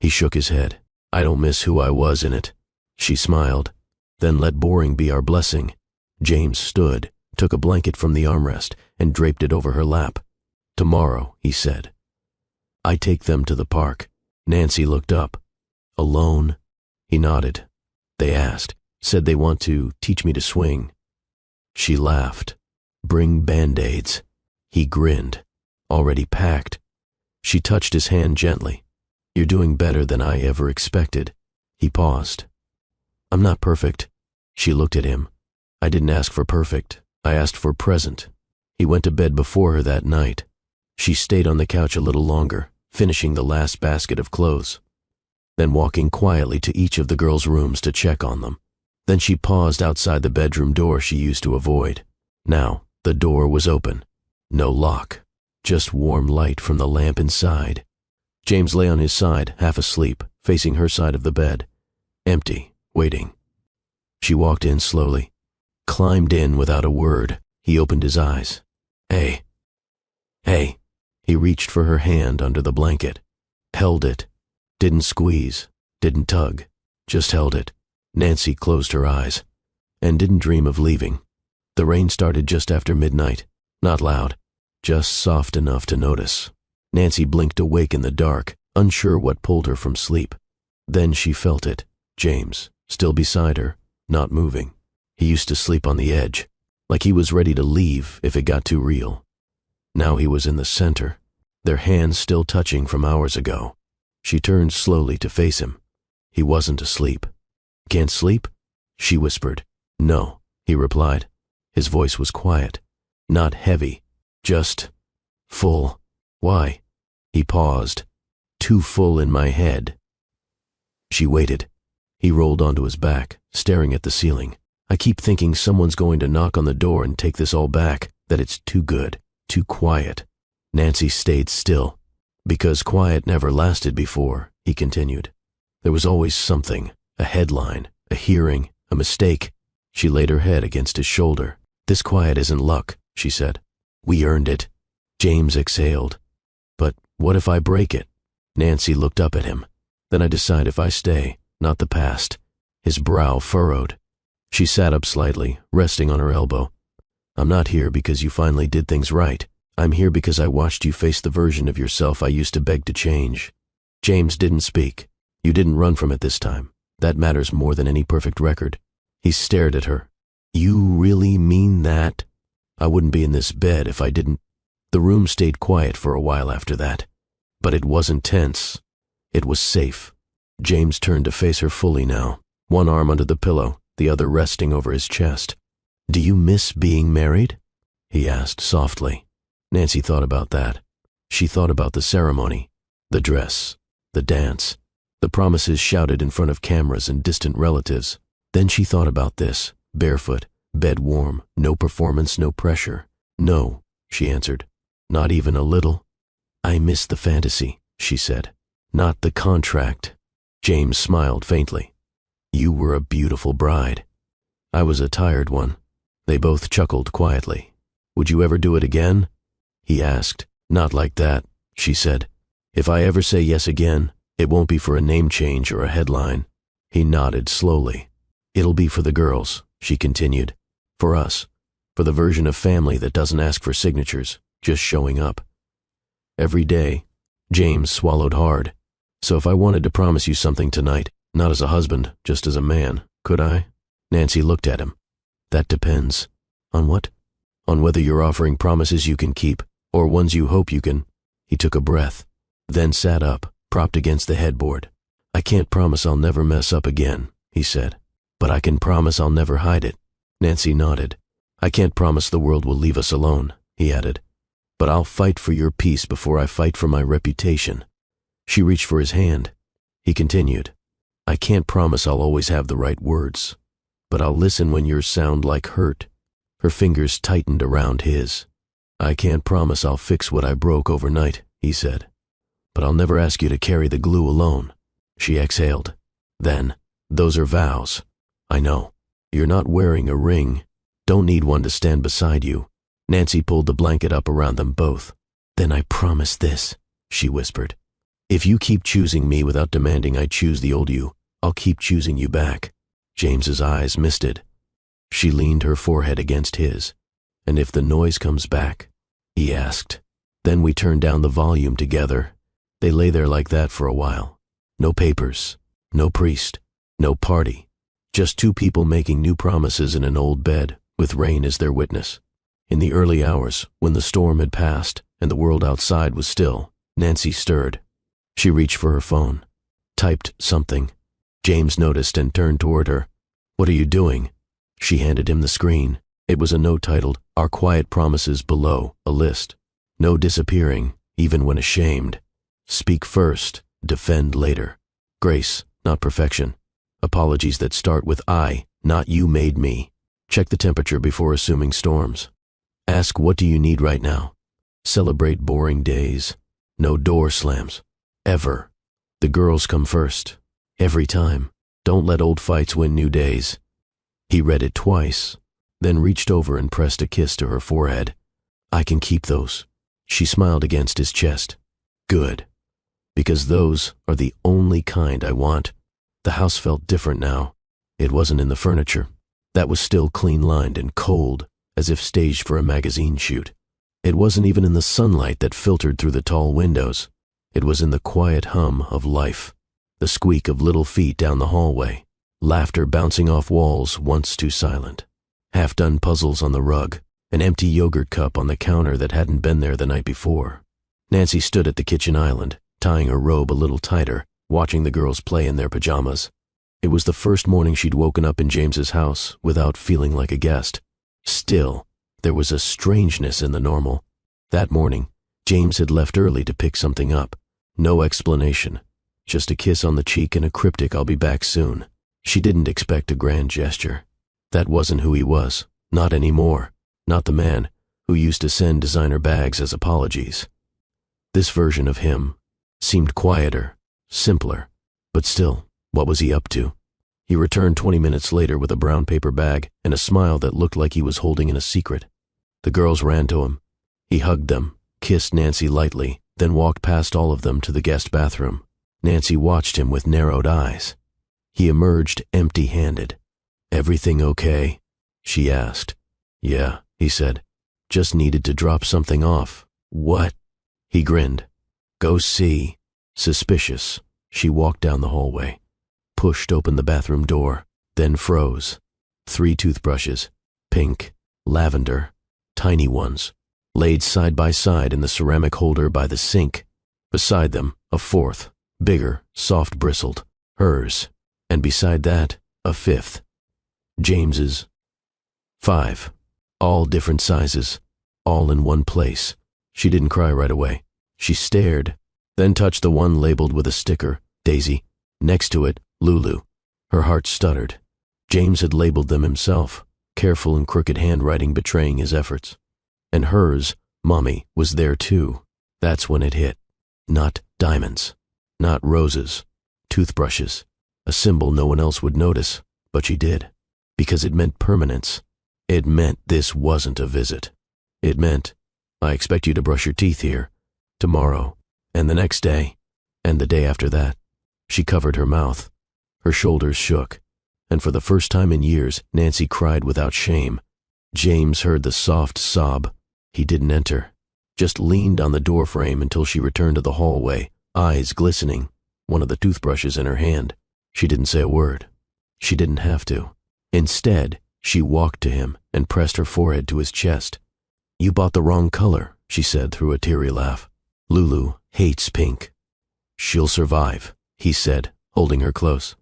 He shook his head. I don't miss who I was in it. She smiled. Then let boring be our blessing. James stood, took a blanket from the armrest, and draped it over her lap. Tomorrow, he said. I take them to the park. Nancy looked up. Alone? He nodded. They asked, said they want to teach me to swing. She laughed. Bring Band-Aids. He grinned. Already packed. She touched his hand gently. You're doing better than I ever expected. He paused. I'm not perfect. She looked at him. I didn't ask for perfect. I asked for present. He went to bed before her that night. She stayed on the couch a little longer, finishing the last basket of clothes, then walking quietly to each of the girls' rooms to check on them. Then she paused outside the bedroom door she used to avoid. Now, the door was open. No lock, just warm light from the lamp inside. James lay on his side, half asleep, facing her side of the bed. Empty, waiting. She walked in slowly, climbed in without a word. He opened his eyes. Hey. Hey. He reached for her hand under the blanket, held it, Didn't squeeze, didn't tug, just held it. Nancy closed her eyes and didn't dream of leaving. The rain started just after midnight, not loud, just soft enough to notice. Nancy blinked awake in the dark, unsure what pulled her from sleep. Then she felt it, James, still beside her, not moving. He used to sleep on the edge, like he was ready to leave if it got too real. Now he was in the center, their hands still touching from hours ago. She turned slowly to face him. He wasn't asleep. "Can't sleep?" she whispered. "No," he replied. His voice was quiet, not heavy, just full. "Why?" He paused. "Too full in my head." She waited. He rolled onto his back, staring at the ceiling. "I keep thinking someone's going to knock on the door and take this all back, that it's too good, too quiet." Nancy stayed still. "Because quiet never lasted before," he continued. "There was always something, a headline, a hearing, a mistake." She laid her head against his shoulder. "This quiet isn't luck," she said. "We earned it." James exhaled. "But what if I break it?" Nancy looked up at him. "Then I decide if I stay, not the past." His brow furrowed. She sat up slightly, resting on her elbow. "I'm not here because you finally did things right. I'm here because I watched you face the version of yourself I used to beg to change." James didn't speak. "You didn't run from it this time. That matters more than any perfect record." He stared at her. "You really mean that?" "I wouldn't be in this bed if I didn't." The room stayed quiet for a while after that. But it wasn't tense. It was safe. James turned to face her fully now, one arm under the pillow, the other resting over his chest. "Do you miss being married?" he asked softly. Nancy thought about that. She thought about the ceremony, the dress, the dance, the promises shouted in front of cameras and distant relatives. Then she thought about this, barefoot, bed warm, no performance, no pressure. "No," she answered. "Not even a little." "I miss the fantasy," she said. "Not the contract." James smiled faintly. "You were a beautiful bride. I was a tired one." They both chuckled quietly. "Would you ever do it again?" he asked. "Not like that," she said. "If I ever say yes again, it won't be for a name change or a headline." He nodded slowly. "It'll be for the girls," she continued. "For us. For the version of family that doesn't ask for signatures, just showing up." "Every day." James swallowed hard. "So if I wanted to promise you something tonight, not as a husband, just as a man, could I?" Nancy looked at him. "That depends." "On what?" "On whether you're offering promises you can keep, or ones you hope you can." He took a breath, then sat up, propped against the headboard. "I can't promise I'll never mess up again," he said. "But I can promise I'll never hide it." Nancy nodded. "I can't promise the world will leave us alone," he added. "But I'll fight for your peace before I fight for my reputation." She reached for his hand. He continued. "I can't promise I'll always have the right words, but I'll listen when yours sound like hurt." Her fingers tightened around his. "I can't promise I'll fix what I broke overnight," he said. "But I'll never ask you to carry the glue alone." She exhaled. Then, "Those are vows." "I know. You're not wearing a ring. Don't need one to stand beside you." Nancy pulled the blanket up around them both. "Then I promise this," she whispered. "If you keep choosing me without demanding I choose the old you, I'll keep choosing you back." James's eyes misted. She leaned her forehead against his. "And if the noise comes back?" he asked. Then we turned down the volume together. They lay there like that for a while. No papers, no priest, no party. Just two people making new promises in an old bed, with rain as their witness. In the early hours, when the storm had passed and the world outside was still, Nancy stirred. She reached for her phone, typed something. James noticed and turned toward her. "What are you doing?" She handed him the screen. It was a note titled, "Our Quiet Promises Below, a List. No disappearing, even when ashamed. Speak first, defend later. Grace, not perfection. Apologies that start with I, not you made me. Check the temperature before assuming storms. Ask what do you need right now. Celebrate boring days. No door slams. Ever. The girls come first. Every time. Don't let old fights win new days." He read it twice, then reached over and pressed a kiss to her forehead. "I can keep those." She smiled against his chest. "Good." Because those are the only kind I want. The house felt different now. It wasn't in the furniture. That was still clean-lined and cold, as if staged for a magazine shoot. It wasn't even in the sunlight that filtered through the tall windows. It was in the quiet hum of life, the squeak of little feet down the hallway, laughter bouncing off walls once too silent, half-done puzzles on the rug, an empty yogurt cup on the counter that hadn't been there the night before. Nancy stood at the kitchen island, tying her robe a little tighter, watching the girls play in their pajamas. It was the first morning she'd woken up in James's house without feeling like a guest. Still, there was a strangeness in the normal. That morning, James had left early to pick something up. No explanation. Just a kiss on the cheek and a cryptic "I'll be back soon." She didn't expect a grand gesture. That wasn't who he was. Not anymore. Not the man who used to send designer bags as apologies. This version of him seemed quieter, simpler, but still, what was he up to? He returned 20 minutes later with a brown paper bag and a smile that looked like he was holding in a secret. The girls ran to him. He hugged them, kissed Nancy lightly, then walked past all of them to the guest bathroom. Nancy watched him with narrowed eyes. He emerged empty-handed. "Everything okay?" she asked. "Yeah," he said. "Just needed to drop something off." "What?" He grinned. "Go see." Suspicious, she walked down the hallway, pushed open the bathroom door, then froze. 3 toothbrushes, pink, lavender, tiny ones, laid side by side in the ceramic holder by the sink. Beside them, a 4th, bigger, soft-bristled, hers, and beside that, a 5th, James's. 5, all different sizes, all in one place. She didn't cry right away. She stared, then touched the one labeled with a sticker, Daisy. Next to it, Lulu. Her heart stuttered. James had labeled them himself, careful and crooked handwriting betraying his efforts. And hers, Mommy, was there too. That's when it hit. Not diamonds. Not roses. Toothbrushes. A symbol no one else would notice, but she did. Because it meant permanence. It meant this wasn't a visit. It meant, I expect you to brush your teeth here. Tomorrow. And the next day. And the day after that. She covered her mouth. Her shoulders shook. And for the first time in years, Nancy cried without shame. James heard the soft sob. He didn't enter. Just leaned on the doorframe until she returned to the hallway, eyes glistening, one of the toothbrushes in her hand. She didn't say a word. She didn't have to. Instead, she walked to him and pressed her forehead to his chest. "You bought the wrong color," she said through a teary laugh. "Lulu hates pink." "She'll survive," he said, holding her close.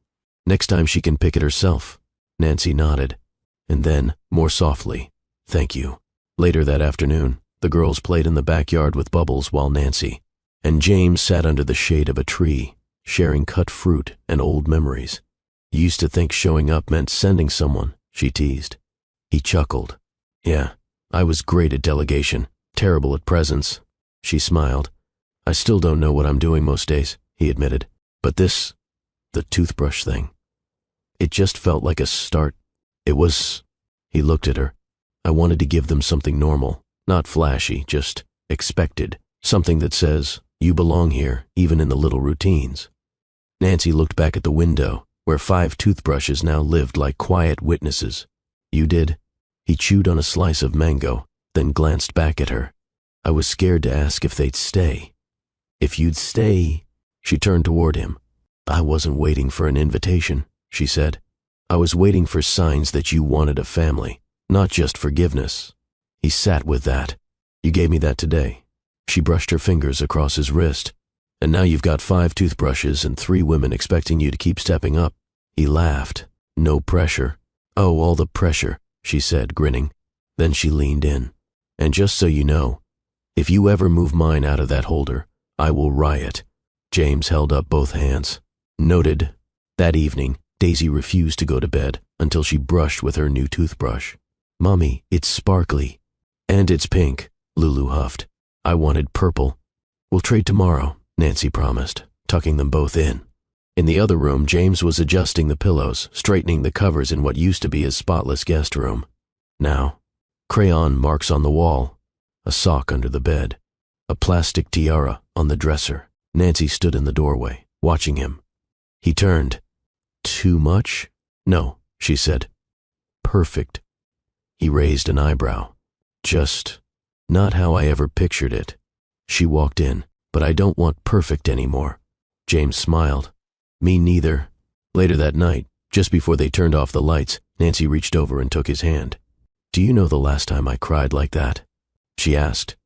"Next time she can pick it herself." Nancy nodded. And then, more softly, "Thank you." Later that afternoon, the girls played in the backyard with Bubbles while Nancy and James sat under the shade of a tree, sharing cut fruit and old memories. "You used to think showing up meant sending someone," she teased. He chuckled. "Yeah, I was great at delegation, terrible at presents." She smiled. "I still don't know what I'm doing most days," he admitted. "But this, the toothbrush thing, it just felt like a start. It was..." He looked at her. "I wanted to give them something normal, not flashy, just expected. Something that says, you belong here, even in the little routines." Nancy looked back at the window, where 5 toothbrushes now lived like quiet witnesses. "You did?" He chewed on a slice of mango, then glanced back at her. "I was scared to ask if they'd stay." "If you'd stay..." She turned toward him. "I wasn't waiting for an invitation," she said. "I was waiting for signs that you wanted a family, not just forgiveness." He sat with that. "You gave me that today." She brushed her fingers across his wrist. "And now you've got 5 toothbrushes and 3 women expecting you to keep stepping up." He laughed. "No pressure." "Oh, all the pressure," she said, grinning. Then she leaned in. "And just so you know, if you ever move mine out of that holder, I will riot." James held up both hands. "Noted." That evening, Daisy refused to go to bed until she brushed with her new toothbrush. "Mommy, it's sparkly." "And it's pink," Lulu huffed. "I wanted purple." "We'll trade tomorrow," Nancy promised, tucking them both in. In the other room, James was adjusting the pillows, straightening the covers in what used to be his spotless guest room. Now, crayon marks on the wall, a sock under the bed, a plastic tiara on the dresser. Nancy stood in the doorway, watching him. He turned. Too much? No, she said. Perfect. He raised an eyebrow. Just not how I ever pictured it. She walked in. But I don't want perfect anymore. James smiled. Me neither. Later that night, just before they turned off the lights, Nancy reached over and took his hand. Do you know the last time I cried like that? She asked.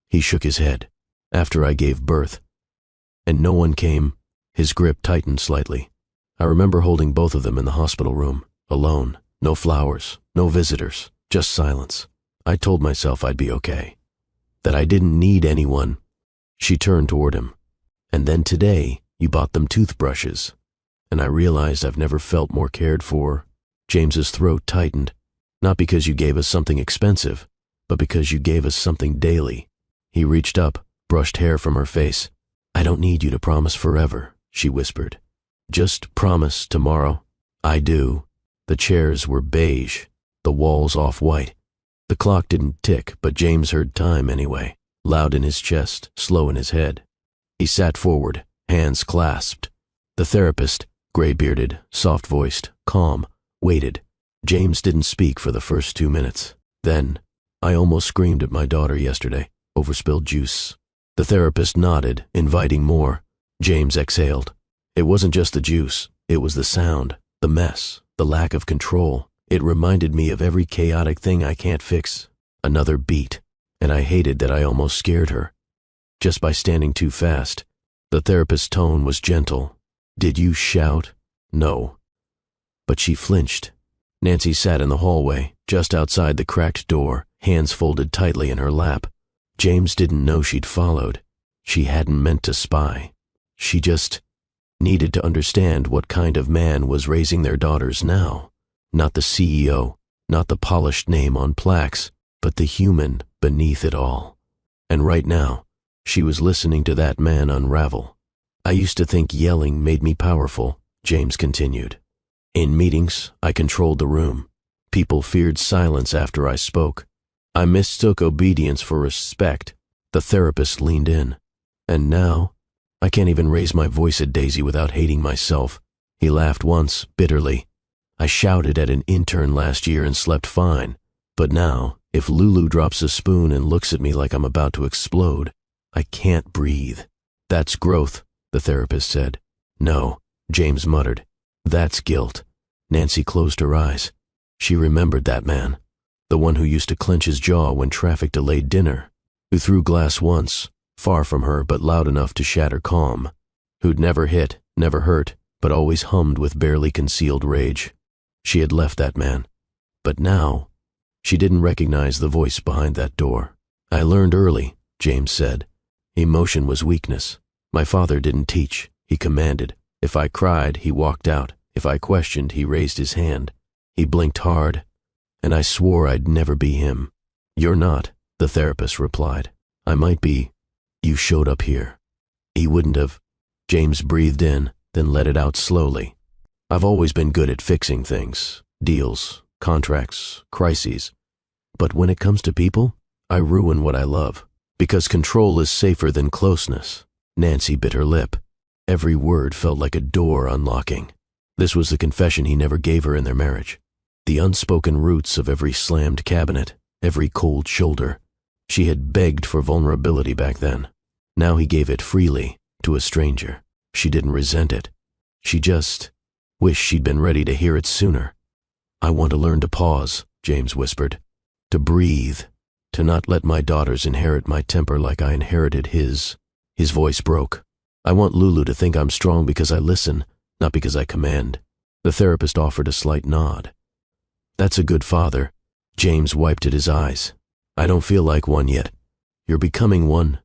He shook his head. After I gave birth. And no one came. His grip tightened slightly. I remember holding both of them in the hospital room, alone. No flowers, no visitors, just silence. I told myself I'd be okay. That I didn't need anyone. She turned toward him. And then today, you bought them toothbrushes. And I realized I've never felt more cared for. James's throat tightened. Not because you gave us something expensive, but because you gave us something daily. He reached up, brushed hair from her face. I don't need you to promise forever, she whispered. Just promise tomorrow. I do. The chairs were beige, the walls off-white. The clock didn't tick, but James heard time anyway. Loud in his chest, slow in his head. He sat forward, hands clasped. The therapist, gray-bearded, soft-voiced, calm, waited. James didn't speak for the first 2 minutes. Then, I almost screamed at my daughter yesterday, over spilled juice. The therapist nodded, inviting more. James exhaled. It wasn't just the juice, it was the sound, the mess, the lack of control. It reminded me of every chaotic thing I can't fix. Another beat. And I hated that I almost scared her. Just by standing too fast. The therapist's tone was gentle. Did you shout? No. But she flinched. Nancy sat in the hallway, just outside the cracked door, hands folded tightly in her lap. James didn't know she'd followed. She hadn't meant to spy. She just needed to understand what kind of man was raising their daughters now. Not the CEO, not the polished name on plaques, but the human beneath it all. And right now, she was listening to that man unravel. I used to think yelling made me powerful, James continued. In meetings, I controlled the room. People feared silence after I spoke. I mistook obedience for respect. The therapist leaned in. And now, I can't even raise my voice at Daisy without hating myself. He laughed once, bitterly. I shouted at an intern last year and slept fine. But now, if Lulu drops a spoon and looks at me like I'm about to explode, I can't breathe. That's growth, the therapist said. No, James muttered. That's guilt. Nancy closed her eyes. She remembered that man. The one who used to clench his jaw when traffic delayed dinner. Who threw glass once, far from her but loud enough to shatter calm. Who'd never hit, never hurt, but always hummed with barely concealed rage. She had left that man. But now, she didn't recognize the voice behind that door. I learned early, James said. Emotion was weakness. My father didn't teach, he commanded. If I cried, he walked out. If I questioned, he raised his hand. He blinked hard, and I swore I'd never be him. You're not, the therapist replied. I might be. You showed up here. He wouldn't have. James breathed in, then let it out slowly. I've always been good at fixing things. Deals, contracts, crises. But when it comes to people, I ruin what I love. Because control is safer than closeness. Nancy bit her lip. Every word felt like a door unlocking. This was the confession he never gave her in their marriage. The unspoken roots of every slammed cabinet, every cold shoulder. She had begged for vulnerability back then. Now he gave it freely, to a stranger. She didn't resent it. She just wished she'd been ready to hear it sooner. I want to learn to pause, James whispered. To breathe. To not let my daughters inherit my temper like I inherited his. His voice broke. I want Lulu to think I'm strong because I listen, not because I command. The therapist offered a slight nod. That's a good father. James wiped at his eyes. I don't feel like one yet. You're becoming one.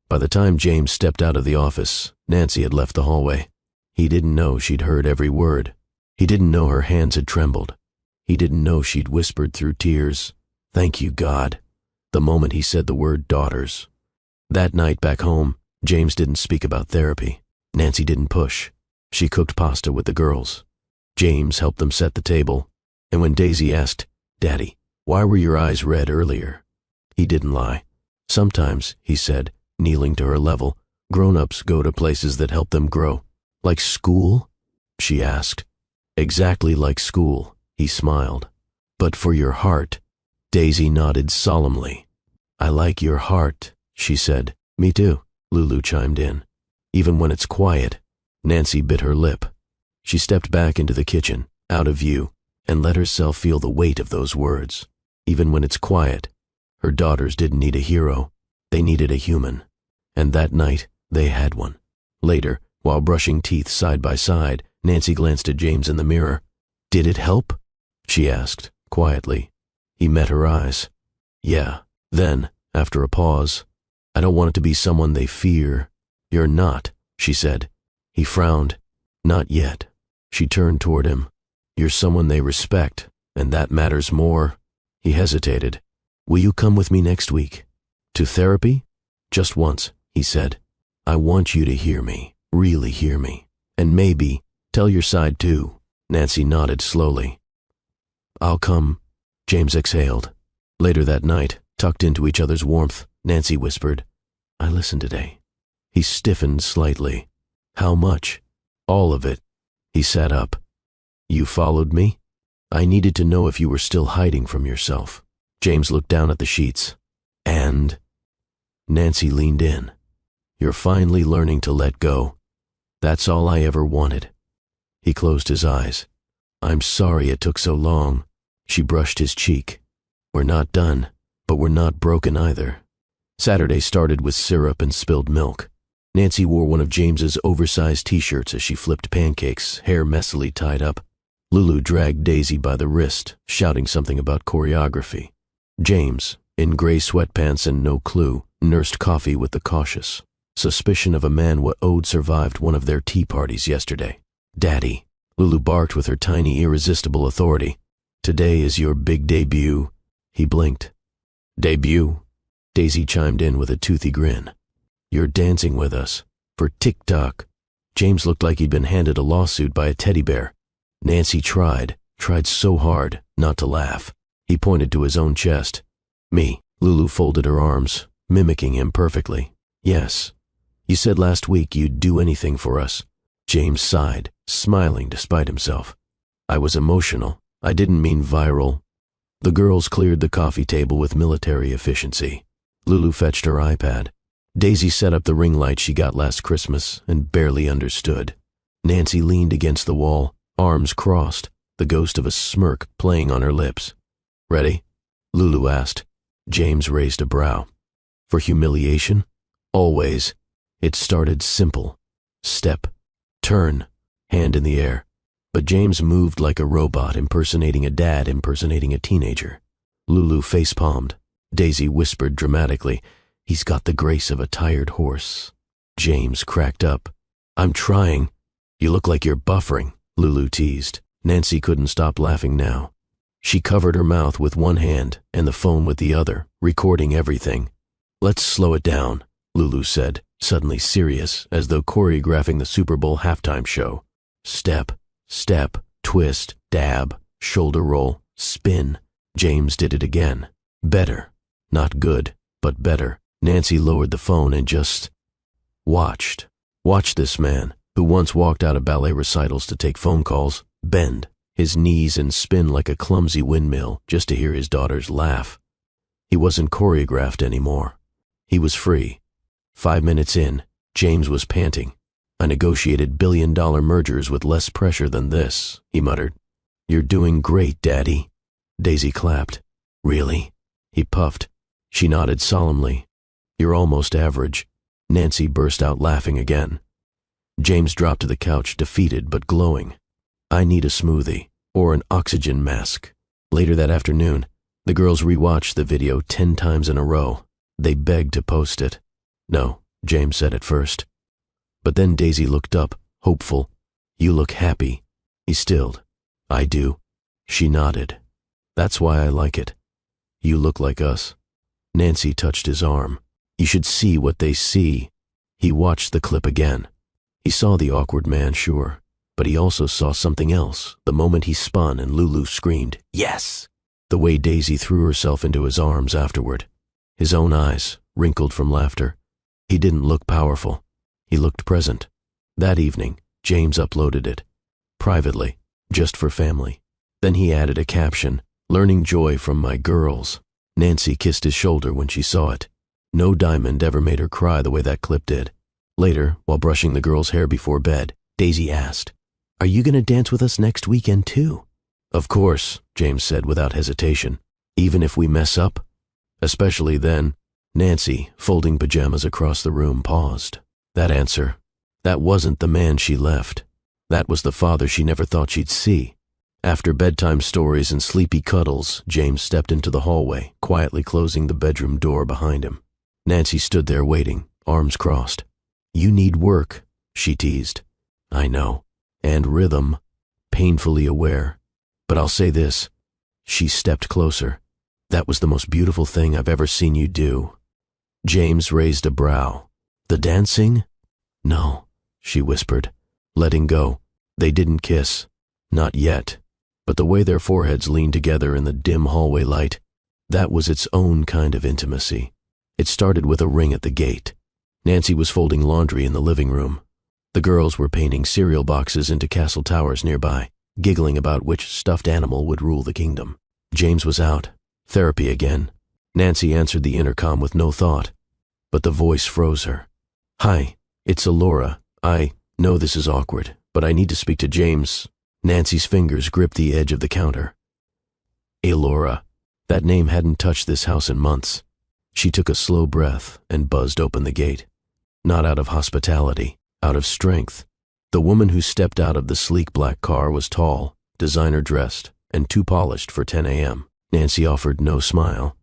By the time James stepped out of the office, Nancy had left the hallway. He didn't know she'd heard every word. He didn't know her hands had trembled. He didn't know she'd whispered through tears, "Thank you, God," the moment he said the word daughters. That night back home, James didn't speak about therapy. Nancy didn't push. She cooked pasta with the girls. James helped them set the table. And when Daisy asked, "Daddy, why were your eyes red earlier?" He didn't lie. Sometimes, he said, kneeling to her level, Grown-ups go to places that help them grow. Like school? She asked. Exactly like school, he smiled. But for your heart. Daisy nodded solemnly. I like your heart, she said. Me too, Lulu chimed in. Even when it's quiet. Nancy bit her lip. She stepped back into the kitchen, out of view, and let herself feel the weight of those words. Even when it's quiet. Her daughters didn't need a hero. They needed a human. And that night, they had one. Later, while brushing teeth side by side, Nancy glanced at James in the mirror. Did it help? She asked, quietly. He met her eyes. Yeah. Then, after a pause, I don't want it to be someone they fear. You're not, she said. He frowned. Not yet. She turned toward him. You're someone they respect, and that matters more. He hesitated. Will you come with me next week? To therapy? Just once, he said. I want you to hear me, really hear me. And maybe, tell your side too. Nancy nodded slowly. I'll come, James exhaled. Later that night, tucked into each other's warmth, Nancy whispered, I listened today. He stiffened slightly. How much? All of it. He sat up. You followed me? I needed to know if you were still hiding from yourself. James looked down at the sheets. And? Nancy leaned in. You're finally learning to let go. That's all I ever wanted. He closed his eyes. I'm sorry it took so long. She brushed his cheek. We're not done, but we're not broken either. Saturday started with syrup and spilled milk. Nancy wore one of James's oversized t-shirts as she flipped pancakes, hair messily tied up. Lulu dragged Daisy by the wrist, shouting something about choreography. James, in gray sweatpants and no clue, nursed coffee with the cautious suspicion of a man what owed survived one of their tea parties yesterday. Daddy, Lulu barked with her tiny, irresistible authority. Today is your big debut. He blinked. Debut? Daisy chimed in with a toothy grin. You're dancing with us. For TikTok. James looked like he'd been handed a lawsuit by a teddy bear. Nancy tried so hard not to laugh. He pointed to his own chest. Me. Lulu folded her arms, mimicking him perfectly. Yes. You said last week you'd do anything for us. James sighed, smiling despite himself. I was emotional. I didn't mean viral. The girls cleared the coffee table with military efficiency. Lulu fetched her iPad. Daisy set up the ring light she got last Christmas and barely understood. Nancy leaned against the wall, arms crossed, the ghost of a smirk playing on her lips. Ready? Lulu asked. James raised a brow. For humiliation? Always. It started simple. Step. Turn. Hand in the air. But James moved like a robot impersonating a dad impersonating a teenager. Lulu face-palmed. Daisy whispered dramatically, He's got the grace of a tired horse. James cracked up. I'm trying. You look like you're buffering, Lulu teased. Nancy couldn't stop laughing now. She covered her mouth with one hand and the phone with the other, recording everything. Let's slow it down, Lulu said, suddenly serious, as though choreographing the Super Bowl halftime show. Step, step, twist, dab, shoulder roll, spin. James did it again. Better. Not good, but better. Nancy lowered the phone and just watched. Watched this man, who once walked out of ballet recitals to take phone calls, bend his knees and spin like a clumsy windmill just to hear his daughters laugh. He wasn't choreographed anymore. He was free. 5 minutes in, James was panting. I negotiated billion-dollar mergers with less pressure than this, he muttered. You're doing great, Daddy. Daisy clapped. Really? He puffed. She nodded solemnly. You're almost average. Nancy burst out laughing again. James dropped to the couch, defeated but glowing. I need a smoothie, or an oxygen mask. Later that afternoon, the girls rewatched the video 10 times in a row. They begged to post it. No, James said at first. But then Daisy looked up, hopeful. You look happy. He stilled. I do. She nodded. That's why I like it. You look like us. Nancy touched his arm. You should see what they see. He watched the clip again. He saw the awkward man, sure, but he also saw something else the moment he spun and Lulu screamed, Yes! The way Daisy threw herself into his arms afterward. His own eyes, wrinkled from laughter. He didn't look powerful. He looked present. That evening, James uploaded it. Privately, just for family. Then he added a caption, "Learning joy from my girls." Nancy kissed his shoulder when she saw it. No diamond ever made her cry the way that clip did. Later, while brushing the girls' hair before bed, Daisy asked, "Are you going to dance with us next weekend too?" "Of course," James said without hesitation. "Even if we mess up?" "Especially then." Nancy, folding pajamas across the room, paused. That answer, that wasn't the man she left. That was the father she never thought she'd see. After bedtime stories and sleepy cuddles, James stepped into the hallway, quietly closing the bedroom door behind him. Nancy stood there waiting, arms crossed. "You need work," she teased. "I know. And rhythm." Painfully aware. "But I'll say this." She stepped closer. "That was the most beautiful thing I've ever seen you do." James raised a brow. "The dancing?" "No," she whispered, letting go. They didn't kiss. Not yet. But the way their foreheads leaned together in the dim hallway light, that was its own kind of intimacy. It started with a ring at the gate. Nancy was folding laundry in the living room. The girls were painting cereal boxes into castle towers nearby, giggling about which stuffed animal would rule the kingdom. James was out. Therapy again. Nancy answered the intercom with no thought, but the voice froze her. "Hi, it's Alora. I know this is awkward, but I need to speak to James." Nancy's fingers gripped the edge of the counter. Alora. That name hadn't touched this house in months. She took a slow breath and buzzed open the gate. Not out of hospitality, out of strength. The woman who stepped out of the sleek black car was tall, designer dressed, and too polished for 10 a.m. Nancy offered no smile.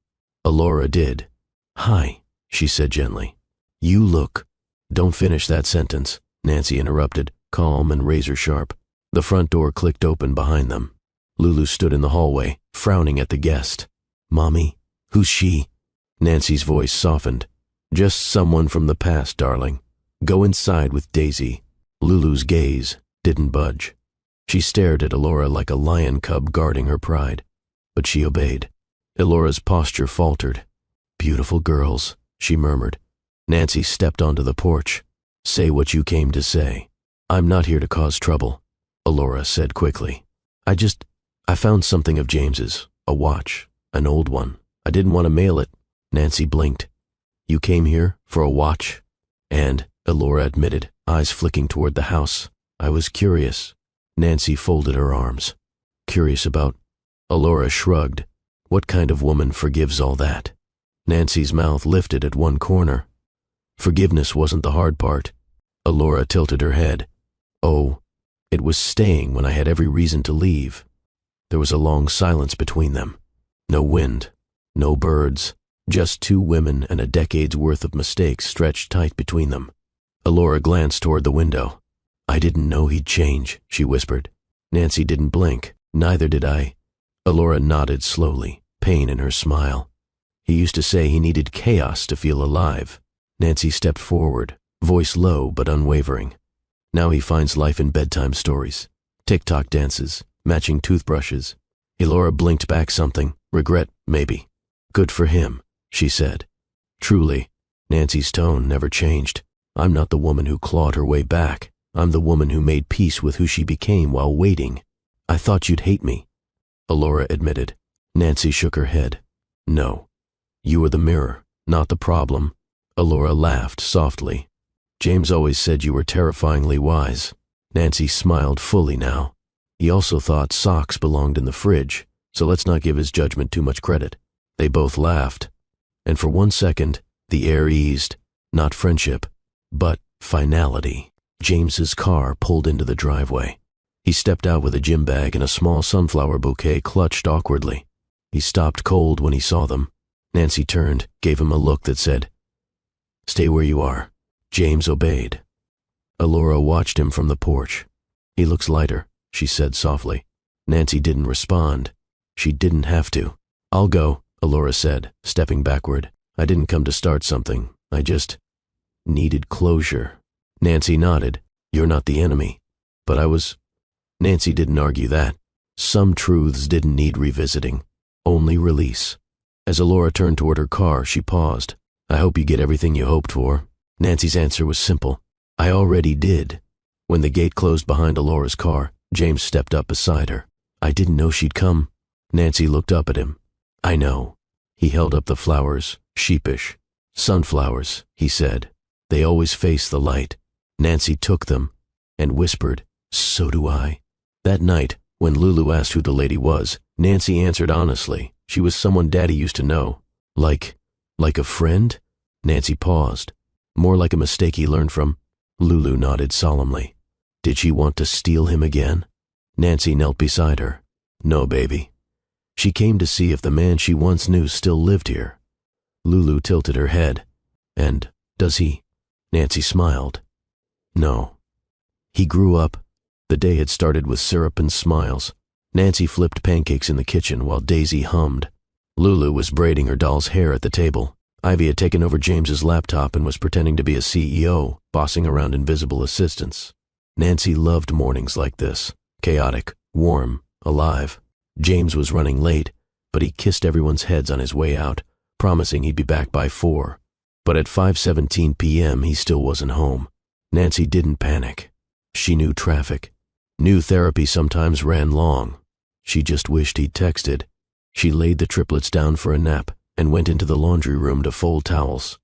Alora did. "Hi," she said gently. "You look—" "Don't finish that sentence," Nancy interrupted, calm and razor sharp. The front door clicked open behind them. Lulu stood in the hallway, frowning at the guest. "Mommy, who's she?" Nancy's voice softened. "Just someone from the past, darling. Go inside with Daisy." Lulu's gaze didn't budge. She stared at Alora like a lion cub guarding her pride, but she obeyed. Alora's posture faltered. "Beautiful girls," she murmured. Nancy stepped onto the porch. "Say what you came to say." "I'm not here to cause trouble," Alora said quickly. I found something of James's, a watch, an old one. I didn't want to mail it." Nancy blinked. "You came here for a watch?" "And," Alora admitted, eyes flicking toward the house, "I was curious." Nancy folded her arms. "Curious about—" Alora shrugged. "What kind of woman forgives all that?" Nancy's mouth lifted at one corner. Forgiveness wasn't the hard part. Alora tilted her head. "Oh, it was staying when I had every reason to leave." There was a long silence between them. No wind, no birds, just two women and a decade's worth of mistakes stretched tight between them. Alora glanced toward the window. "I didn't know he'd change," she whispered. Nancy didn't blink. "Neither did I." Alora nodded slowly, pain in her smile. "He used to say he needed chaos to feel alive." Nancy stepped forward, voice low but unwavering. "Now he finds life in bedtime stories, TikTok dances, matching toothbrushes." Alora blinked back something, regret, maybe. "Good for him," she said. "Truly." Nancy's tone never changed. "I'm not the woman who clawed her way back. I'm the woman who made peace with who she became while waiting." "I thought you'd hate me," Alora admitted. Nancy shook her head. "No. You were the mirror, not the problem." Alora laughed softly. "James always said you were terrifyingly wise." Nancy smiled fully now. "He also thought socks belonged in the fridge, so let's not give his judgment too much credit." They both laughed. And for 1 second, the air eased. Not friendship, but finality. James's car pulled into the driveway. He stepped out with a gym bag and a small sunflower bouquet clutched awkwardly. He stopped cold when he saw them. Nancy turned, gave him a look that said, "Stay where you are." James obeyed. Alora watched him from the porch. "He looks lighter," she said softly. Nancy didn't respond. She didn't have to. "I'll go," Alora said, stepping backward. "I didn't come to start something. I just needed closure." Nancy nodded. "You're not the enemy." "But I was—" Nancy didn't argue that. Some truths didn't need revisiting, only release. As Alora turned toward her car, she paused. "I hope you get everything you hoped for." Nancy's answer was simple. I already did. When the gate closed behind Alora's car, James stepped up beside her. I didn't know she'd come. Nancy looked up at him. I know. He held up the flowers, sheepish. Sunflowers, he said. They always face the light. Nancy took them and whispered, so do I. That night, when Lulu asked who the lady was, Nancy answered honestly. She was someone Daddy used to know. Like a friend? Nancy paused. More like a mistake he learned from. Lulu nodded solemnly. Did she want to steal him again? Nancy knelt beside her. No, baby. She came to see if the man she once knew still lived here. Lulu tilted her head. And, does he? Nancy smiled. No. He grew up. The day had started with syrup and smiles. Nancy flipped pancakes in the kitchen while Daisy hummed. Lulu was braiding her doll's hair at the table. Ivy had taken over James's laptop and was pretending to be a CEO, bossing around invisible assistants. Nancy loved mornings like this. Chaotic, warm, alive. James was running late, but he kissed everyone's heads on his way out, promising he'd be back by 4. But at 5:17 p.m. he still wasn't home. Nancy didn't panic. She knew traffic. Knew therapy sometimes ran long. She just wished he'd texted. She laid the triplets down for a nap and went into the laundry room to fold towels.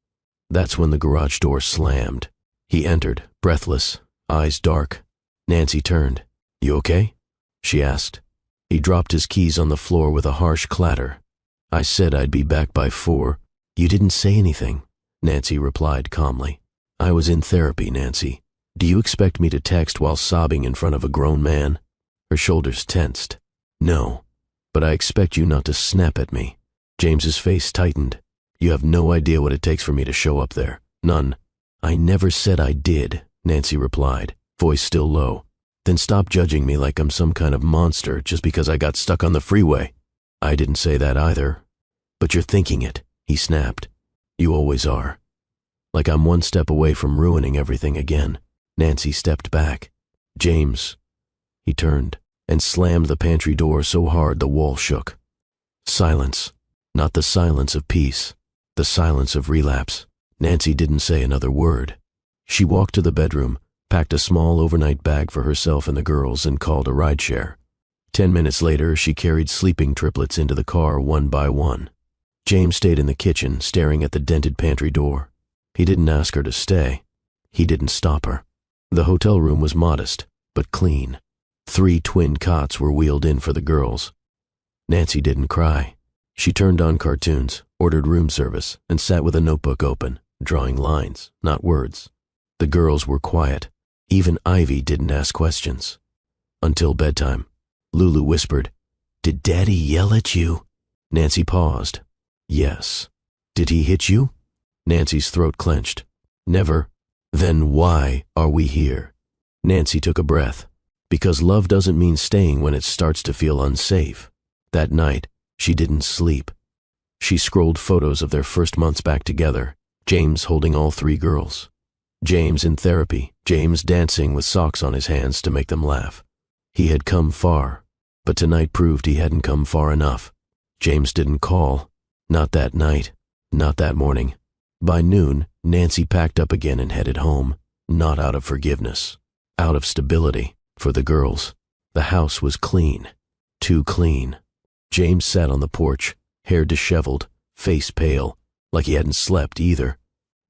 That's when the garage door slammed. He entered, breathless, eyes dark. Nancy turned. You okay? She asked. He dropped his keys on the floor with a harsh clatter. I said I'd be back by 4. You didn't say anything, Nancy replied calmly. I was in therapy, Nancy. Do you expect me to text while sobbing in front of a grown man? Her shoulders tensed. No, but I expect you not to snap at me. James's face tightened. You have no idea what it takes for me to show up there. None. I never said I did, Nancy replied, voice still low. Then stop judging me like I'm some kind of monster just because I got stuck on the freeway. I didn't say that either. But you're thinking it, he snapped. You always are. Like I'm one step away from ruining everything again. Nancy stepped back. James. He turned and slammed the pantry door so hard the wall shook. Silence. Not the silence of peace. The silence of relapse. Nancy didn't say another word. She walked to the bedroom, packed a small overnight bag for herself and the girls, and called a rideshare. 10 minutes later, she carried sleeping triplets into the car one by one. James stayed in the kitchen, staring at the dented pantry door. He didn't ask her to stay. He didn't stop her. The hotel room was modest, but clean. 3 twin cots were wheeled in for the girls. Nancy didn't cry. She turned on cartoons, ordered room service, and sat with a notebook open, drawing lines, not words. The girls were quiet. Even Ivy didn't ask questions. Until bedtime. Lulu whispered, Did Daddy yell at you? Nancy paused. Yes. Did he hit you? Nancy's throat clenched. Never. Then why are we here? Nancy took a breath. Because love doesn't mean staying when it starts to feel unsafe. That night, she didn't sleep. She scrolled photos of their first months back together, James holding all 3 girls. James in therapy, James dancing with socks on his hands to make them laugh. He had come far, but tonight proved he hadn't come far enough. James didn't call. Not that night, not that morning. By noon, Nancy packed up again and headed home, not out of forgiveness, out of stability for the girls. The house was clean, too clean. James sat on the porch, hair disheveled, face pale, like he hadn't slept either.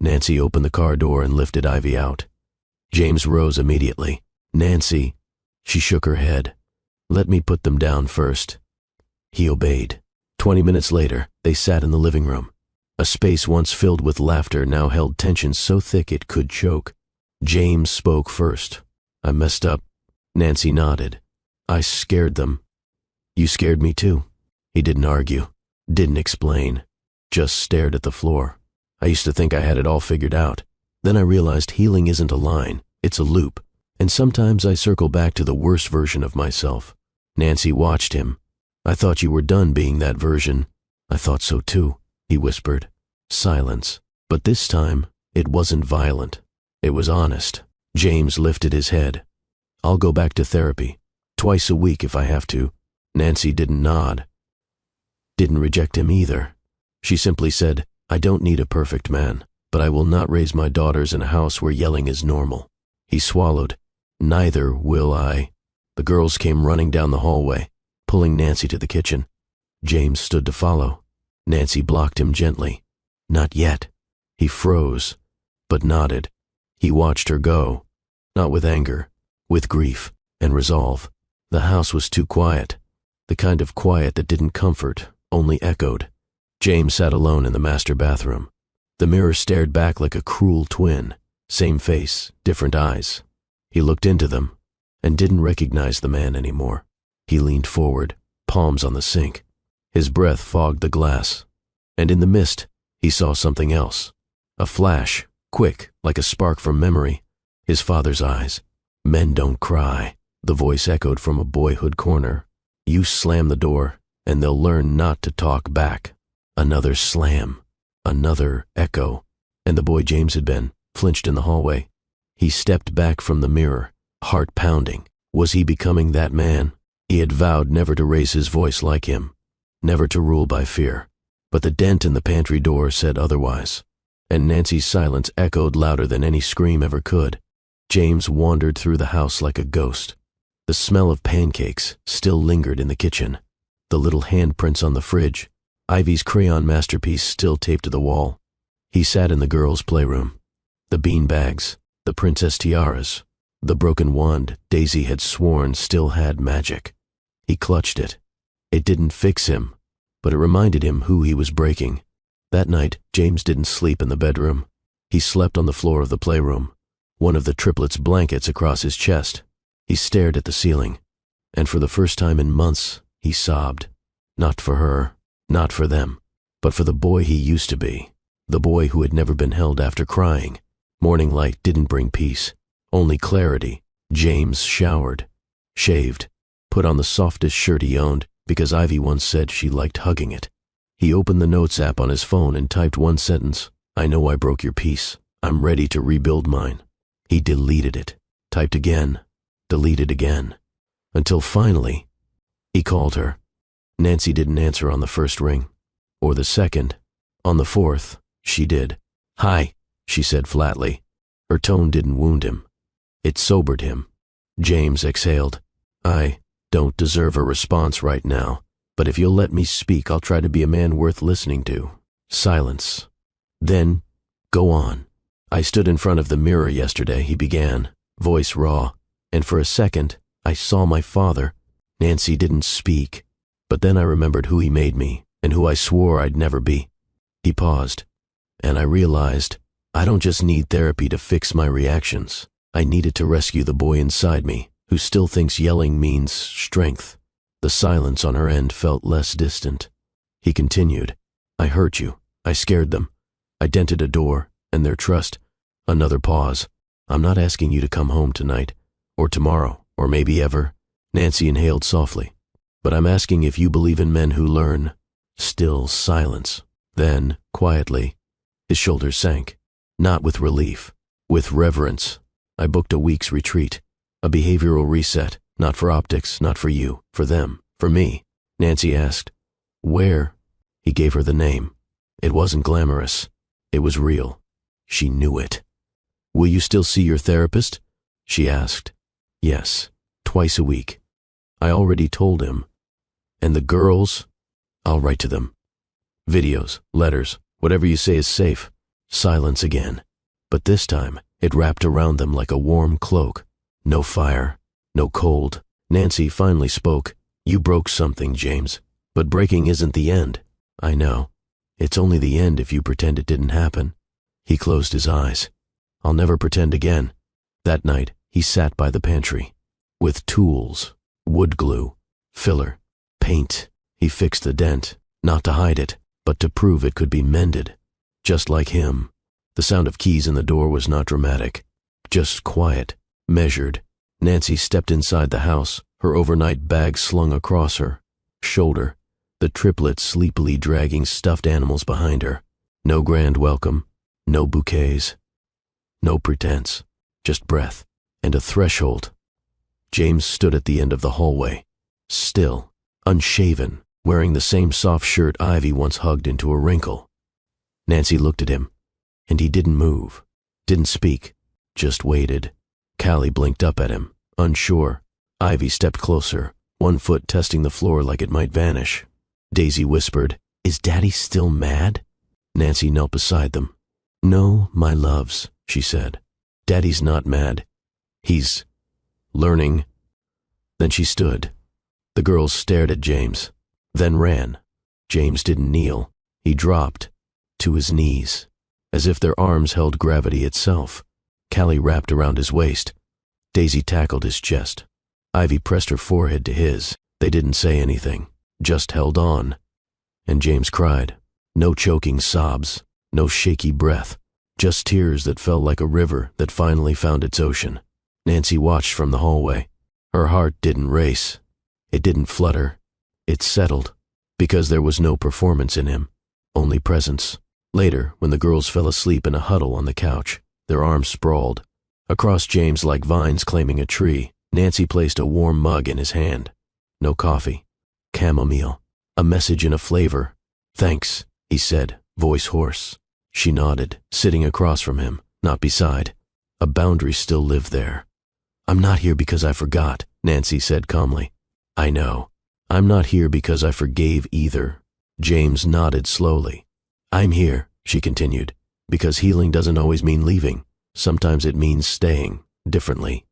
Nancy opened the car door and lifted Ivy out. James rose immediately. Nancy. She shook her head. Let me put them down first. He obeyed. 20 minutes later, they sat in the living room. A space once filled with laughter now held tension so thick it could choke. James spoke first. I messed up. Nancy nodded. I scared them. You scared me too. He didn't argue, didn't explain, just stared at the floor. I used to think I had it all figured out. Then I realized healing isn't a line, it's a loop. And sometimes I circle back to the worst version of myself. Nancy watched him. I thought you were done being that version. I thought so too, he whispered. Silence. But this time, it wasn't violent. It was honest. James lifted his head. I'll go back to therapy. Twice a week if I have to. Nancy didn't nod. Didn't reject him either. She simply said, I don't need a perfect man, but I will not raise my daughters in a house where yelling is normal. He swallowed. Neither will I. The girls came running down the hallway, pulling Nancy to the kitchen. James stood to follow. Nancy blocked him gently. Not yet. He froze, but nodded. He watched her go, not with anger, with grief and resolve. The house was too quiet, the kind of quiet that didn't comfort, only echoed. James sat alone in the master bathroom. The mirror stared back like a cruel twin, same face, different eyes. He looked into them and didn't recognize the man anymore. He leaned forward, palms on the sink. His breath fogged the glass, and in the mist, he saw something else. A flash, quick, like a spark from memory. His father's eyes. Men don't cry, the voice echoed from a boyhood corner. You slam the door, and they'll learn not to talk back. Another slam, another echo, and the boy James had been flinched in the hallway. He stepped back from the mirror, heart pounding. Was he becoming that man? He had vowed never to raise his voice like him, never to rule by fear. But the dent in the pantry door said otherwise, and Nancy's silence echoed louder than any scream ever could. James wandered through the house like a ghost. The smell of pancakes still lingered in the kitchen. The little handprints on the fridge, Ivy's crayon masterpiece still taped to the wall. He sat in the girls' playroom. The bean bags, the princess tiaras, the broken wand Daisy had sworn still had magic. He clutched it. It didn't fix him, but it reminded him who he was breaking. That night, James didn't sleep in the bedroom. He slept on the floor of the playroom, one of the triplets' blankets across his chest. He stared at the ceiling, and for the first time in months, he sobbed. Not for her, not for them, but for the boy he used to be, the boy who had never been held after crying. Morning light didn't bring peace, only clarity. James showered, shaved, put on the softest shirt he owned because Ivy once said she liked hugging it. He opened the notes app on his phone and typed one sentence. I know I broke your peace. I'm ready to rebuild mine. He deleted it, typed again, deleted again, until finally, he called her. Nancy didn't answer on the first ring, or the second. On the fourth, she did. Hi, she said flatly. Her tone didn't wound him. It sobered him. James exhaled. I don't deserve a response right now, but if you'll let me speak, I'll try to be a man worth listening to. Silence. Then, go on. I stood in front of the mirror yesterday, he began, voice raw, and for a second, I saw my father. Nancy didn't speak, but then I remembered who he made me and who I swore I'd never be. He paused, and I realized I don't just need therapy to fix my reactions. I needed to rescue the boy inside me who still thinks yelling means strength. The silence on her end felt less distant. He continued, I hurt you. I scared them. I dented a door and their trust. Another pause. I'm not asking you to come home tonight, or tomorrow, or maybe ever. Nancy inhaled softly. But I'm asking if you believe in men who learn. Still silence. Then, quietly, his shoulders sank. Not with relief, with reverence. I booked a week's retreat, a behavioral reset, not for optics, not for you, for them, for me. Nancy asked, where? He gave her the name. It wasn't glamorous. It was real. She knew it. Will you still see your therapist? She asked. Yes, twice a week. I already told him. And the girls? I'll write to them. Videos, letters, whatever you say is safe. Silence again. But this time, it wrapped around them like a warm cloak. No fire, no cold. Nancy finally spoke. You broke something, James. But breaking isn't the end. I know. It's only the end if you pretend it didn't happen. He closed his eyes. I'll never pretend again. That night, he sat by the pantry. With tools, wood glue, filler, paint. He fixed the dent, not to hide it, but to prove it could be mended. Just like him. The sound of keys in the door was not dramatic, just quiet, measured. Nancy stepped inside the house, her overnight bag slung across her shoulder, the triplets sleepily dragging stuffed animals behind her. No grand welcome, no bouquets, no pretense, just breath and a threshold. James stood at the end of the hallway, still, unshaven, wearing the same soft shirt Ivy once hugged into a wrinkle. Nancy looked at him, and he didn't move, didn't speak, just waited. Callie blinked up at him, unsure. Ivy stepped closer, one foot testing the floor like it might vanish. Daisy whispered, "Is Daddy still mad?" Nancy knelt beside them. "No, my loves," she said. "Daddy's not mad. He's learning." Then she stood. The girls stared at James, then ran. James didn't kneel. He dropped to his knees, as if their arms held gravity itself. Callie wrapped around his waist. Daisy tackled his chest. Ivy pressed her forehead to his. They didn't say anything, just held on. And James cried. No choking sobs, no shaky breath, just tears that felt like a river that finally found its ocean. Nancy watched from the hallway. Her heart didn't race. It didn't flutter. It settled, because there was no performance in him, only presence. Later, when the girls fell asleep in a huddle on the couch, their arms sprawled across James like vines claiming a tree, Nancy placed a warm mug in his hand. No coffee. Chamomile. A message in a flavor. "Thanks," he said, voice hoarse. She nodded, sitting across from him, not beside. A boundary still lived there. "I'm not here because I forgot," Nancy said calmly. "I know. I'm not here because I forgave either." James nodded slowly. "I'm here," she continued, "because healing doesn't always mean leaving. Sometimes it means staying, differently."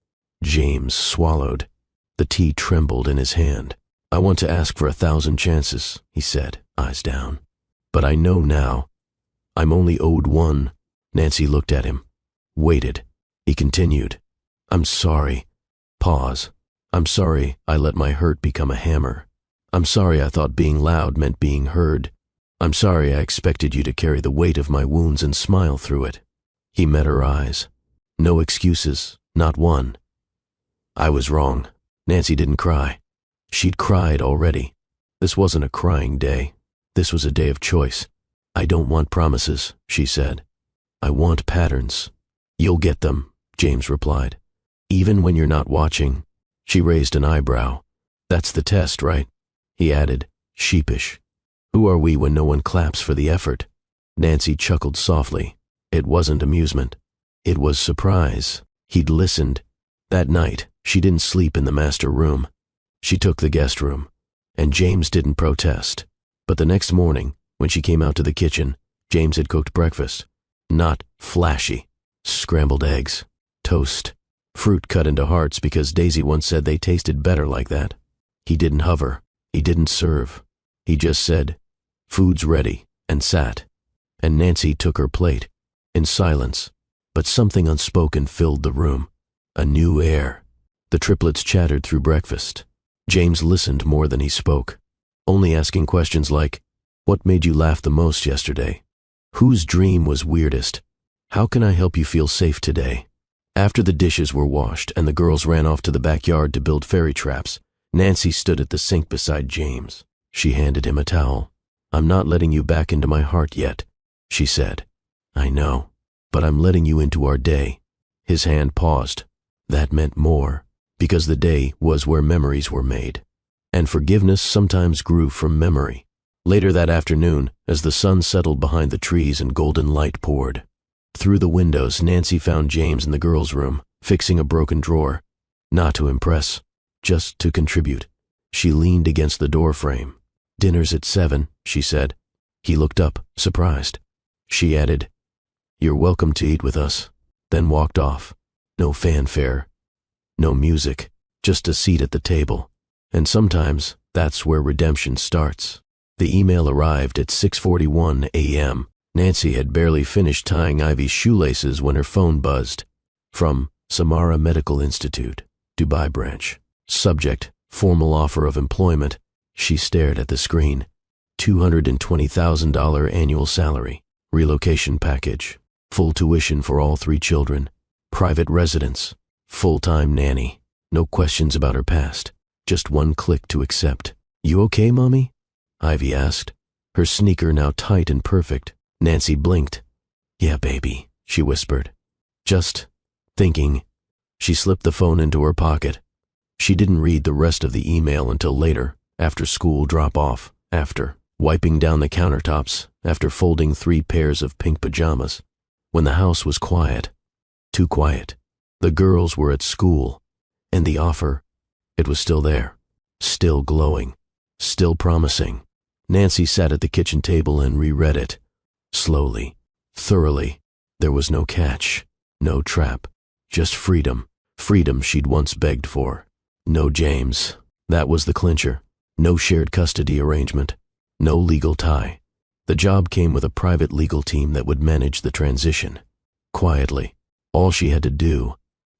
James swallowed. The tea trembled in his hand. "I want to ask for 1,000 chances," he said, eyes down. "But I know now. I'm only owed one." Nancy looked at him, waited. He continued. "I'm sorry." Pause. "I'm sorry I let my hurt become a hammer. I'm sorry I thought being loud meant being heard. I'm sorry I expected you to carry the weight of my wounds and smile through it." He met her eyes. No excuses, not one. "I was wrong." Nancy didn't cry. She'd cried already. This wasn't a crying day. This was a day of choice. "I don't want promises," she said. "I want patterns." "You'll get them," James replied. "Even when you're not watching." She raised an eyebrow. "That's the test, right?" He added, sheepish. "Who are we when no one claps for the effort?" Nancy chuckled softly. It wasn't amusement. It was surprise. He'd listened. That night, she didn't sleep in the master room. She took the guest room, and James didn't protest. But the next morning, when she came out to the kitchen, James had cooked breakfast. Not flashy. Scrambled eggs, toast, fruit cut into hearts because Daisy once said they tasted better like that. He didn't hover. He didn't serve. He just said, "Food's ready," and sat. And Nancy took her plate, in silence. But something unspoken filled the room. A new air. The triplets chattered through breakfast. James listened more than he spoke, only asking questions like, "What made you laugh the most yesterday? Whose dream was weirdest? How can I help you feel safe today?" After the dishes were washed and the girls ran off to the backyard to build fairy traps, Nancy stood at the sink beside James. She handed him a towel. "I'm not letting you back into my heart yet," she said. "I know, but I'm letting you into our day." His hand paused. That meant more, because the day was where memories were made. And forgiveness sometimes grew from memory. Later that afternoon, as the sun settled behind the trees and golden light poured through the windows, Nancy found James in the girls' room, fixing a broken drawer. Not to impress, just to contribute. She leaned against the door frame. "Dinner's at 7, she said. He looked up, surprised. She added, "You're welcome to eat with us," then walked off. No fanfare, no music, just a seat at the table. And sometimes that's where redemption starts. The email arrived at 6:41 a.m. Nancy had barely finished tying Ivy's shoelaces when her phone buzzed. From Samara Medical Institute, Dubai branch. Subject, formal offer of employment. She stared at the screen. $220,000 annual salary. Relocation package. Full tuition for all 3 children. Private residence. Full-time nanny. No questions about her past. Just one click to accept. "You okay, Mommy?" Ivy asked, her sneaker now tight and perfect. Nancy blinked. "Yeah, baby," she whispered. "Just thinking." She slipped the phone into her pocket. She didn't read the rest of the email until later, after school drop-off, after wiping down the countertops, after folding 3 pairs of pink pajamas, when the house was quiet. Too quiet. The girls were at school, and the offer, it was still there, still glowing, still promising. Nancy sat at the kitchen table and reread it. Slowly, thoroughly. There was no catch, no trap, just freedom. Freedom she'd once begged for. No James. That was the clincher. No shared custody arrangement. No legal tie. The job came with a private legal team that would manage the transition. Quietly. All she had to do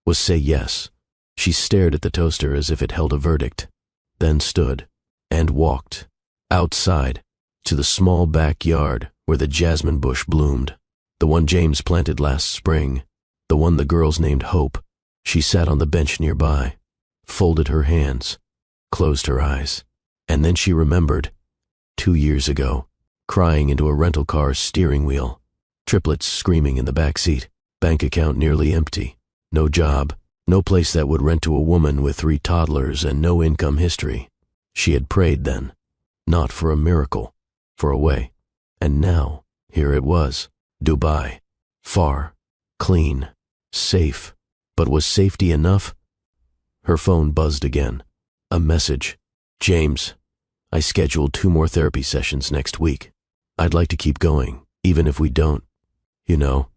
was say yes. She stared at the toaster as if it held a verdict, then stood and walked outside to the small backyard where the jasmine bush bloomed, the one James planted last spring, the one the girls named Hope. She sat on the bench nearby, folded her hands, closed her eyes, and then she remembered 2 years ago, crying into a rental car's steering wheel, triplets screaming in the back seat, bank account nearly empty, no job, no place that would rent to a woman with 3 toddlers and no income history. She had prayed then, not for a miracle, for a way. And now, here it was, Dubai, far, clean, safe. But was safety enough? Her phone buzzed again. A message. James, I scheduled 2 more therapy sessions next week. I'd like to keep going, even if we don't. You know,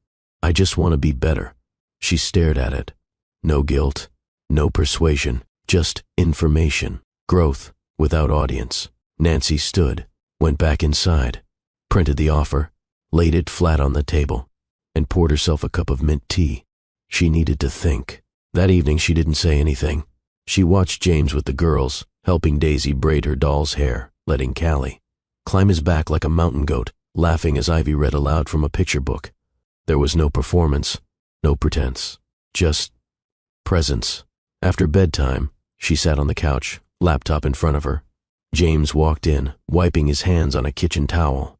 I just want to be better. She stared at it. No guilt, no persuasion, just information, growth without audience. Nancy stood, went back inside, printed the offer, laid it flat on the table, and poured herself a cup of mint tea. She needed to think. That evening she didn't say anything. She watched James with the girls, helping Daisy braid her doll's hair, letting Callie climb his back like a mountain goat, laughing as Ivy read aloud from a picture book. There was no performance, no pretense, just presence. After bedtime, she sat on the couch, laptop in front of her. James walked in, wiping his hands on a kitchen towel.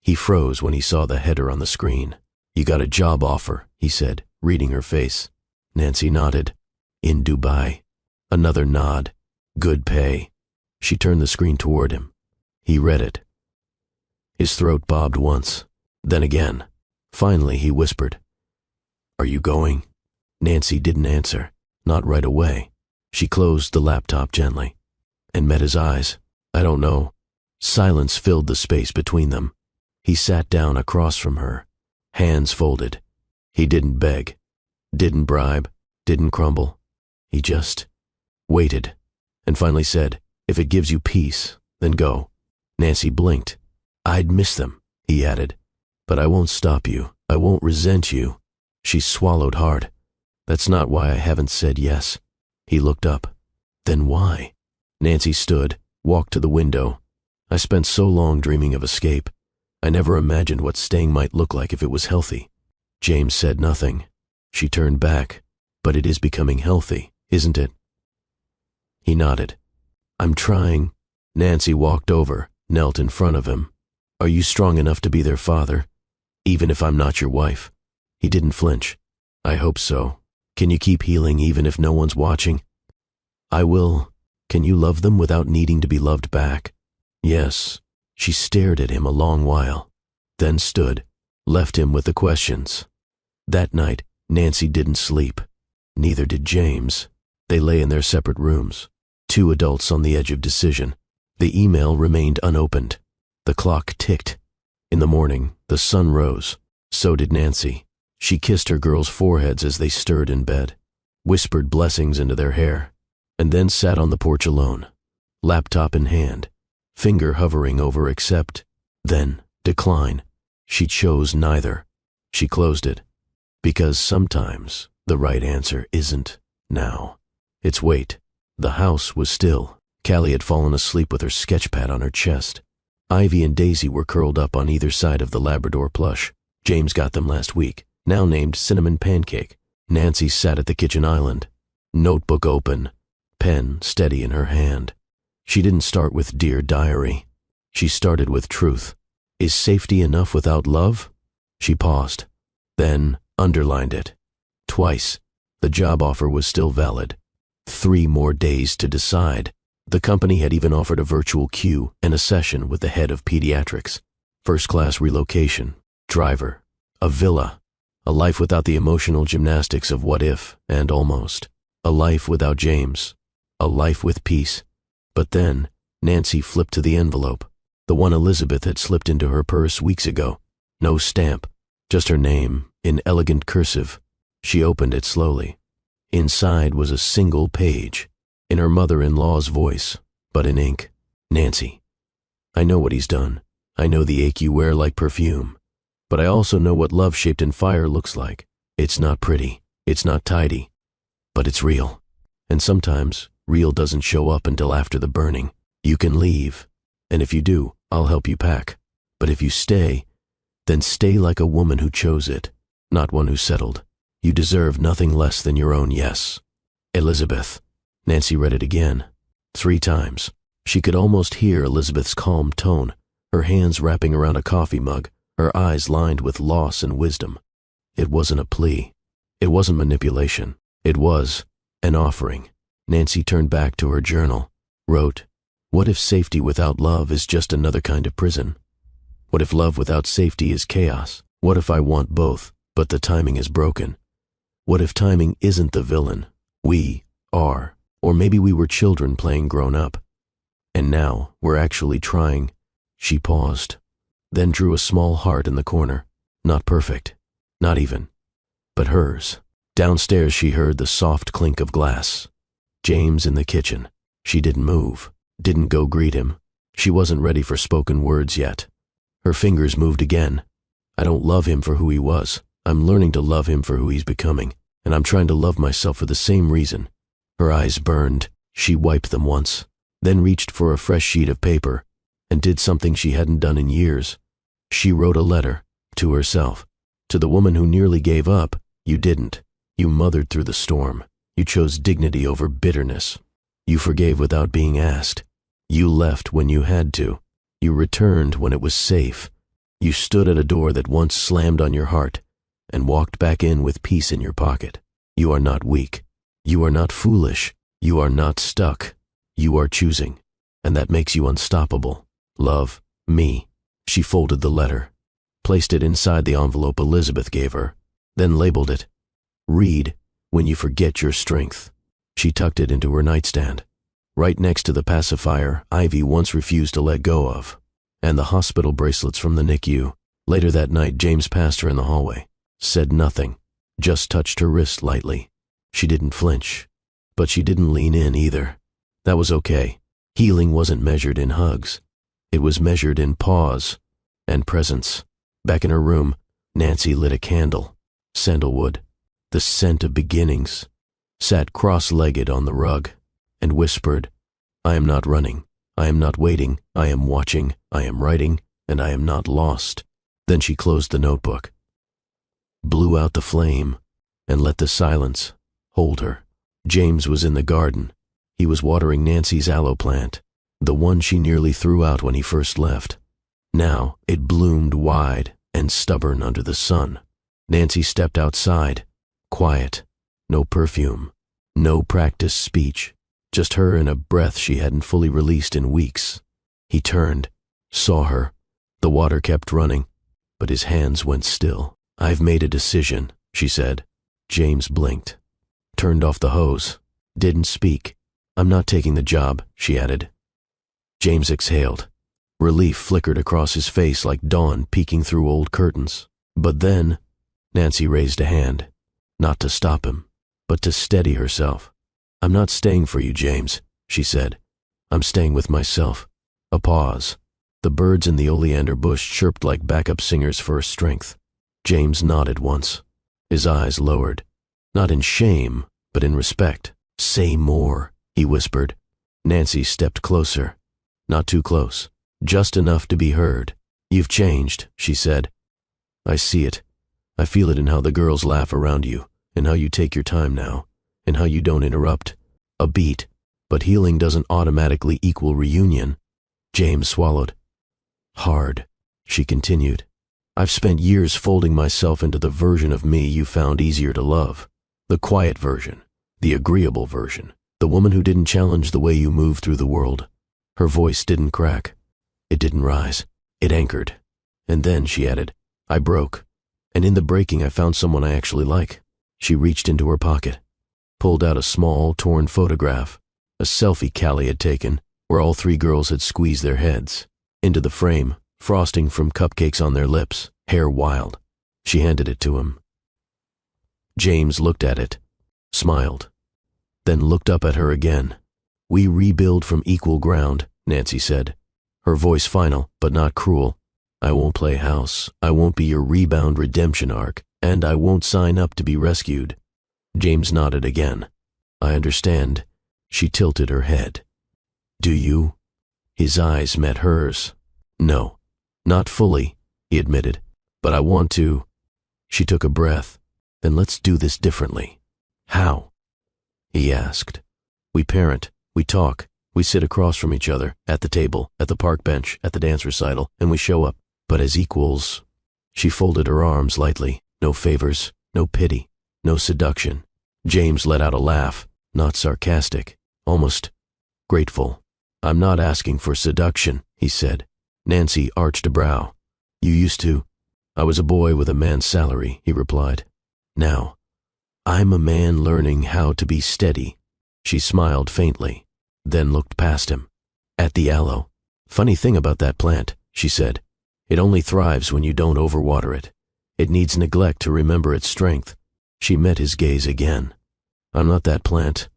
He froze when he saw the header on the screen. You got a job offer, he said, reading her face. Nancy nodded. In Dubai. Another nod. Good pay. She turned the screen toward him. He read it. His throat bobbed once, then again. Finally, he whispered, Are you going? Nancy didn't answer, not right away. She closed the laptop gently and met his eyes. I don't know. Silence filled the space between them. He sat down across from her, hands folded. He didn't beg, didn't bribe, didn't crumble. He just waited and finally said, If it gives you peace, then go. Nancy blinked. I'd miss them, he added. But I won't stop you. I won't resent you. She swallowed hard. That's not why I haven't said yes. He looked up. Then why? Nancy stood, walked to the window. I spent so long dreaming of escape. I never imagined what staying might look like if it was healthy. James said nothing. She turned back. But it is becoming healthy, isn't it? He nodded. I'm trying. Nancy walked over, knelt in front of him. Are you strong enough to be their father, even if I'm not your wife? He didn't flinch. I hope so. Can you keep healing even if no one's watching? I will. Can you love them without needing to be loved back? Yes. She stared at him a long while, then stood, left him with the questions. That night, Nancy didn't sleep. Neither did James. They lay in their separate rooms, 2 adults on the edge of decision. The email remained unopened. The clock ticked. In the morning, the sun rose. So did Nancy. She kissed her girls' foreheads as they stirred in bed, whispered blessings into their hair, and then sat on the porch alone, laptop in hand, finger hovering over accept, then decline. She chose neither. She closed it, because sometimes the right answer isn't now. It's wait. The house was still. Callie had fallen asleep with her sketchpad on her chest. Ivy and Daisy were curled up on either side of the Labrador plush. James got them last week, now named Cinnamon Pancake. Nancy sat at the kitchen island, notebook open, pen steady in her hand. She didn't start with Dear Diary. She started with truth. Is safety enough without love? She paused, then underlined it. Twice. The job offer was still valid. 3 more days to decide. The company had even offered a virtual queue and a session with the head of pediatrics. First-class relocation, driver, a villa. A life without the emotional gymnastics of what if and almost. A life without James. A life with peace. But then, Nancy flipped to the envelope, the one Elizabeth had slipped into her purse weeks ago. No stamp, just her name, in elegant cursive. She opened it slowly. Inside was a single page, in her mother-in-law's voice, but in ink. Nancy, I know what he's done. I know the ache you wear like perfume. But I also know what love shaped in fire looks like. It's not pretty. It's not tidy. But it's real. And sometimes, real doesn't show up until after the burning. You can leave. And if you do, I'll help you pack. But if you stay, then stay like a woman who chose it, not one who settled. You deserve nothing less than your own yes. Elizabeth. Nancy read it again. 3 times. She could almost hear Elizabeth's calm tone, her hands wrapping around a coffee mug, her eyes lined with loss and wisdom. It wasn't a plea. It wasn't manipulation. It was an offering. Nancy turned back to her journal, wrote, "What if safety without love is just another kind of prison? What if love without safety is chaos? What if I want both, but the timing is broken? What if timing isn't the villain? We are. Or maybe we were children playing grown up. And now we're actually trying." She paused, then drew a small heart in the corner. Not perfect. Not even. But hers. Downstairs she heard the soft clink of glass. James in the kitchen. She didn't move. Didn't go greet him. She wasn't ready for spoken words yet. Her fingers moved again. I don't love him for who he was. I'm learning to love him for who he's becoming. And I'm trying to love myself for the same reason. Her eyes burned. She wiped them once, then reached for a fresh sheet of paper, and did something she hadn't done in years. She wrote a letter, to herself. To the woman who nearly gave up, you didn't. You mothered through the storm. You chose dignity over bitterness. You forgave without being asked. You left when you had to. You returned when it was safe. You stood at a door that once slammed on your heart, and walked back in with peace in your pocket. You are not weak. You are not foolish. You are not stuck. You are choosing, and that makes you unstoppable. Love, me. She folded the letter, placed it inside the envelope Elizabeth gave her, then labeled it, "Read when you forget your strength." She tucked it into her nightstand, right next to the pacifier Ivy once refused to let go of, and the hospital bracelets from the NICU. Later that night, James passed her in the hallway, said nothing, just touched her wrist lightly. She didn't flinch, but she didn't lean in either. That was okay. Healing wasn't measured in hugs. It was measured in pause and presence. Back in her room, Nancy lit a candle, sandalwood, the scent of beginnings, sat cross-legged on the rug, and whispered, "I am not running. I am not waiting. I am watching. I am writing, and I am not lost." Then she closed the notebook, blew out the flame, and let the silence hold her. James was in the garden. He was watering Nancy's aloe plant, the one she nearly threw out when he first left. Now it bloomed wide and stubborn under the sun. Nancy stepped outside, quiet, no perfume, no practiced speech, just her and a breath she hadn't fully released in weeks. He turned, saw her. The water kept running, but his hands went still. "I've made a decision," she said. James blinked, turned off the hose, didn't speak. "I'm not taking the job," she added. James exhaled. Relief flickered across his face like dawn peeking through old curtains. But then, Nancy raised a hand, not to stop him, but to steady herself. "I'm not staying for you, James," she said. "I'm staying with myself." A pause. The birds in the oleander bush chirped like backup singers for her strength. James nodded once, his eyes lowered, not in shame, but in respect. "Say more," he whispered. Nancy stepped closer, not too close, just enough to be heard. "You've changed," she said. "I see it. I feel it in how the girls laugh around you, in how you take your time now, in how you don't interrupt a beat. But healing doesn't automatically equal reunion." James swallowed. "Hard," she continued. "I've spent years folding myself into the version of me you found easier to love. The quiet version, the agreeable version, the woman who didn't challenge the way you move through the world." Her voice didn't crack. It didn't rise. It anchored. And then, she added, "I broke. And in the breaking I found someone I actually like. She reached into her pocket, pulled out a small, torn photograph, a selfie Callie had taken, where all three girls had squeezed their heads. Into the frame, frosting from cupcakes on their lips, hair wild. She handed it to him. James looked at it, smiled, then looked up at her again. "We rebuild from equal ground," Nancy said, her voice final but not cruel. "I won't play house, I won't be your rebound redemption arc, and I won't sign up to be rescued." James nodded again. "I understand." She tilted her head. "Do you?" His eyes met hers. "No, not fully," he admitted, "but I want to." She took a breath. "Then let's do this differently." "How?" he asked. "We parent, we talk, we sit across from each other, at the table, at the park bench, at the dance recital, and we show up, but as equals." She folded her arms lightly. No favors, no pity, no seduction. James let out a laugh, not sarcastic, almost grateful. "I'm not asking for seduction," he said. Nancy arched a brow. "You used to." "I was a boy with a man's salary," he replied. "Now, I'm a man learning how to be steady." She smiled faintly, then looked past him. "At the aloe. Funny thing about that plant," she said. "It only thrives when you don't overwater it. It needs neglect to remember its strength." She met his gaze again. "I'm not that plant."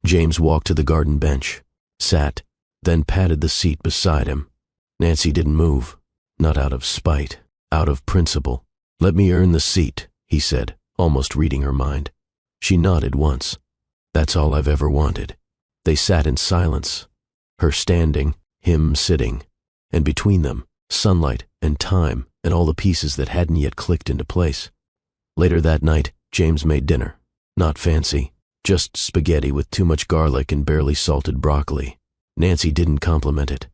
James walked to the garden bench, sat, then patted the seat beside him. Nancy didn't move, not out of spite, out of principle. "Let me earn the seat," he said, almost reading her mind. She nodded once. "That's all I've ever wanted." They sat in silence, her standing, him sitting, and between them, sunlight and time and all the pieces that hadn't yet clicked into place. Later that night, James made dinner. Not fancy, just spaghetti with too much garlic and barely salted broccoli. Nancy didn't compliment it.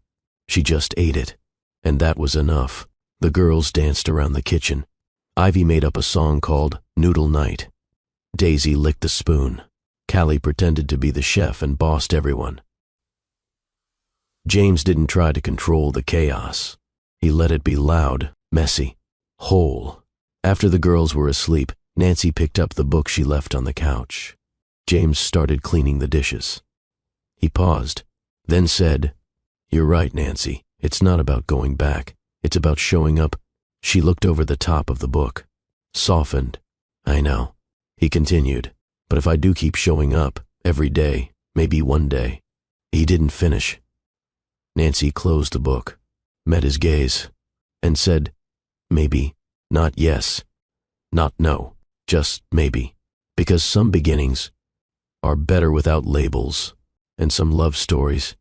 She just ate it, and that was enough. The girls danced around the kitchen. Ivy made up a song called Noodle Night. Daisy licked the spoon. Callie pretended to be the chef and bossed everyone. James didn't try to control the chaos. He let it be loud, messy, whole. After the girls were asleep, Nancy picked up the book she left on the couch. James started cleaning the dishes. He paused, then said, "You're right, Nancy. It's not about going back. It's about showing up." She looked over the top of the book, softened. "I know," he continued, "but if I do keep showing up, every day, maybe one day." He didn't finish. Nancy closed the book, met his gaze, and said, "Maybe, not yes, not no, just maybe, because some beginnings are better without labels, and some love stories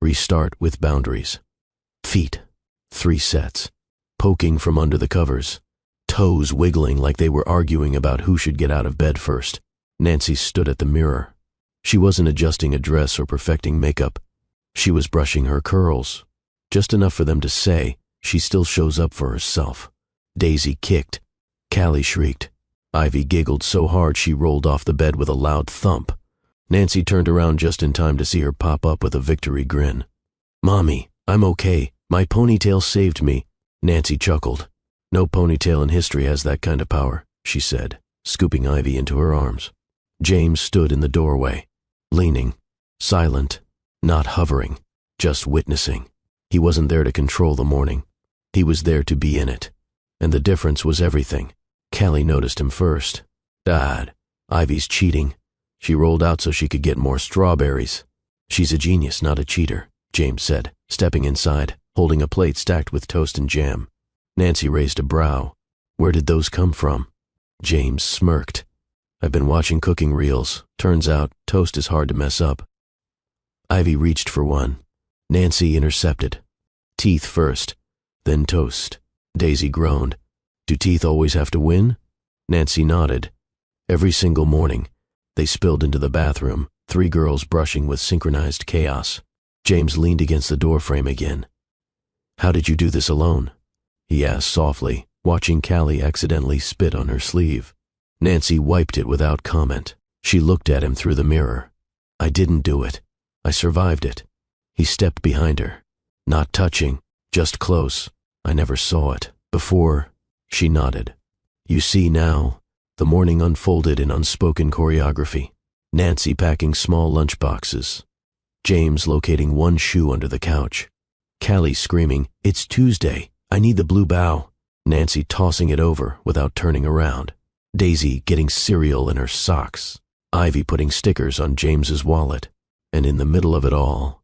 restart with boundaries." Feet, 3 sets, poking from under the covers, toes wiggling like they were arguing about who should get out of bed first. Nancy stood at the mirror. She wasn't adjusting a dress or perfecting makeup. She was brushing her curls, just enough for them to say she still shows up for herself. Daisy kicked. Callie shrieked. Ivy giggled so hard she rolled off the bed with a loud thump. Nancy turned around just in time to see her pop up with a victory grin. "Mommy, I'm okay. My ponytail saved me." Nancy chuckled. "No ponytail in history has that kind of power," she said, scooping Ivy into her arms. James stood in the doorway, leaning, silent, not hovering, just witnessing. He wasn't there to control the morning. He was there to be in it. And the difference was everything. Callie noticed him first. "Dad, Ivy's cheating." She rolled out so she could get more strawberries. "She's a genius, not a cheater," James said, stepping inside, holding a plate stacked with toast and jam. Nancy raised a brow. "Where did those come from?" James smirked. "I've been watching cooking reels. Turns out, toast is hard to mess up." Ivy reached for one. Nancy intercepted. "Teeth first, then toast." Daisy groaned. "Do teeth always have to win?" Nancy nodded. Every single morning, they spilled into the bathroom, 3 girls brushing with synchronized chaos. James leaned against the doorframe again. "How did you do this alone?" he asked softly, watching Callie accidentally spit on her sleeve. Nancy wiped it without comment. She looked at him through the mirror. "I didn't do it. I survived it." He stepped behind her. "Not touching, just close. I never saw it before." She nodded. You see now, the morning unfolded in unspoken choreography. Nancy packing small lunchboxes. James locating one shoe under the couch. Callie screaming, "It's Tuesday. I need the blue bow." Nancy tossing it over without turning around. Daisy getting cereal in her socks. Ivy putting stickers on James's wallet. And in the middle of it all,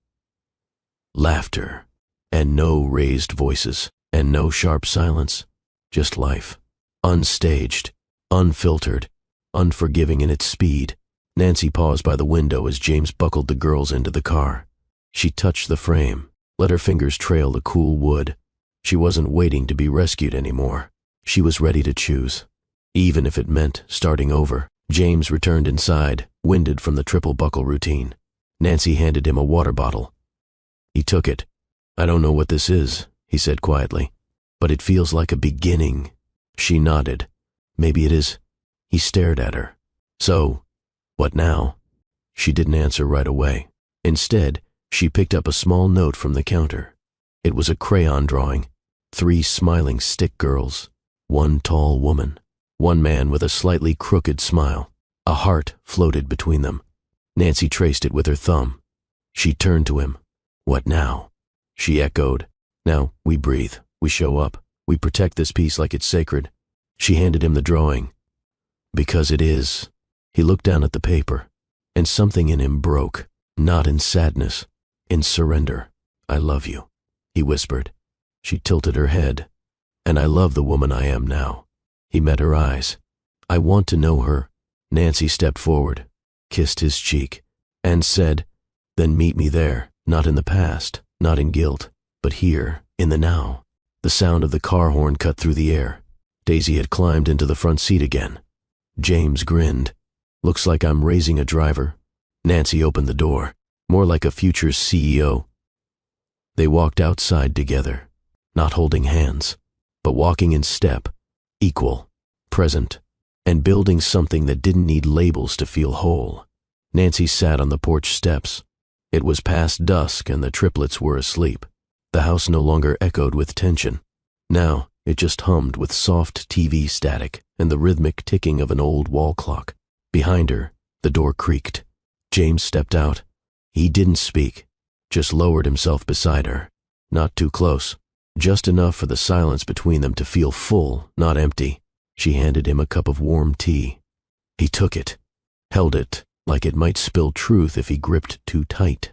laughter. And no raised voices. And no sharp silence. Just life. Unstaged. Unfiltered. Unforgiving in its speed. Nancy paused by the window as James buckled the girls into the car. She touched the frame, let her fingers trail the cool wood. She wasn't waiting to be rescued anymore. She was ready to choose, even if it meant starting over. James returned inside, winded from the triple buckle routine. Nancy handed him a water bottle. He took it. "I don't know what this is," he said quietly, "but it feels like a beginning." She nodded. "Maybe it is." He stared at her. "So, what now?" She didn't answer right away. Instead, she picked up a small note from the counter. It was a crayon drawing. 3 smiling stick girls. 1 tall woman. 1 man with a slightly crooked smile. A heart floated between them. Nancy traced it with her thumb. She turned to him. "What now?" She echoed. "Now, we breathe. We show up. We protect this piece like it's sacred." She handed him the drawing. "Because it is." He looked down at the paper, and something in him broke, not in sadness, in surrender. "I love you," he whispered. She tilted her head. "And I love the woman I am now." He met her eyes. "I want to know her." Nancy stepped forward, kissed his cheek, and said, "Then meet me there, not in the past, not in guilt, but here, in the now." The sound of the car horn cut through the air. Daisy had climbed into the front seat again. James grinned. "Looks like I'm raising a driver." Nancy opened the door, more like a future CEO. They walked outside together, not holding hands, but walking in step, equal, present, and building something that didn't need labels to feel whole. Nancy sat on the porch steps. It was past dusk and the triplets were asleep. The house no longer echoed with tension. Now it just hummed with soft TV static and the rhythmic ticking of an old wall clock. Behind her, the door creaked. James stepped out. He didn't speak, just lowered himself beside her. Not too close, just enough for the silence between them to feel full, not empty. She handed him a cup of warm tea. He took it, held it like it might spill truth if he gripped too tight.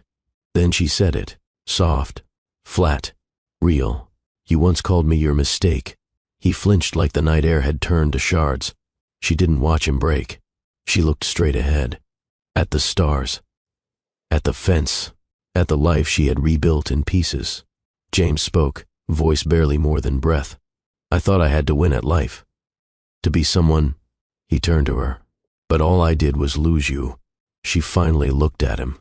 Then she said it, soft, flat, real. "You once called me your mistake." He flinched like the night air had turned to shards. She didn't watch him break. She looked straight ahead, at the stars, at the fence, at the life she had rebuilt in pieces. James spoke, voice barely more than breath. "I thought I had to win at life. To be someone." He turned to her. "But all I did was lose you." She finally looked at him,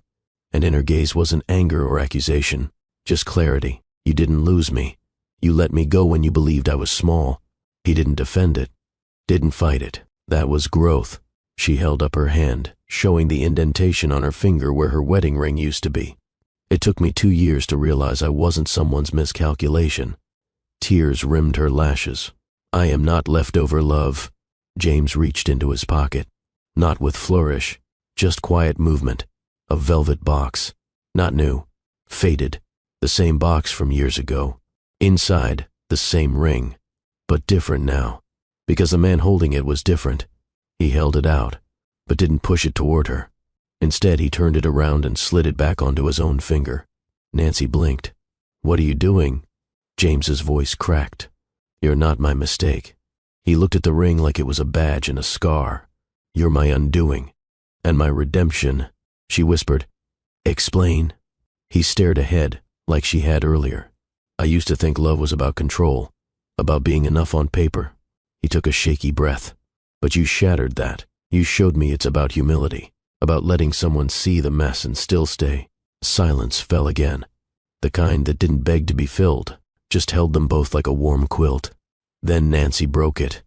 and in her gaze wasn't anger or accusation, just clarity. "You didn't lose me. You let me go when you believed I was small." He didn't defend it, didn't fight it. That was growth. She held up her hand, showing the indentation on her finger where her wedding ring used to be. "It took me 2 years to realize I wasn't someone's miscalculation." Tears rimmed her lashes. "I am not leftover love." James reached into his pocket. Not with flourish, just quiet movement. A velvet box. Not new. Faded. The same box from years ago. Inside, the same ring. But different now. Because the man holding it was different. He held it out, but didn't push it toward her. Instead, he turned it around and slid it back onto his own finger. Nancy blinked. "What are you doing?" James's voice cracked. "You're not my mistake." He looked at the ring like it was a badge and a scar. "You're my undoing. And my redemption." She whispered, "Explain." He stared ahead, like she had earlier. "I used to think love was about control, about being enough on paper." He took a shaky breath. "But you shattered that. You showed me it's about humility, about letting someone see the mess and still stay." Silence fell again, the kind that didn't beg to be filled, just held them both like a warm quilt. Then Nancy broke it,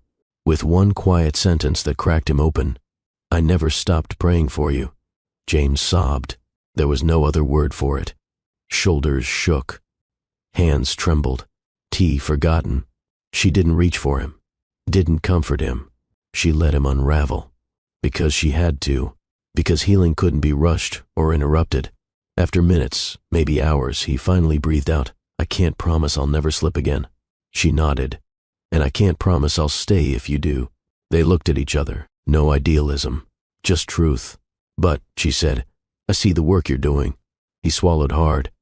with one quiet sentence that cracked him open. "I never stopped praying for you." James sobbed. There was no other word for it. Shoulders shook. Hands trembled. Tea forgotten. She didn't reach for him. didn't comfort him. She let him unravel. Because she had to. Because healing couldn't be rushed or interrupted. After minutes, maybe hours, he finally breathed out, "I can't promise I'll never slip again." She nodded. "And I can't promise I'll stay if you do." They looked at each other. No idealism. Just truth. "But," she said, "I see the work you're doing." He swallowed hard.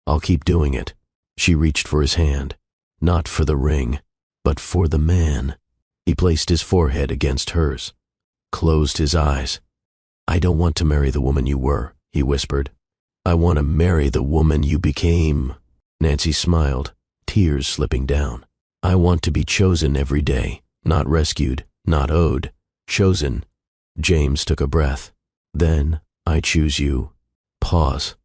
"I'll keep doing it." She reached for his hand. Not for the ring, but for the man. He placed his forehead against hers. Closed his eyes. "I don't want to marry the woman you were," he whispered. "I want to marry the woman you became." Nancy smiled, tears slipping down. "I want to be chosen every day, not rescued, not owed, chosen." James took a breath. "Then I choose you." Pause.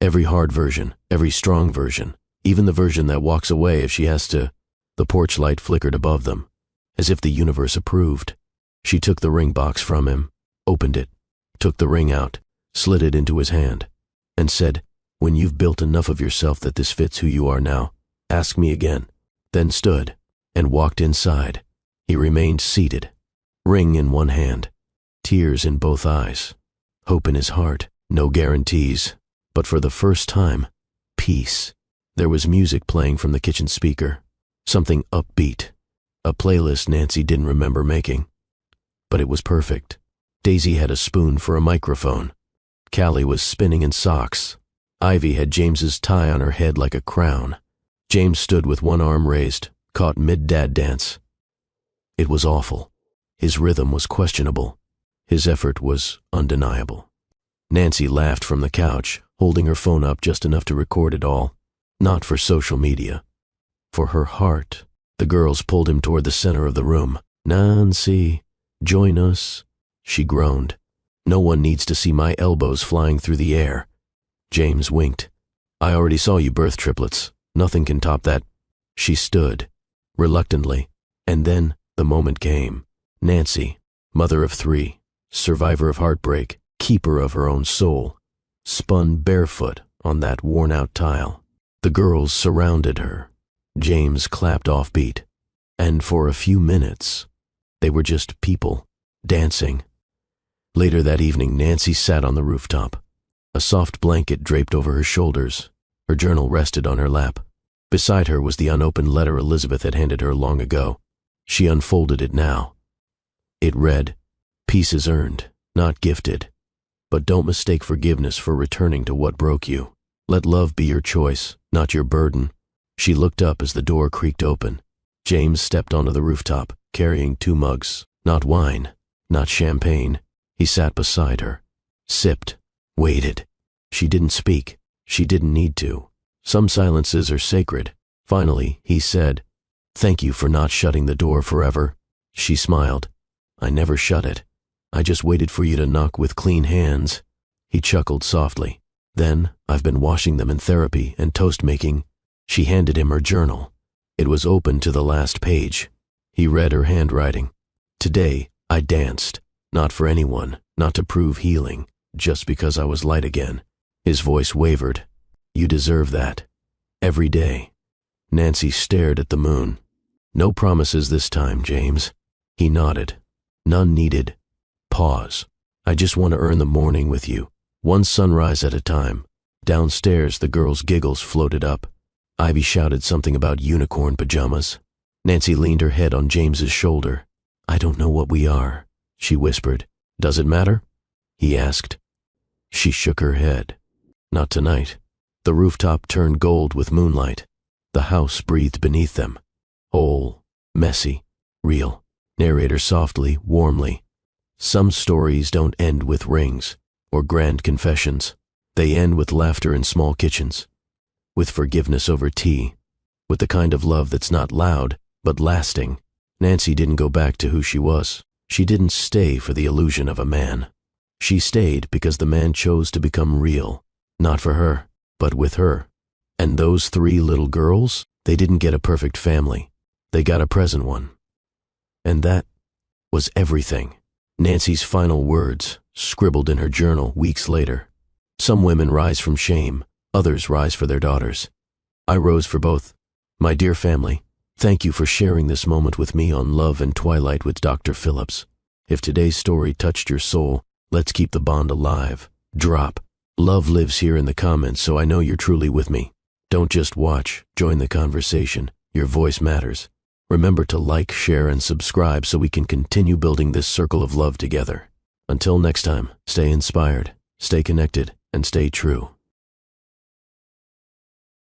Every hard version, every strong version, even the version that walks away if she has to. The porch light flickered above them, as if the universe approved. She took the ring box from him, opened it, took the ring out, slid it into his hand, and said, "When you've built enough of yourself that this fits who you are now, ask me again." Then stood and walked inside. He remained seated, ring in one hand, tears in both eyes, hope in his heart, no guarantees, but for the first time, peace. There was music playing from the kitchen speaker, something upbeat, a playlist Nancy didn't remember making. But it was perfect. Daisy had a spoon for a microphone. Callie was spinning in socks. Ivy had James's tie on her head like a crown. James stood with one arm raised, caught mid-dad dance. It was awful. His rhythm was questionable. His effort was undeniable. Nancy laughed from the couch, holding her phone up just enough to record it all. Not for social media. For her heart. The girls pulled him toward the center of the room. "Nancy, join us," she groaned. "No one needs to see my elbows flying through the air." James winked. "I already saw you birth triplets. Nothing can top that." She stood, reluctantly, and then the moment came. Nancy, mother of 3, survivor of heartbreak, keeper of her own soul, spun barefoot on that worn-out tile. The girls surrounded her. James clapped offbeat, and for a few minutes, they were just people, dancing. Later that evening, Nancy sat on the rooftop. A soft blanket draped over her shoulders. Her journal rested on her lap. Beside her was the unopened letter Elizabeth had handed her long ago. She unfolded it now. It read, "Peace is earned, not gifted. But don't mistake forgiveness for returning to what broke you. Let love be your choice, not your burden." She looked up as the door creaked open. James stepped onto the rooftop, carrying 2 mugs. Not wine, not champagne. He sat beside her, sipped, waited. She didn't speak. She didn't need to. Some silences are sacred. Finally, he said, "Thank you for not shutting the door forever." She smiled. "I never shut it. I just waited for you to knock with clean hands." He chuckled softly. "Then I've been washing them in therapy and toast making." She handed him her journal. It was open to the last page. He read her handwriting. "Today, I danced. Not for anyone, not to prove healing, just because I was light again." His voice wavered. "You deserve that. Every day." Nancy stared at the moon. "No promises this time, James." He nodded. "None needed." Pause. "I just want to earn the morning with you, one sunrise at a time." Downstairs, the girls' giggles floated up. Ivy shouted something about unicorn pajamas. Nancy leaned her head on James's shoulder. "I don't know what we are," she whispered. "Does it matter?" he asked. She shook her head. Not tonight. The rooftop turned gold with moonlight. The house breathed beneath them. Whole, messy, real. Narrator softly, warmly. Some stories don't end with rings or grand confessions. They end with laughter in small kitchens, with forgiveness over tea, with the kind of love that's not loud, but lasting. Nancy didn't go back to who she was. She didn't stay for the illusion of a man. She stayed because the man chose to become real, not for her, but with her. And those 3 little girls, they didn't get a perfect family. They got a present one. And that was everything. Nancy's final words, scribbled in her journal weeks later. "Some women rise from shame, others rise for their daughters. I rose for both. My dear family, Thank you for sharing this moment with me on Love and Twilight with Dr. Phillips. If today's story touched your soul, let's keep the bond alive. Drop "Love lives here" in the comments so I know you're truly with me. Don't just watch, join the conversation. Your voice matters. Remember to like, share, and subscribe so we can continue building this circle of love together. Until next time, stay inspired, stay connected, and stay true.